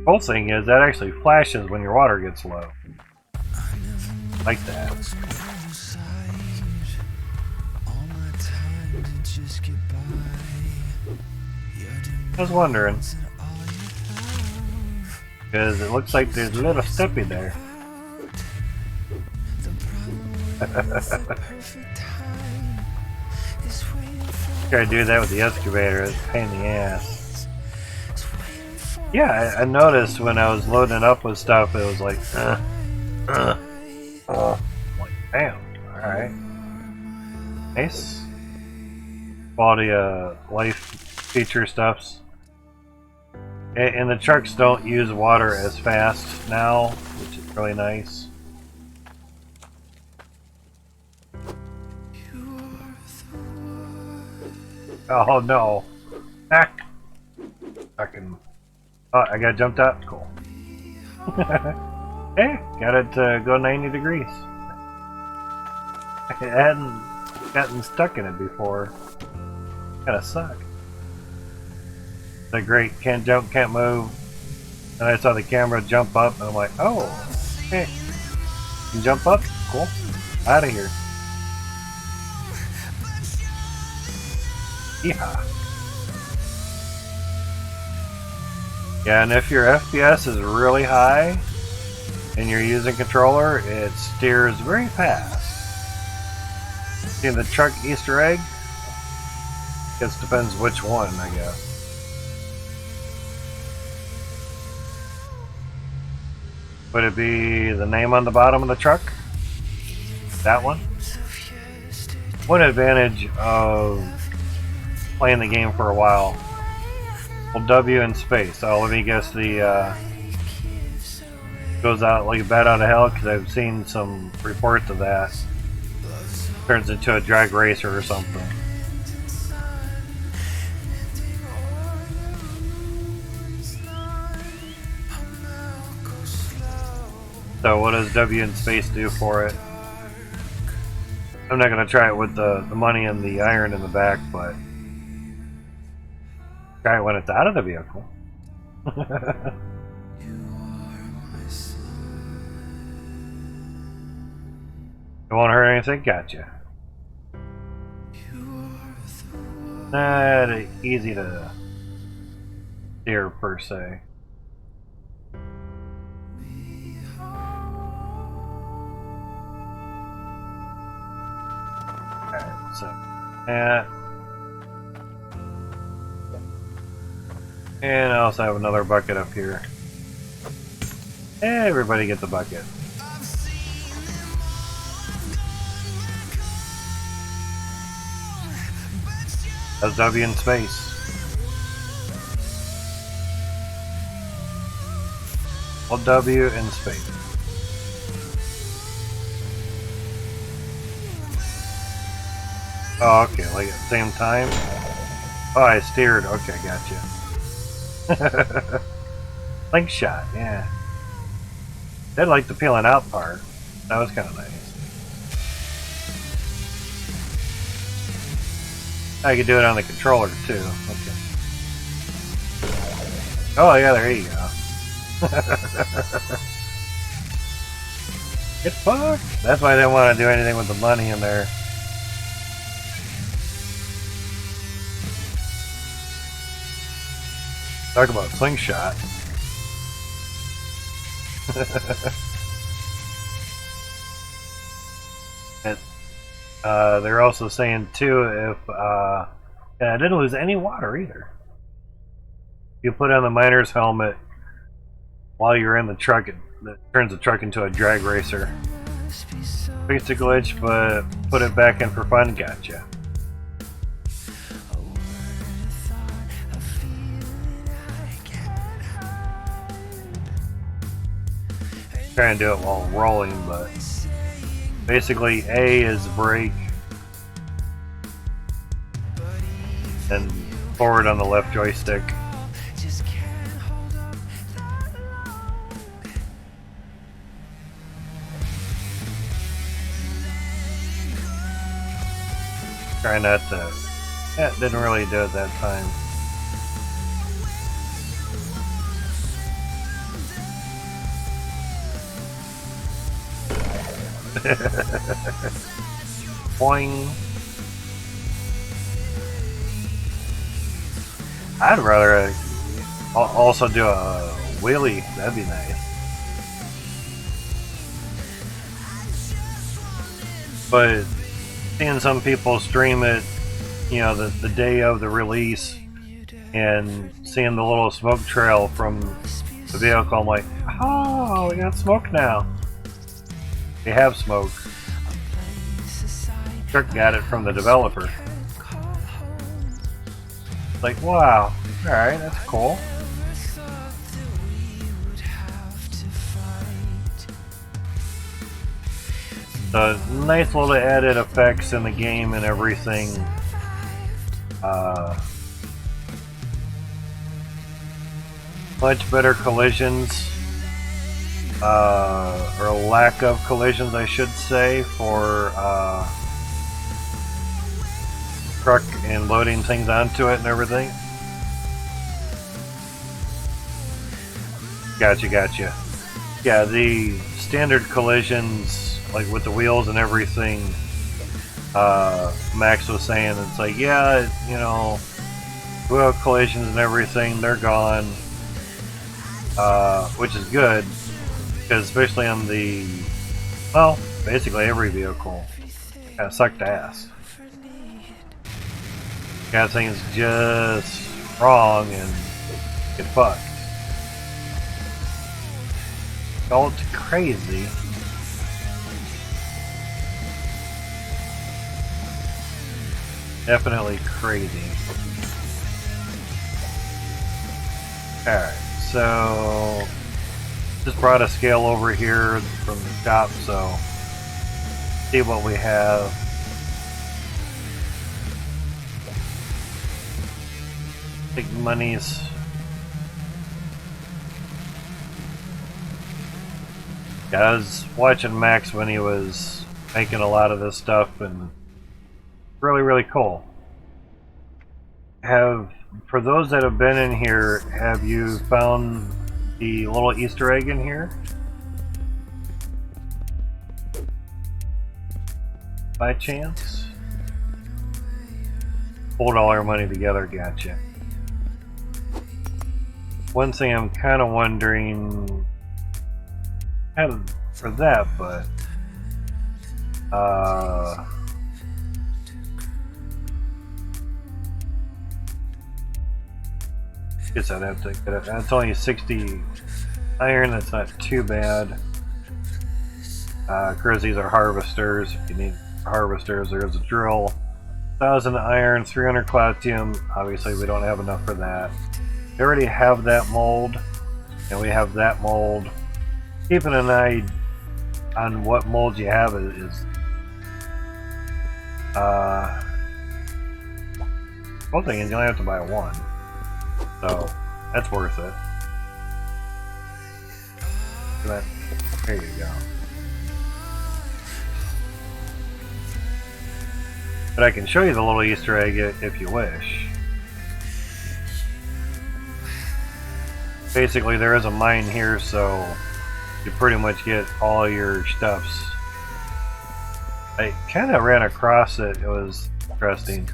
Cool thing is that actually flashes when your water gets low. Like that. I was wondering. Because it looks like there's a little steppy there. Gotta do that with the excavator, it's a pain in the ass. Yeah, I noticed when I was loading it up with stuff, it was like, like, damn, alright. Nice. Quality of life feature stuffs. And the trucks don't use water as fast now, which is really nice. Oh no. Back. Fucking. Oh, I got jumped out. Cool. Hey, got it to go 90 degrees. I hadn't gotten stuck in it before. Kinda suck. Like, great, can't jump, can't move. And I saw the camera jump up, and I'm like, oh, hey, you can jump up? Cool. Out of here. Yeah. Yeah, and if your FPS is really high, and you're using controller, it steers very fast. See the truck Easter egg? Just depends which one, I guess. Would it be the name on the bottom of the truck? That one? One advantage of playing the game for a while. Well, W in space. Oh, let me guess the goes out like a bat out of hell, because I've seen some reports of that. Turns into a drag racer or something. So what does W in space do for it? I'm not going to try it with the money and the iron in the back, but try it when it's out of the vehicle. It won't hurt anything? Gotcha. Not easy to steer per se. Alright, so that. And I also have another bucket up here. Everybody gets a bucket. That's W in space. Well, W in space. Oh, okay, like at the same time? Oh, I steered. Okay, gotcha. Link shot, yeah. Did like the peeling out part. That was kind of nice. I could do it on the controller too. Okay. Oh yeah, there you go. Get fucked. That's why I didn't want to do anything with the money in there. Talk about slingshot. And, they're also saying too, if I didn't lose any water either. You put on the miner's helmet while you're in the truck, it turns the truck into a drag racer. Fixed a glitch, but put it back in for fun. Gotcha. Trying to do it while rolling, but basically A is brake and forward on the left joystick. Try not to. Yeah, it didn't really do it that time. Boing. I'd rather also do a wheelie. That'd be nice. But seeing some people stream it, you know, the day of the release, and seeing the little smoke trail from the vehicle, I'm like, oh, we got smoke now. They have smoke. Chuck got it from the developer. Like, wow, alright, that's cool. So nice little added effects in the game and everything. Much better collisions, or lack of collisions, I should say, for truck and loading things onto it and everything. Gotcha. Yeah, the standard collisions, like with the wheels and everything, Max was saying, it's like, yeah, you know, wheel collisions and everything, they're gone, which is good, because especially on the, well, basically every vehicle, kind of sucked ass. That thing's just wrong and get fucked. Oh, it's crazy. Definitely crazy. Alright, so just brought a scale over here from the shop, so see what we have. Big monies. Yeah, I was watching Max when he was making a lot of this stuff, and really cool. For those that have been in here, have you found the little Easter egg in here? By chance? Hold all our money together, gotcha. One thing I'm kind of wondering, kind of for that, but guess I'd have to get it. That's only 60 iron, that's not too bad. Of course, these are harvesters. If you need harvesters, there's a drill. 1,000 iron, 300 platinum. Obviously, we don't have enough for that. We already have that mold, and we have that mold. Keeping an eye on what molds you have is one thing is you only have to buy one, so that's worth it. There you go. But I can show you the little Easter egg if you wish. Basically, there is a mine here, so you pretty much get all your stuffs. I kind of ran across it. It was interesting.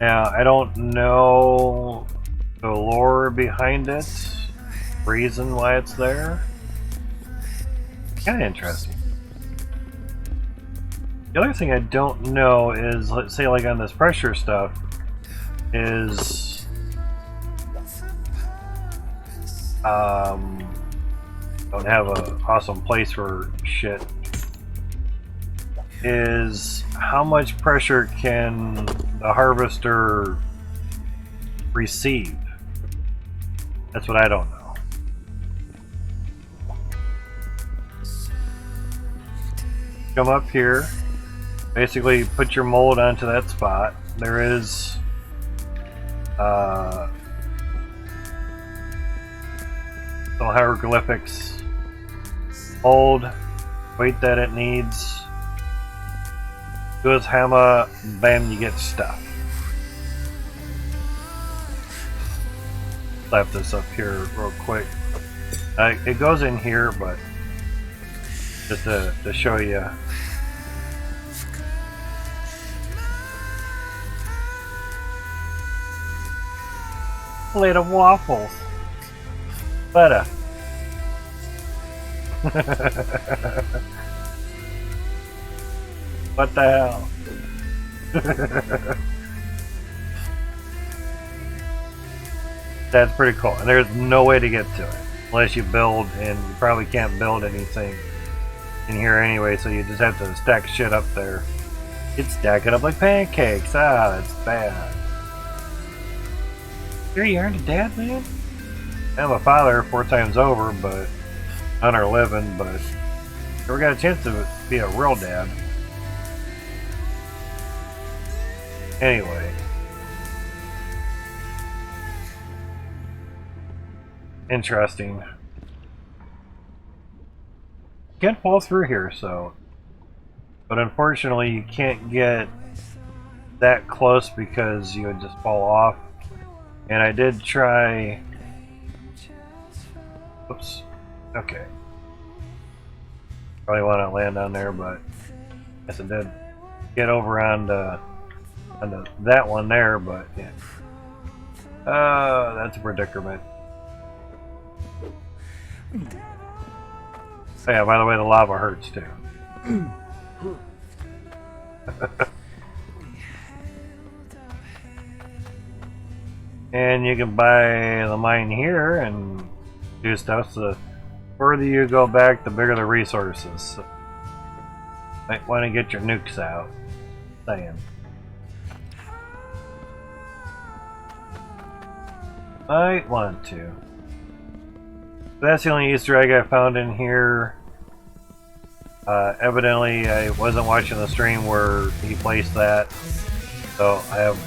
Now, I don't know the lore behind it, reason why it's there. Kind of interesting. The other thing I don't know is, let's say like on this pressure stuff, is don't have an awesome place for shit, is how much pressure can the harvester receive? That's what I don't know. Come up here, basically put your mold onto that spot. There is some hieroglyphics. Mold, weight that it needs. Goes hammer, bam, you get stuff. Slap this up here real quick. It goes in here, but just to show you. Plate of waffles. Better. What the hell? That's pretty cool. And there's no way to get to it unless you build, and you probably can't build anything in here anyway, so you just have to stack shit up there. It's stacking up like pancakes. Ah, that's bad. Sure you aren't a dad, man? I'm a father 4 times over, but on our living, but never got a chance to be a real dad. Anyway. Interesting. Can't fall through here, so. But unfortunately, you can't get that close because you would just fall off. And I did try. Oops. Okay. Probably want to land on there, but I guess I did get over on that one there, but yeah. That's a predicament. Oh, yeah, by the way, the lava hurts too. And you can buy the mine here and do stuff. So the further you go back, the bigger the resources. So might want to get your nukes out. Saying. Might want to. That's the only Easter egg I found in here. Evidently, I wasn't watching the stream where he placed that, so I have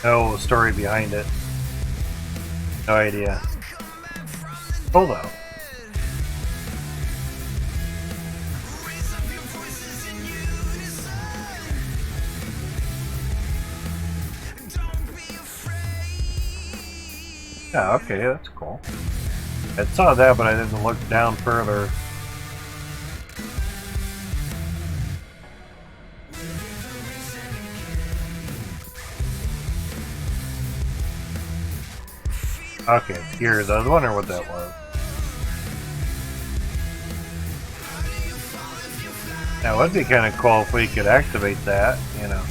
no story behind it. No idea. Cool though. Yeah, okay, that's cool. I saw that, but I didn't look down further. Okay, it's gears. I was wondering what that was. Now, it would be kind of cool if we could activate that, you know.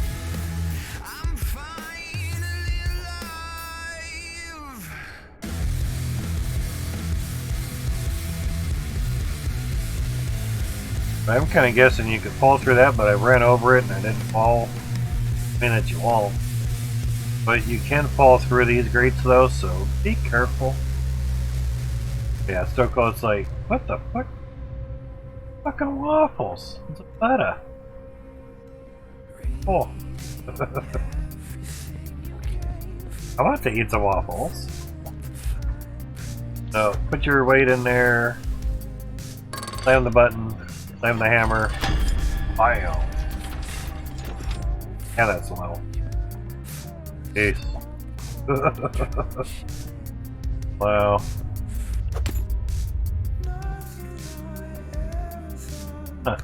I'm kind of guessing you could fall through that, but I ran over it and I didn't fall. I mean that you won't. But you can fall through these grates though, so be careful. Yeah, still close like, what the fuck? Fucking waffles. It's a butter. Oh. I want to eat some waffles. So, put your weight in there. Slam the button. Slam the hammer. Bam. Yeah, that's low. Peace. Wow. Huh.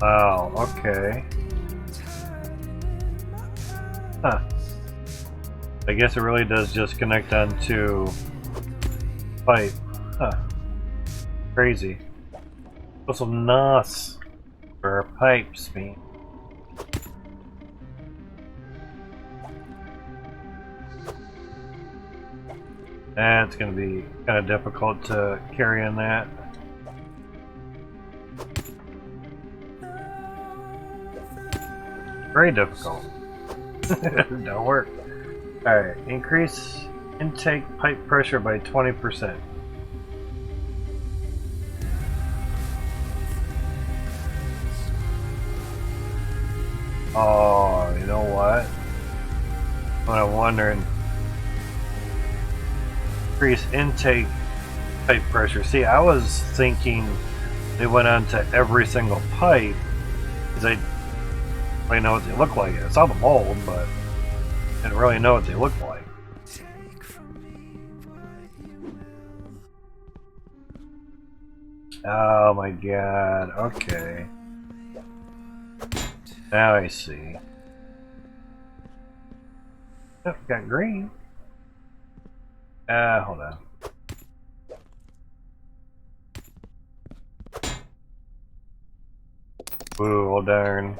Wow, okay. Huh. I guess it really does just connect onto pipe. Huh. Crazy. What's some NOS for a pipe speed? That's gonna be kind of difficult to carry in that. Very difficult. Don't work. Alright, increase intake pipe pressure by 20%. Oh, you know what? What I'm wondering. Increase intake pipe pressure. See, I was thinking they went onto every single pipe because I really know what they look like. I saw the mold, but I didn't really know what they look like. Oh my god, okay. Now I see. Oh, got green. Hold on. Ooh, well darn.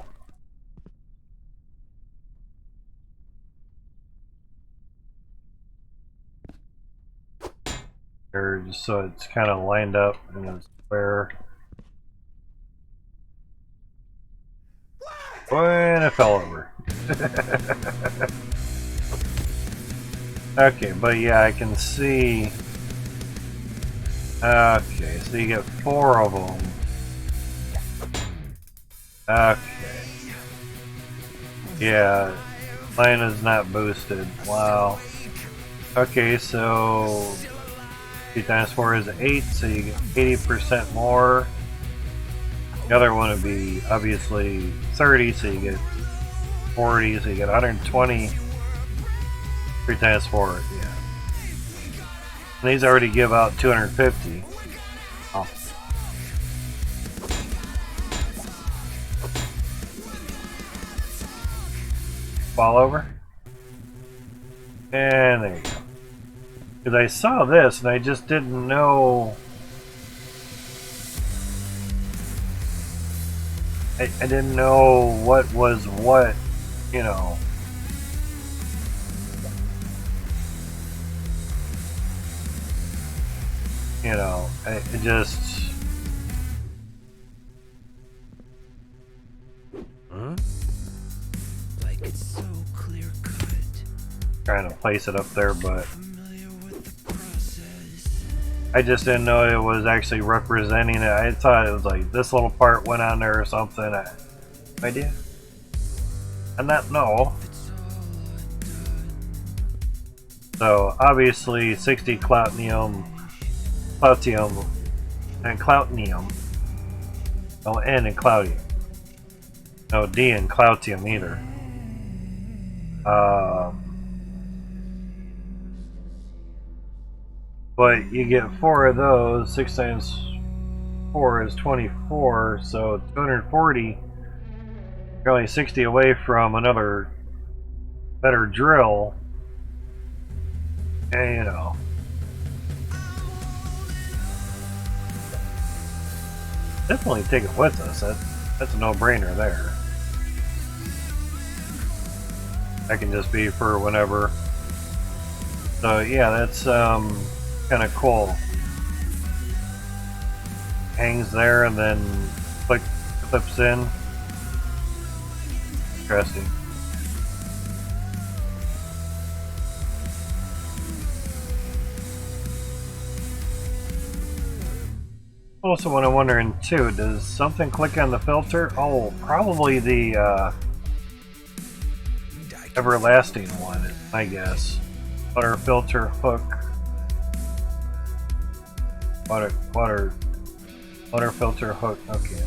Or just so it's kind of lined up in a square. And it fell over. Okay, but yeah, I can see. Okay, so you get 4 of them. Okay. Yeah, mine is not boosted. Wow. Okay, so 2 times 4 is 8, so you get 80% more. The other one would be obviously 30, so you get 40, so you get 120. 3 times 4, yeah. And these already give out 250. Oh. Fall over. And there you go. Because I saw this and I just didn't know. I didn't know what was what, you know. You know, it just. Huh? Like it's so clear cut. Trying to place it up there, but Familiar with the process. I just didn't know it was actually representing it. I thought it was like this little part went on there or something. I no idea. And that no. It's all undone. So obviously 60 cloutium, and cloutium. No N in cloutium. No D in cloutium either. But you get 4 of those. 6 times 4 is 24, so 240. You're only 60 away from another better drill. And you know. Definitely take it with us. That's a no-brainer there. That can just be for whenever. So yeah, that's kind of cool. Hangs there and then clips in. Interesting. Also, what I'm wondering too, does something click on the filter? Oh, probably the everlasting one, I guess. Water filter hook. Water filter hook. Okay.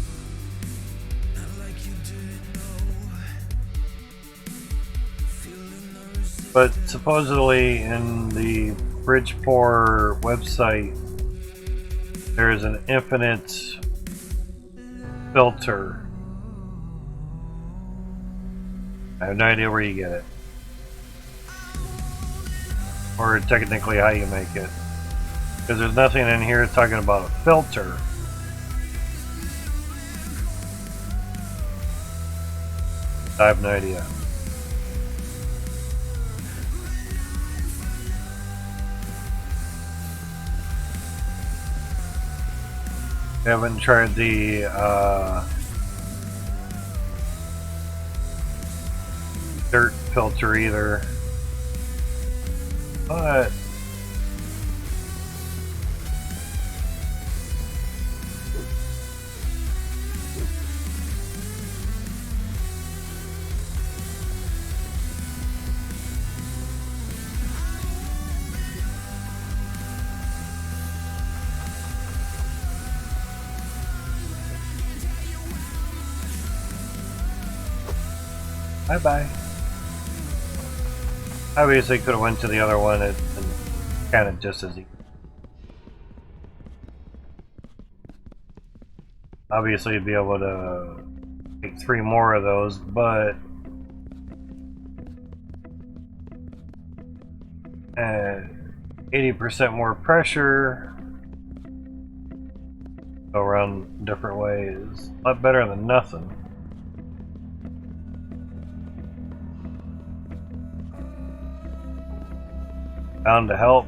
But supposedly in the Bridgeport website, there's an infinite filter. I have no idea where you get it. Or technically how you make it. Because there's nothing in here talking about a filter. I have no idea. I haven't tried the dirt filter either, but bye-bye. Obviously could have went to the other one and kind of just as easy. Obviously you'd be able to take 3 more of those, but 80% more pressure. Go around different ways. A lot better than nothing. Bound to help.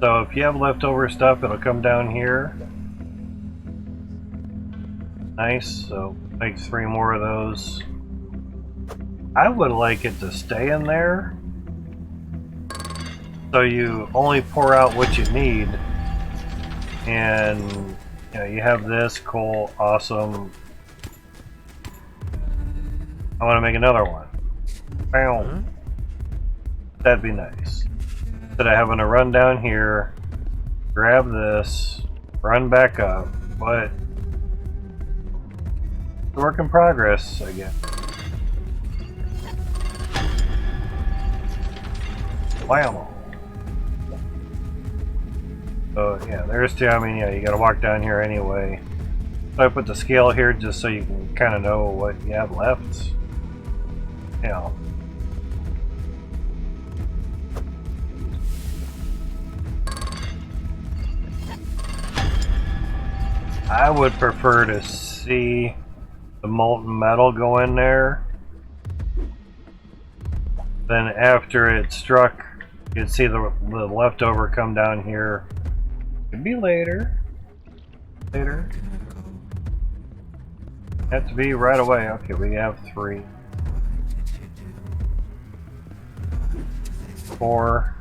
So if you have leftover stuff, it'll come down here. Nice, so make 3 more of those. I would like it to stay in there, so you only pour out what you need, and you know you have this cool, awesome. I want to make another one. Bam. That'd be nice. Instead of having to run down here, grab this, run back up, but it's a work in progress again. Wow. So yeah, there's two. I mean, yeah, you gotta walk down here anyway. So I put the scale here just so you can kind of know what you have left. You know. I would prefer to see the molten metal go in there. Then after it struck, you'd see the leftover come down here. Could be later. Later. Have to be right away. Okay, we have 3. 4.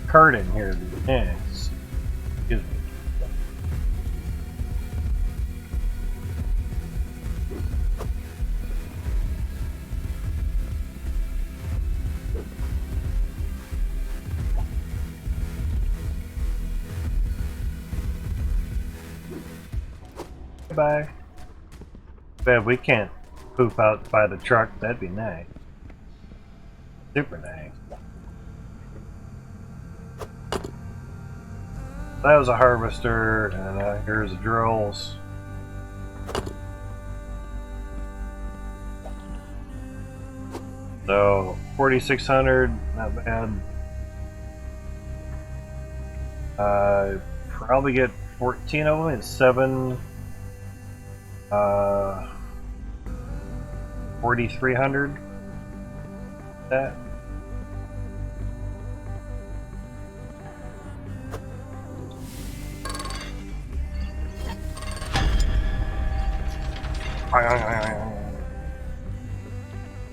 Curtain here. Yes. Excuse me. Bye. But we can't poop out by the truck. That'd be nice. Super nice. That was a harvester, and here's the drills. So 4,600, not bad. Probably get 14 of them. It's 7. 4,300. That.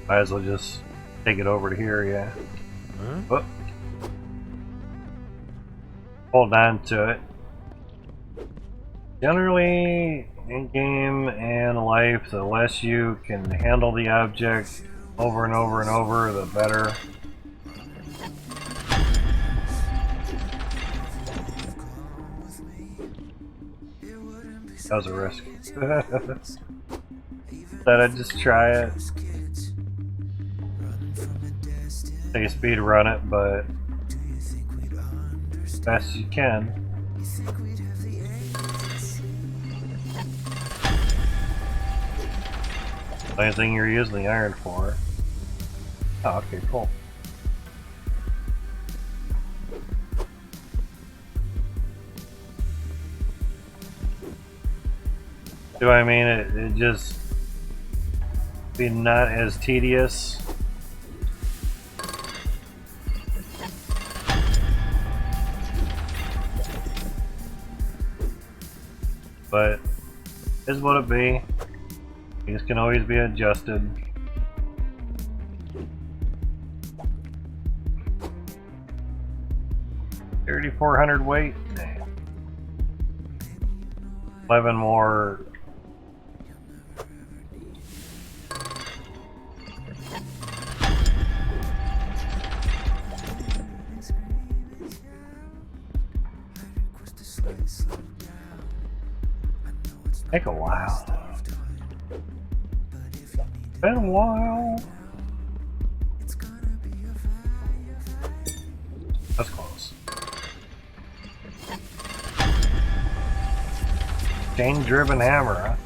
Might as well just take it over to here, yeah. Oh. Hold on to it. Generally, in game and life, the less you can handle the object over and over and over, the better. That was a risk. Thought I'd just try it. Take a speed run it, but as fast as you can. Same thing you're using the iron for. Oh, okay, cool. Do I mean it just be not as tedious? But is what it be. These can always be adjusted. $3,400 weight. 11 more. Take a while. Been a while. That's close. Chain-driven hammer, huh?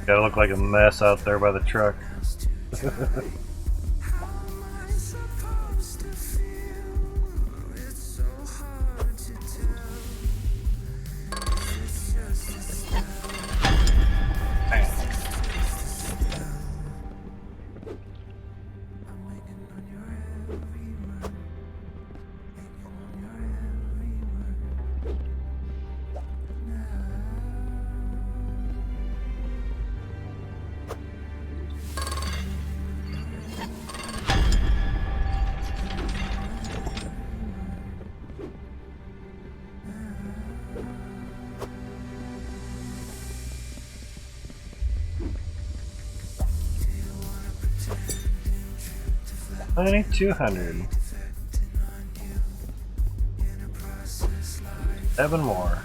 Gotta look like a mess out there by the truck. 9200. 7 more.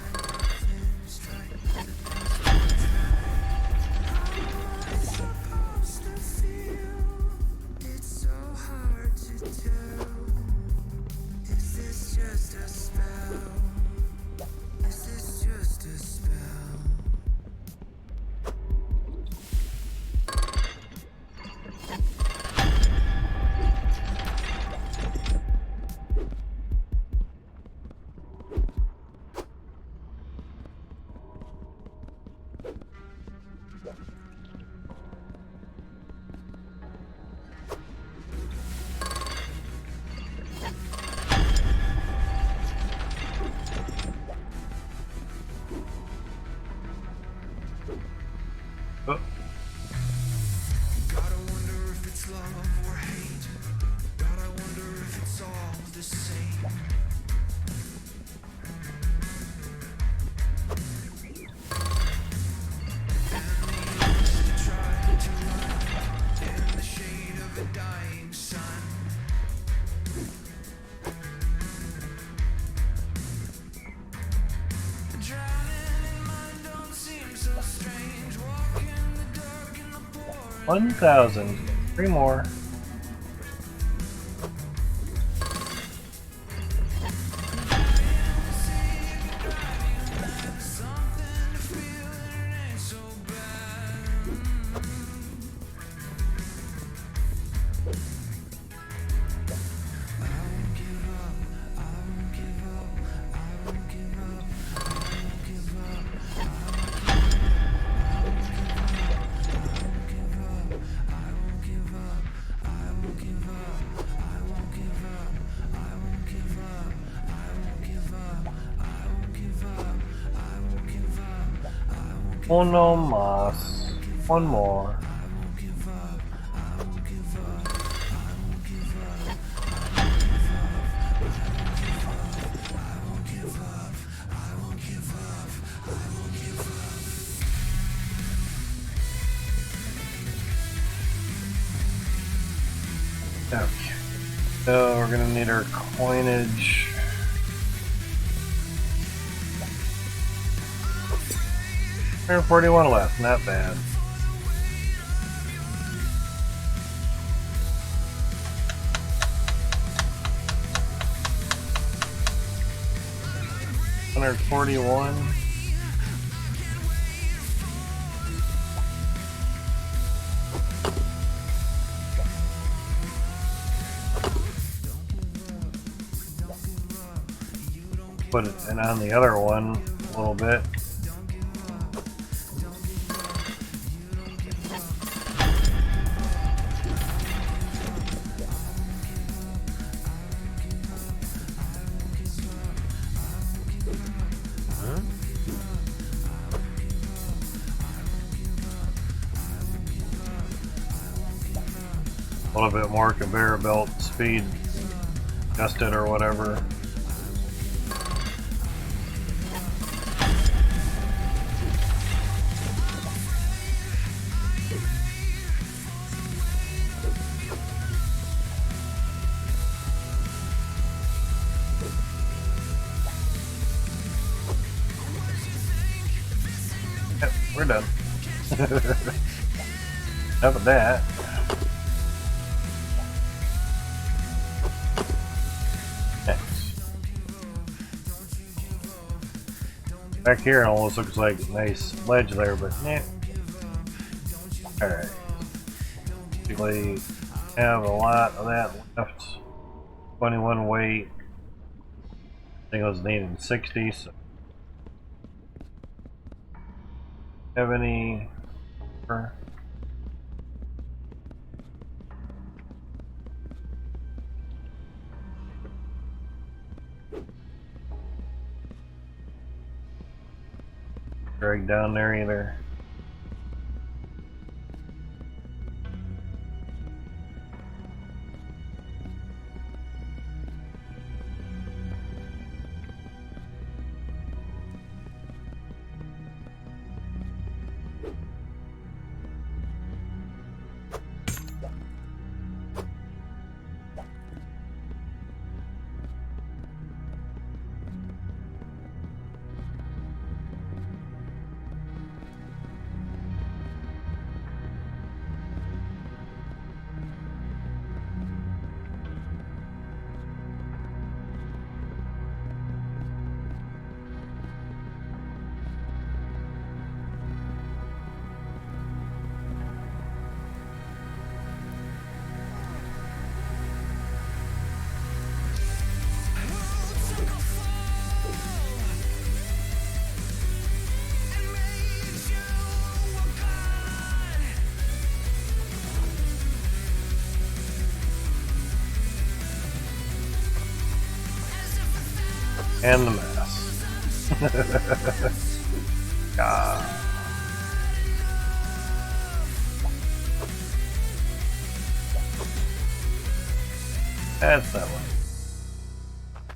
Oh. Gotta wonder if it's love or hate. Gotta wonder if it's all the same. In the shade of a dying sun. Drowning in mind don't seem so strange. Walking the dark in the pouring. 1,000. 3 more. Something to feel and it ain't so bad. Uno más. 1 more. Okay. So we're gonna need our coinage. There are 41 left, not bad. $141. Put it in on the other one a little bit. A little bit more conveyor belt speed adjusted or whatever. Yep, we're done. Enough of that. Back here it almost looks like a nice ledge there, but nah. Alright. Basically have a lot of that left. 21 weight. I think I was needing 60, so have any drag down there either. And the mess. God. That's that one.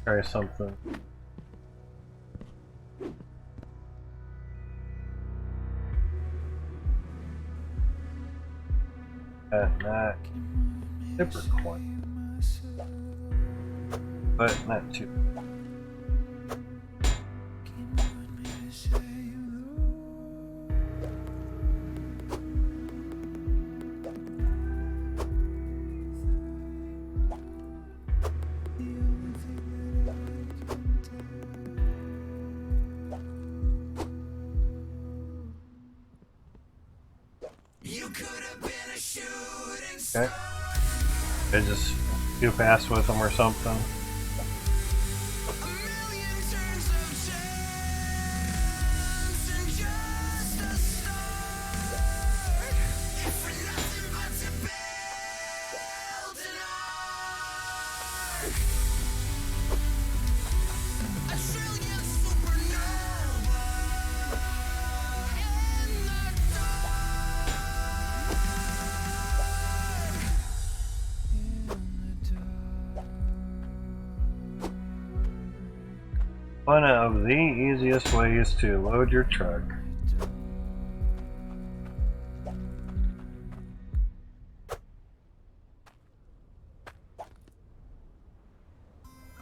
Try something. Not super quite, but not too. Okay. I just too fast with them or something. One of the easiest ways to load your truck.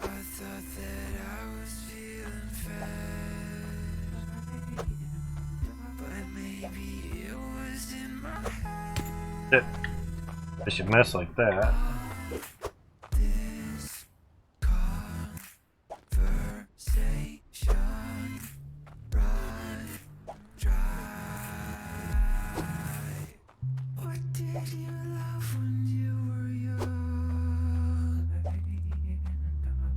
I thought that I was feeling fine, but maybe it was in my head. I should mess like that. This conversation run dry. What did you love when you were young?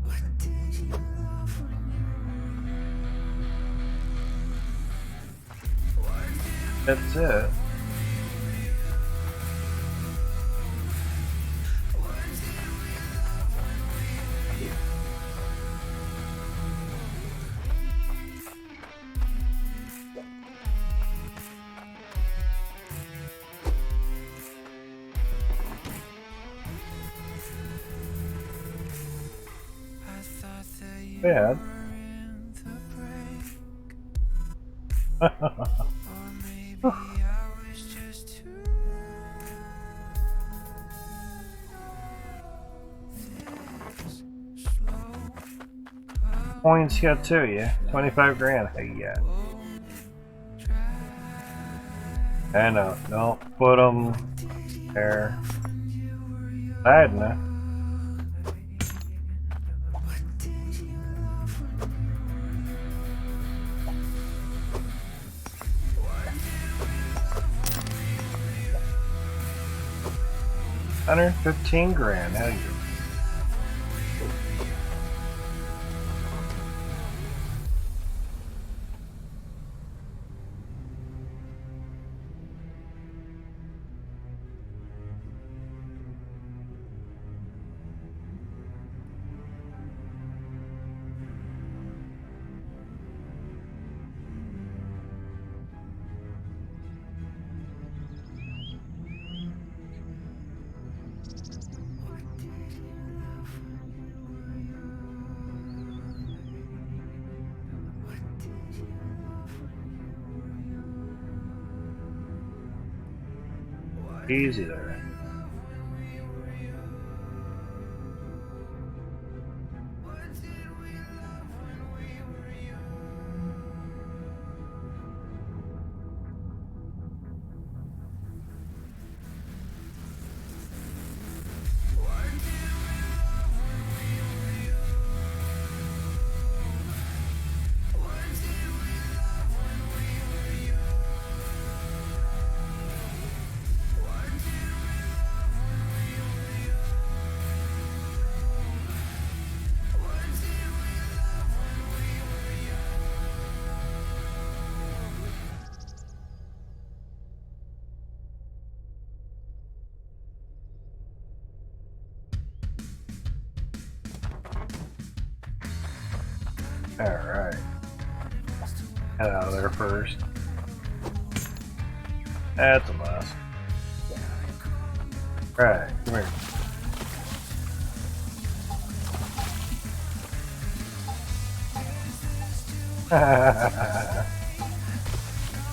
What did you love when you were young? That's it. Bad. Points got to you. 25 grand. Hey, yeah. I know. Don't put them there. I don't know. $115 grand. How do you? Easy there. Alright. Get out of there first. That's a mess. Alright, come here.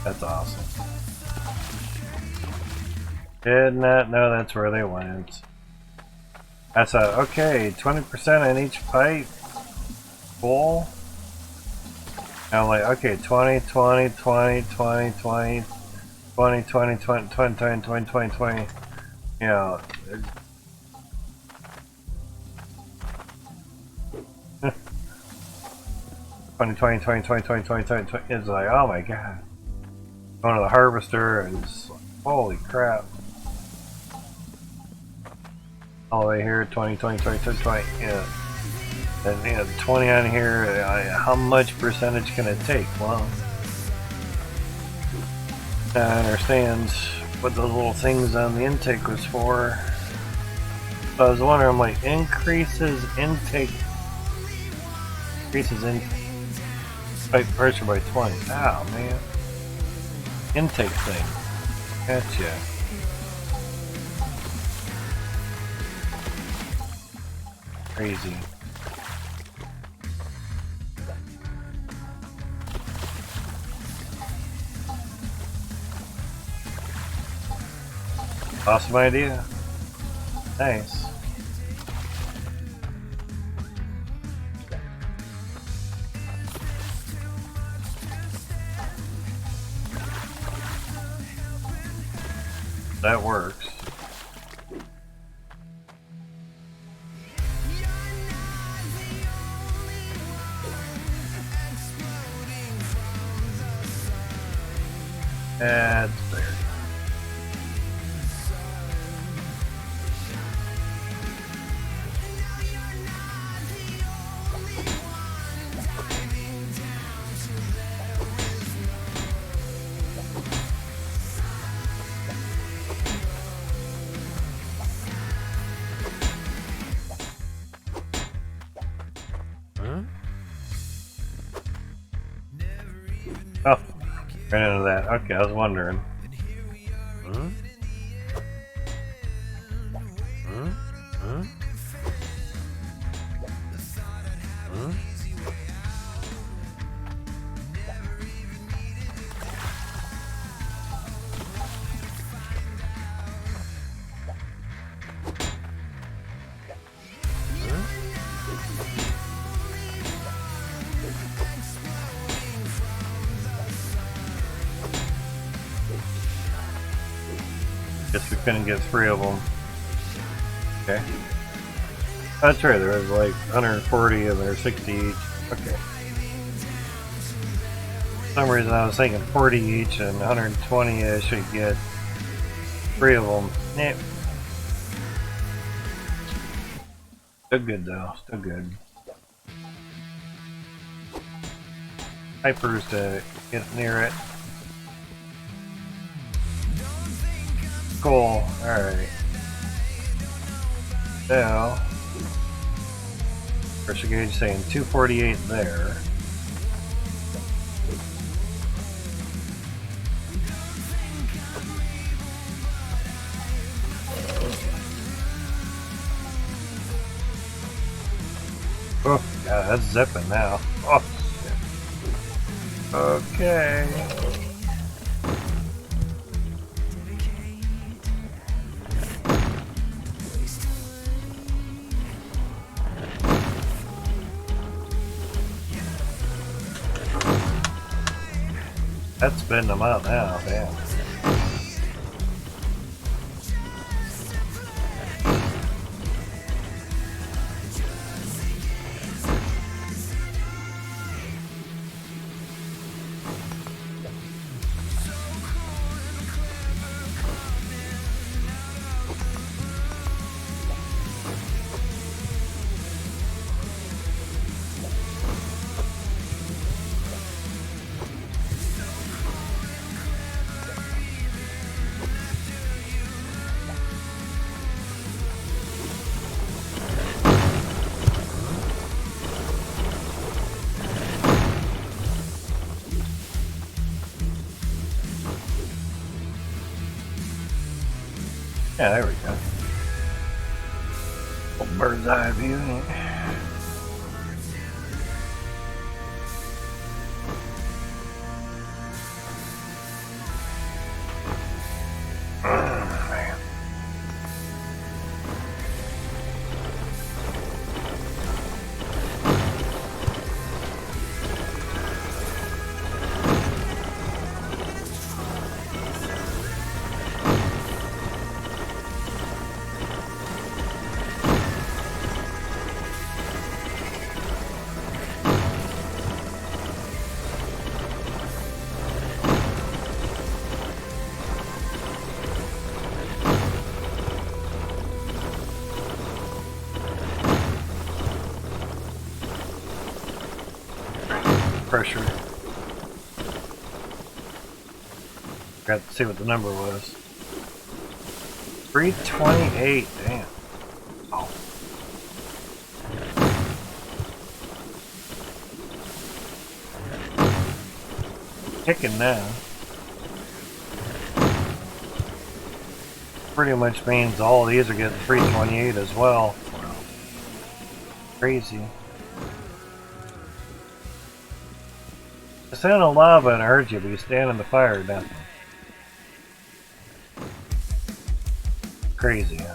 That's awesome. Did not know that's where they went. I said, okay, 20% in each pipe. Cool. And I'm like, okay, 20, 20, 20, 20, 20, 20, 20, 20, 20, 20, 20, 20, 20. You know. 20, 20, 20, 20, 20, 20, 20, 20. It's like, oh my god. Going to the harvester and it's like, holy crap. All the way here, 20, 20, 20, 20, 20. Yeah. And you know, 20 on here, how much percentage can it take? Well, I understand what those little things on the intake was for. So I was wondering, I'm like, increases intake, increases in pipe pressure by 20. Oh man. Intake thing. Gotcha. Crazy. Awesome idea. Nice. That works. That's fair. Oh, ran into that. Okay, I was wondering. Guess we couldn't get 3 of them. Okay. That's right, there was like 140 and there's 60 each. Okay. For some reason I was thinking 40 each and 120 I should get 3 of them. Nah. Still good though, still good. Hypers to get near it. Cool, alright. Now, pressure gauge saying 248 there. Oh, yeah, that's zipping now. Oh, shit. Okay. That's spinning them out now, damn. Yeah, there we go. Little bird's eye view. Man. Pressure. Got to see what the number was. 328. Damn. Oh. Ticking now. Pretty much means all of these are getting 328 as well. Crazy. You stand on lava and it hurts you, but you stand in the fire, nothing. Crazy, huh?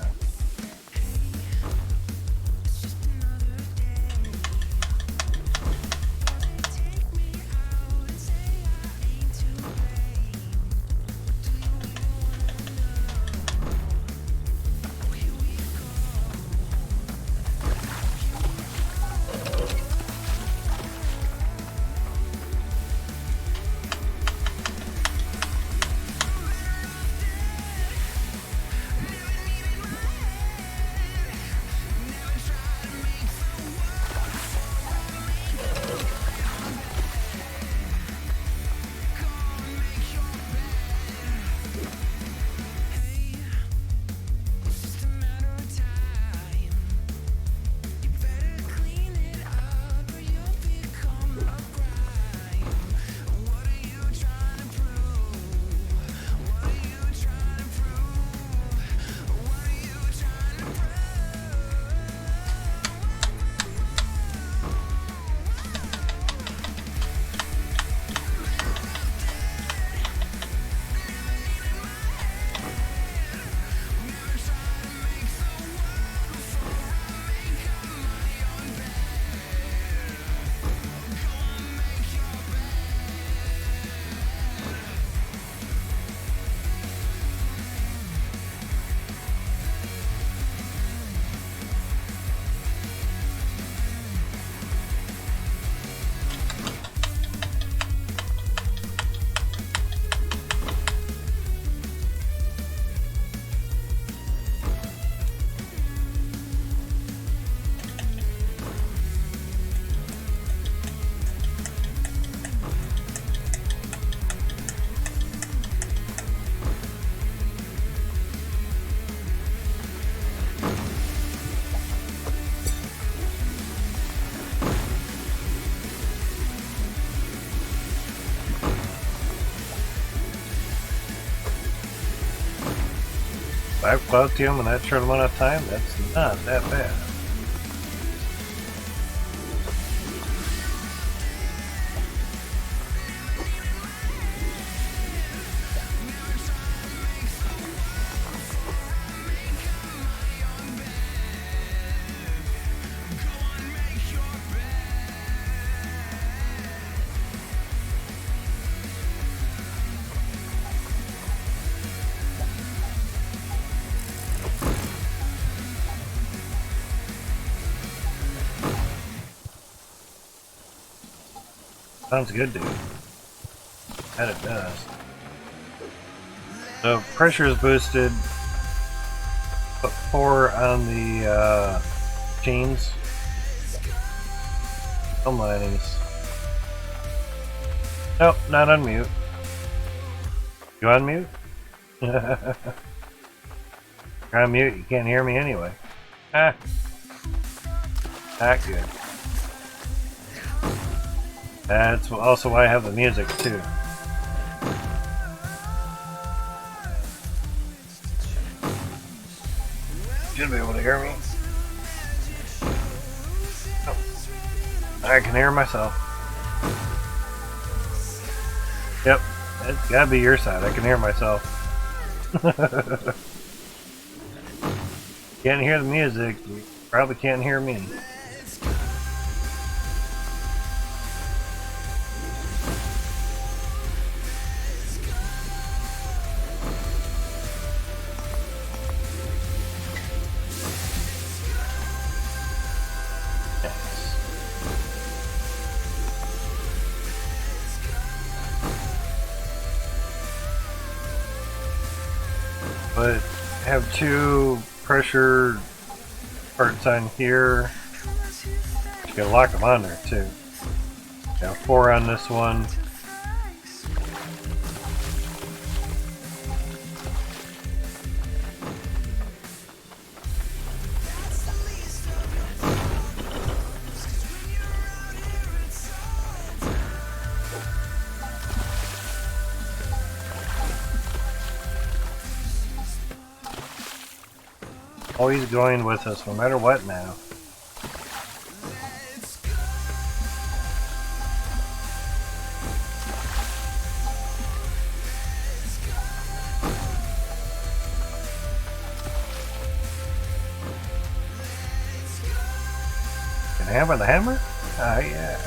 I've clocked him in that short amount of time, that's not that bad. Sounds good, dude. That it does. So pressure is boosted. Put 4 on the chains. Some linings. Nope, not on mute. You on mute? You're on mute, you can't hear me anyway. Ah. Not good. That's also why I have the music too. should be able to hear me. Oh, I can hear myself. Yep, it's gotta be your side. I can hear myself. Can't hear the music. You probably can't hear me. But have 2 pressure parts on here. You gotta lock them on there too. Got 4 on this one. Always going with us no matter what now. Can I hammer the hammer? Ah, yeah.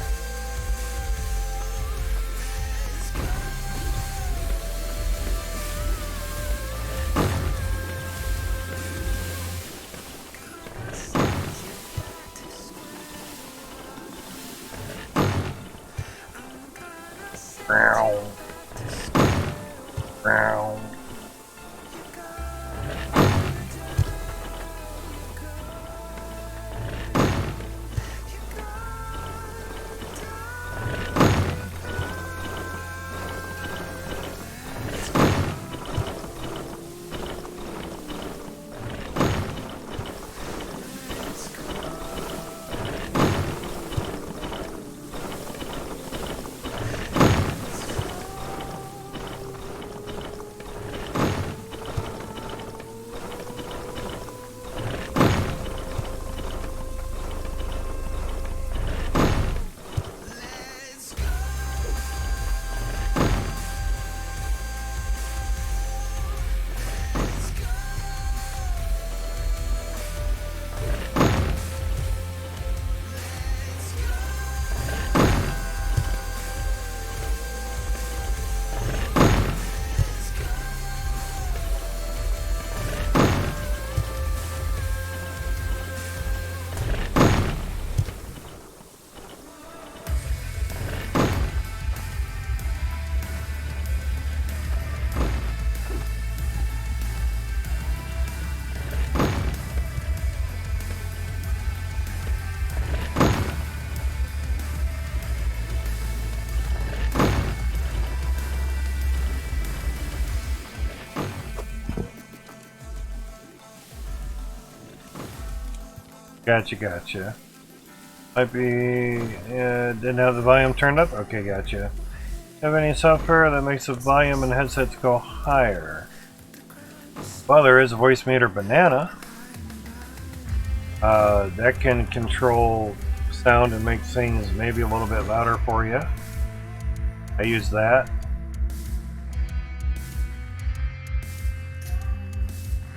Gotcha. Might be... didn't have the volume turned up? Okay, gotcha. Have any software that makes the volume in headsets go higher? Well, there is a voice meter banana. That can control sound and make things maybe a little bit louder for you. I use that.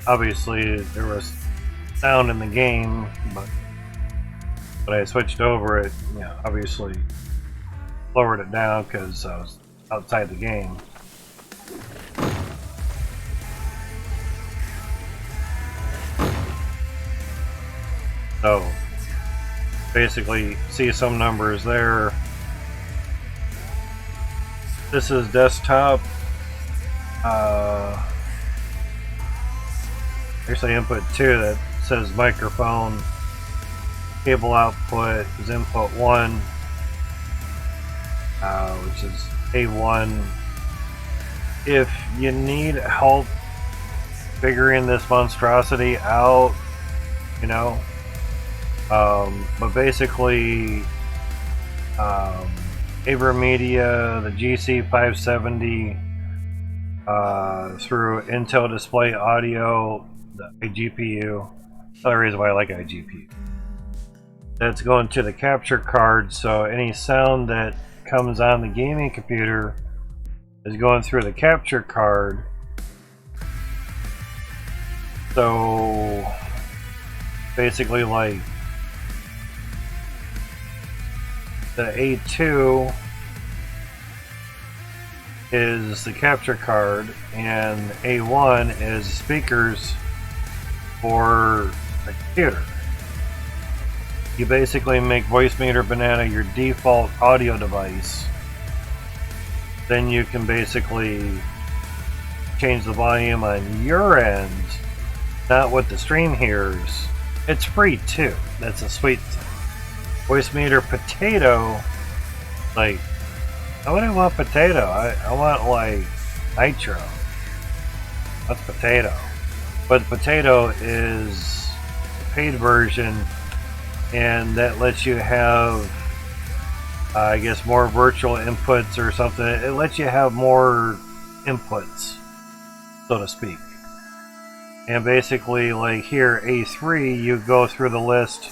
Obviously, there was sound in the game, but I switched over it, you know, obviously lowered it down because I was outside the game. So basically see some numbers there. This is desktop. Here's the input 2 that says microphone. Cable output is input 1, which is A1. If you need help figuring this monstrosity out, you know, but basically AverMedia, the GC570 through Intel Display Audio, the GPU, Another reason why I like IGP. That's going to the capture card, so any sound that comes on the gaming computer is going through the capture card. So basically, like the A2 is the capture card, and A1 is speakers for the computer. You basically make Voicemeeter Banana your default audio device. Then you can basically change the volume on your end, not what the stream hears. It's free too. That's a sweet thing. Voicemeeter Potato, like, I wouldn't want potato. I want like nitro. That's potato. But potato is a paid version, and that lets you have, I guess, more virtual inputs or something. It lets you have more inputs, so to speak. And basically, like here, A3, you go through the list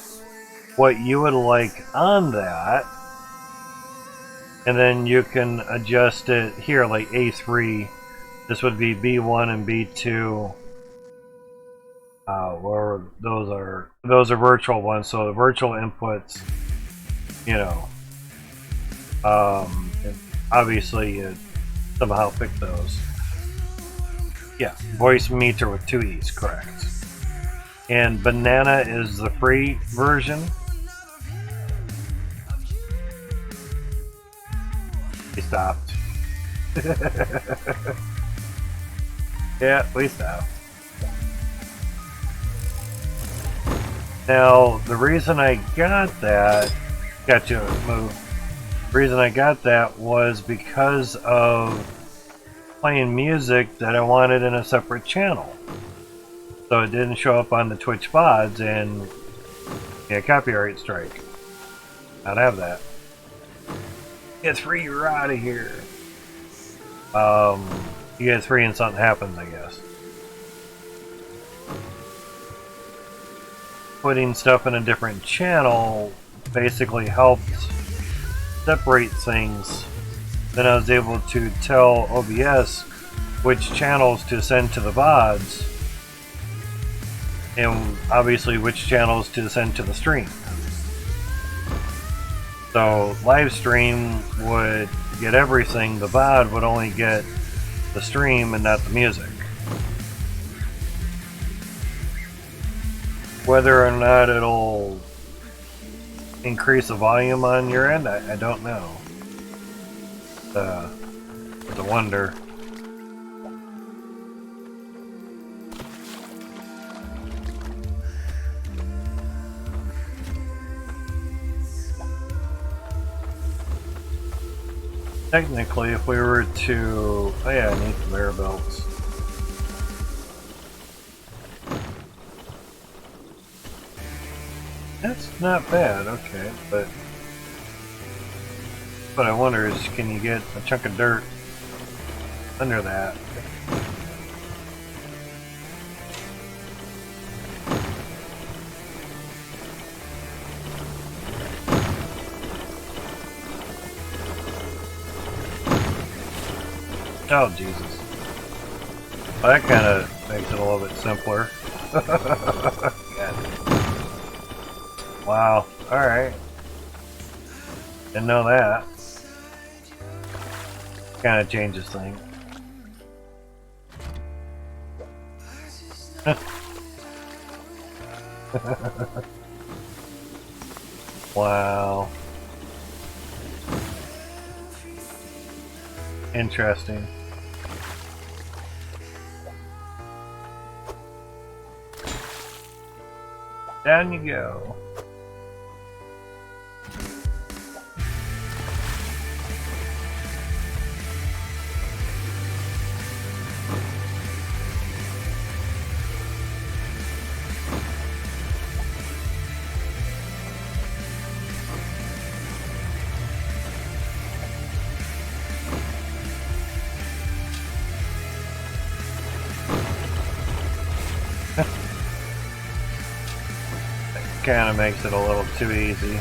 what you would like on that, and then you can adjust it here, like A3. This would be B1 and B2. Where those are virtual ones, so the virtual inputs, you know, and obviously you somehow pick those. Yeah, Voicemeeter with 2 E's, correct. And Banana is the free version. We stopped. Yeah, we stopped. Now, the reason I got that, got you move. The reason I got that was because of playing music that I wanted in a separate channel. So it didn't show up on the Twitch VODs, and yeah, copyright strike. I'd have that. Get 3, you're out of here. You get 3 and something happens, I guess. Putting stuff in a different channel basically helped separate things. Then I was able to tell OBS which channels to send to the VODs, and obviously which channels to send to the stream. So live stream would get everything, the VOD would only get the stream and not the music. Whether or not it'll increase the volume on your end, I don't know. It's a wonder. Technically, if we were to... Oh yeah, I need conveyor belts. That's not bad, okay, but what I wonder is, can you get a chunk of dirt under that? Oh, Jesus. Well, that kind of makes it a little bit simpler. Wow, alright. Didn't know that. Kind of changes things. Wow. Interesting. Down you go. kind of makes it a little too easy.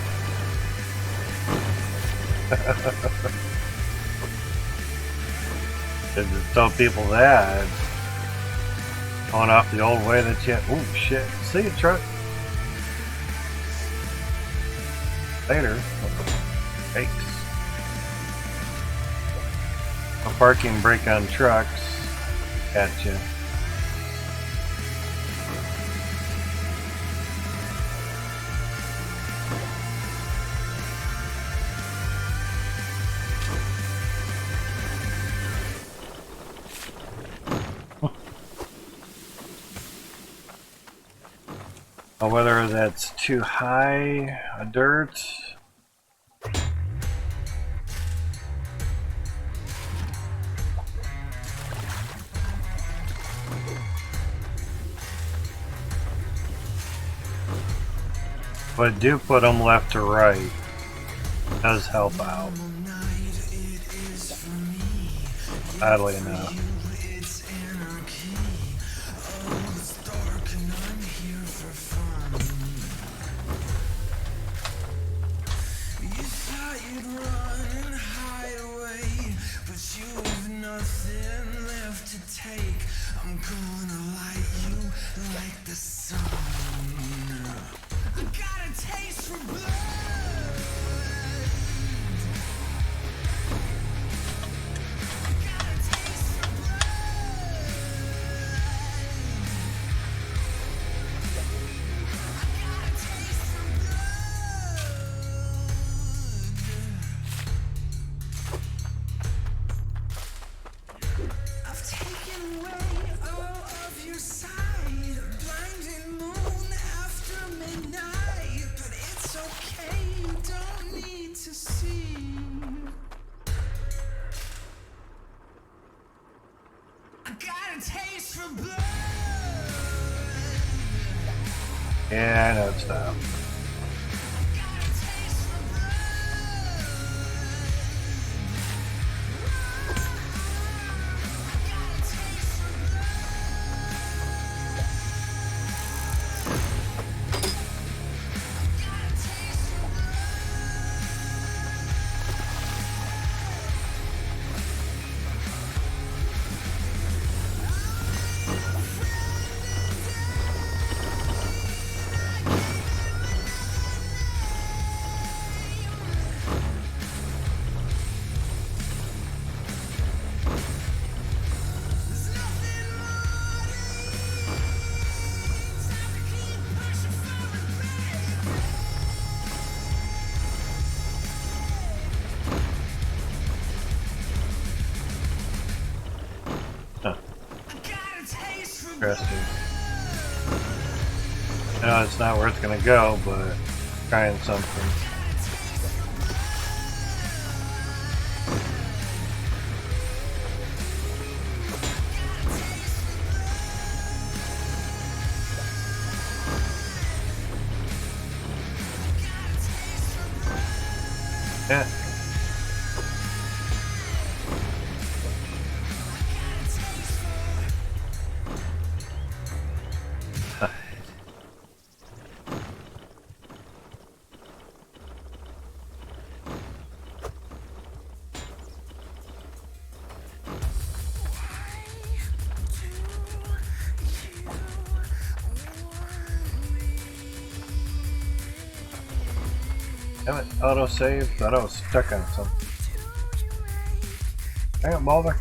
Just tell people that. Going off the old way that you... Oh, shit. See you, truck. Later. Thanks. A parking brake on trucks. Gotcha. Whether that's too high dirt. But do put them left to right. Does help out. Oddly enough. I'm gonna light you like the sun. I got a taste for blood. I got a taste for blood. I got a taste for blood. I've taken away all of your sight. Blinding moon after midnight. But it's okay, you don't need to see. I got a taste for blood. Yeah, I know it's not. I got a taste for blood. I got a taste for blood. I got a taste for blood. There's nothing more time to keep pushing forward, baby. Huh. I got a taste for blood. Interesting. I know it's not where it's gonna go, but trying something. Yeah. Damn it, autosave. Thought I was stuck on something. Hang on, bother.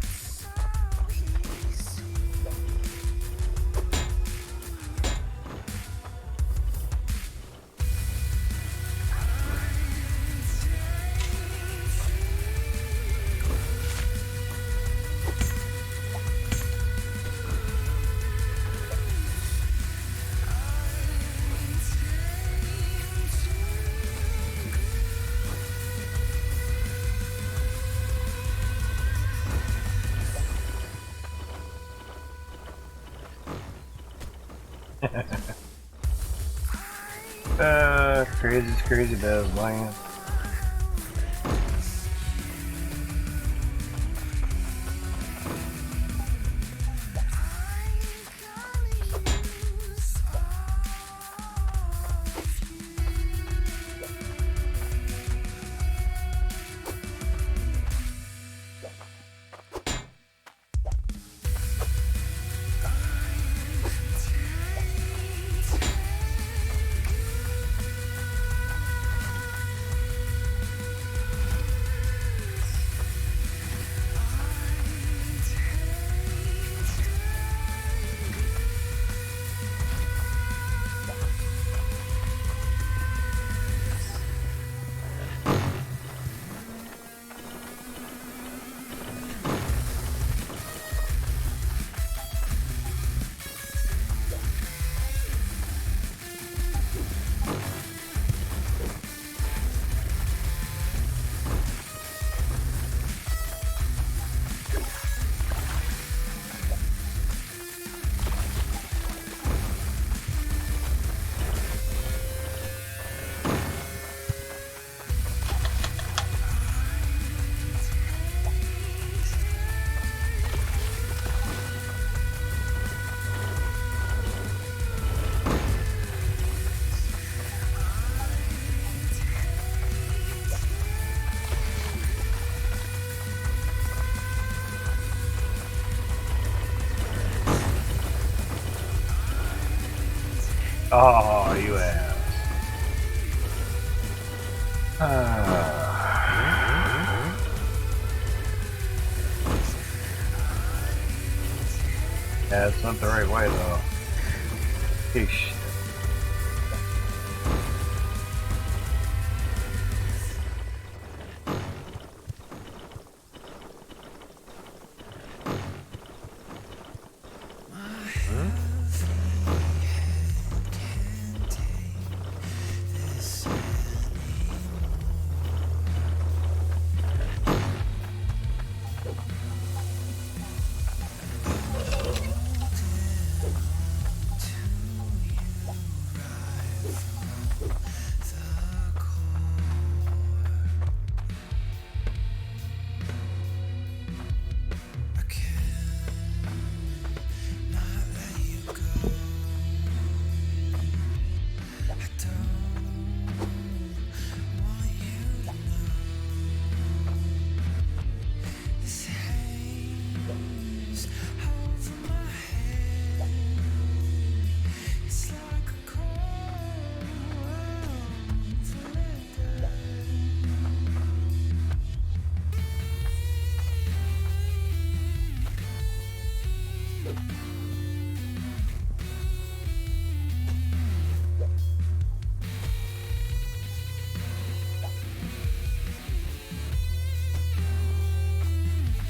Crazy does, man. Oh, you ass. Yeah, it's not the right way though. Eesh.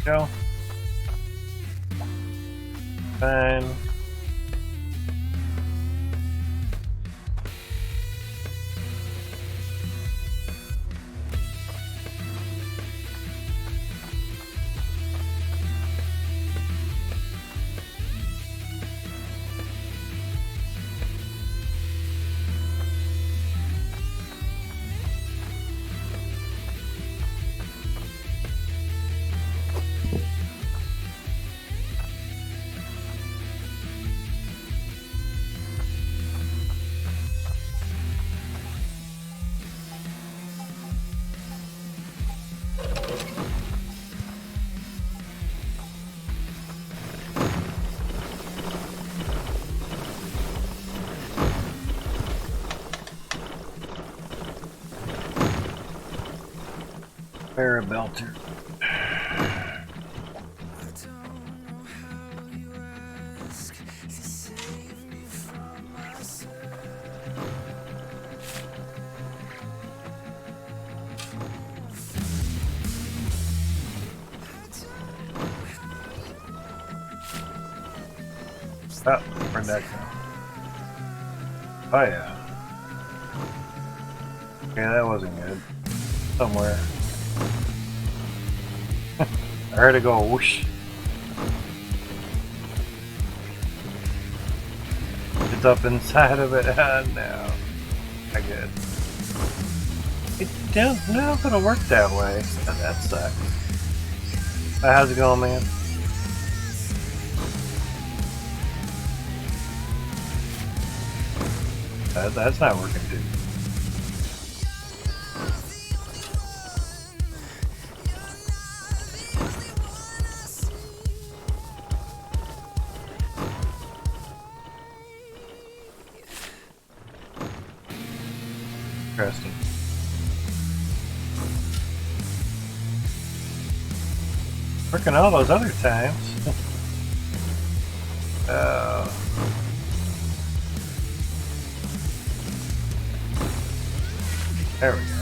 Go. Fine. Parabelter. Oh, bring that down. Oh yeah. Yeah, that wasn't good. Somewhere. I heard it go whoosh. It's up inside of it. No. I guess. It don't know if it'll work that way. That sucks. How's it going, man? That's not working, dude. Interesting. Working all those other times. There we go.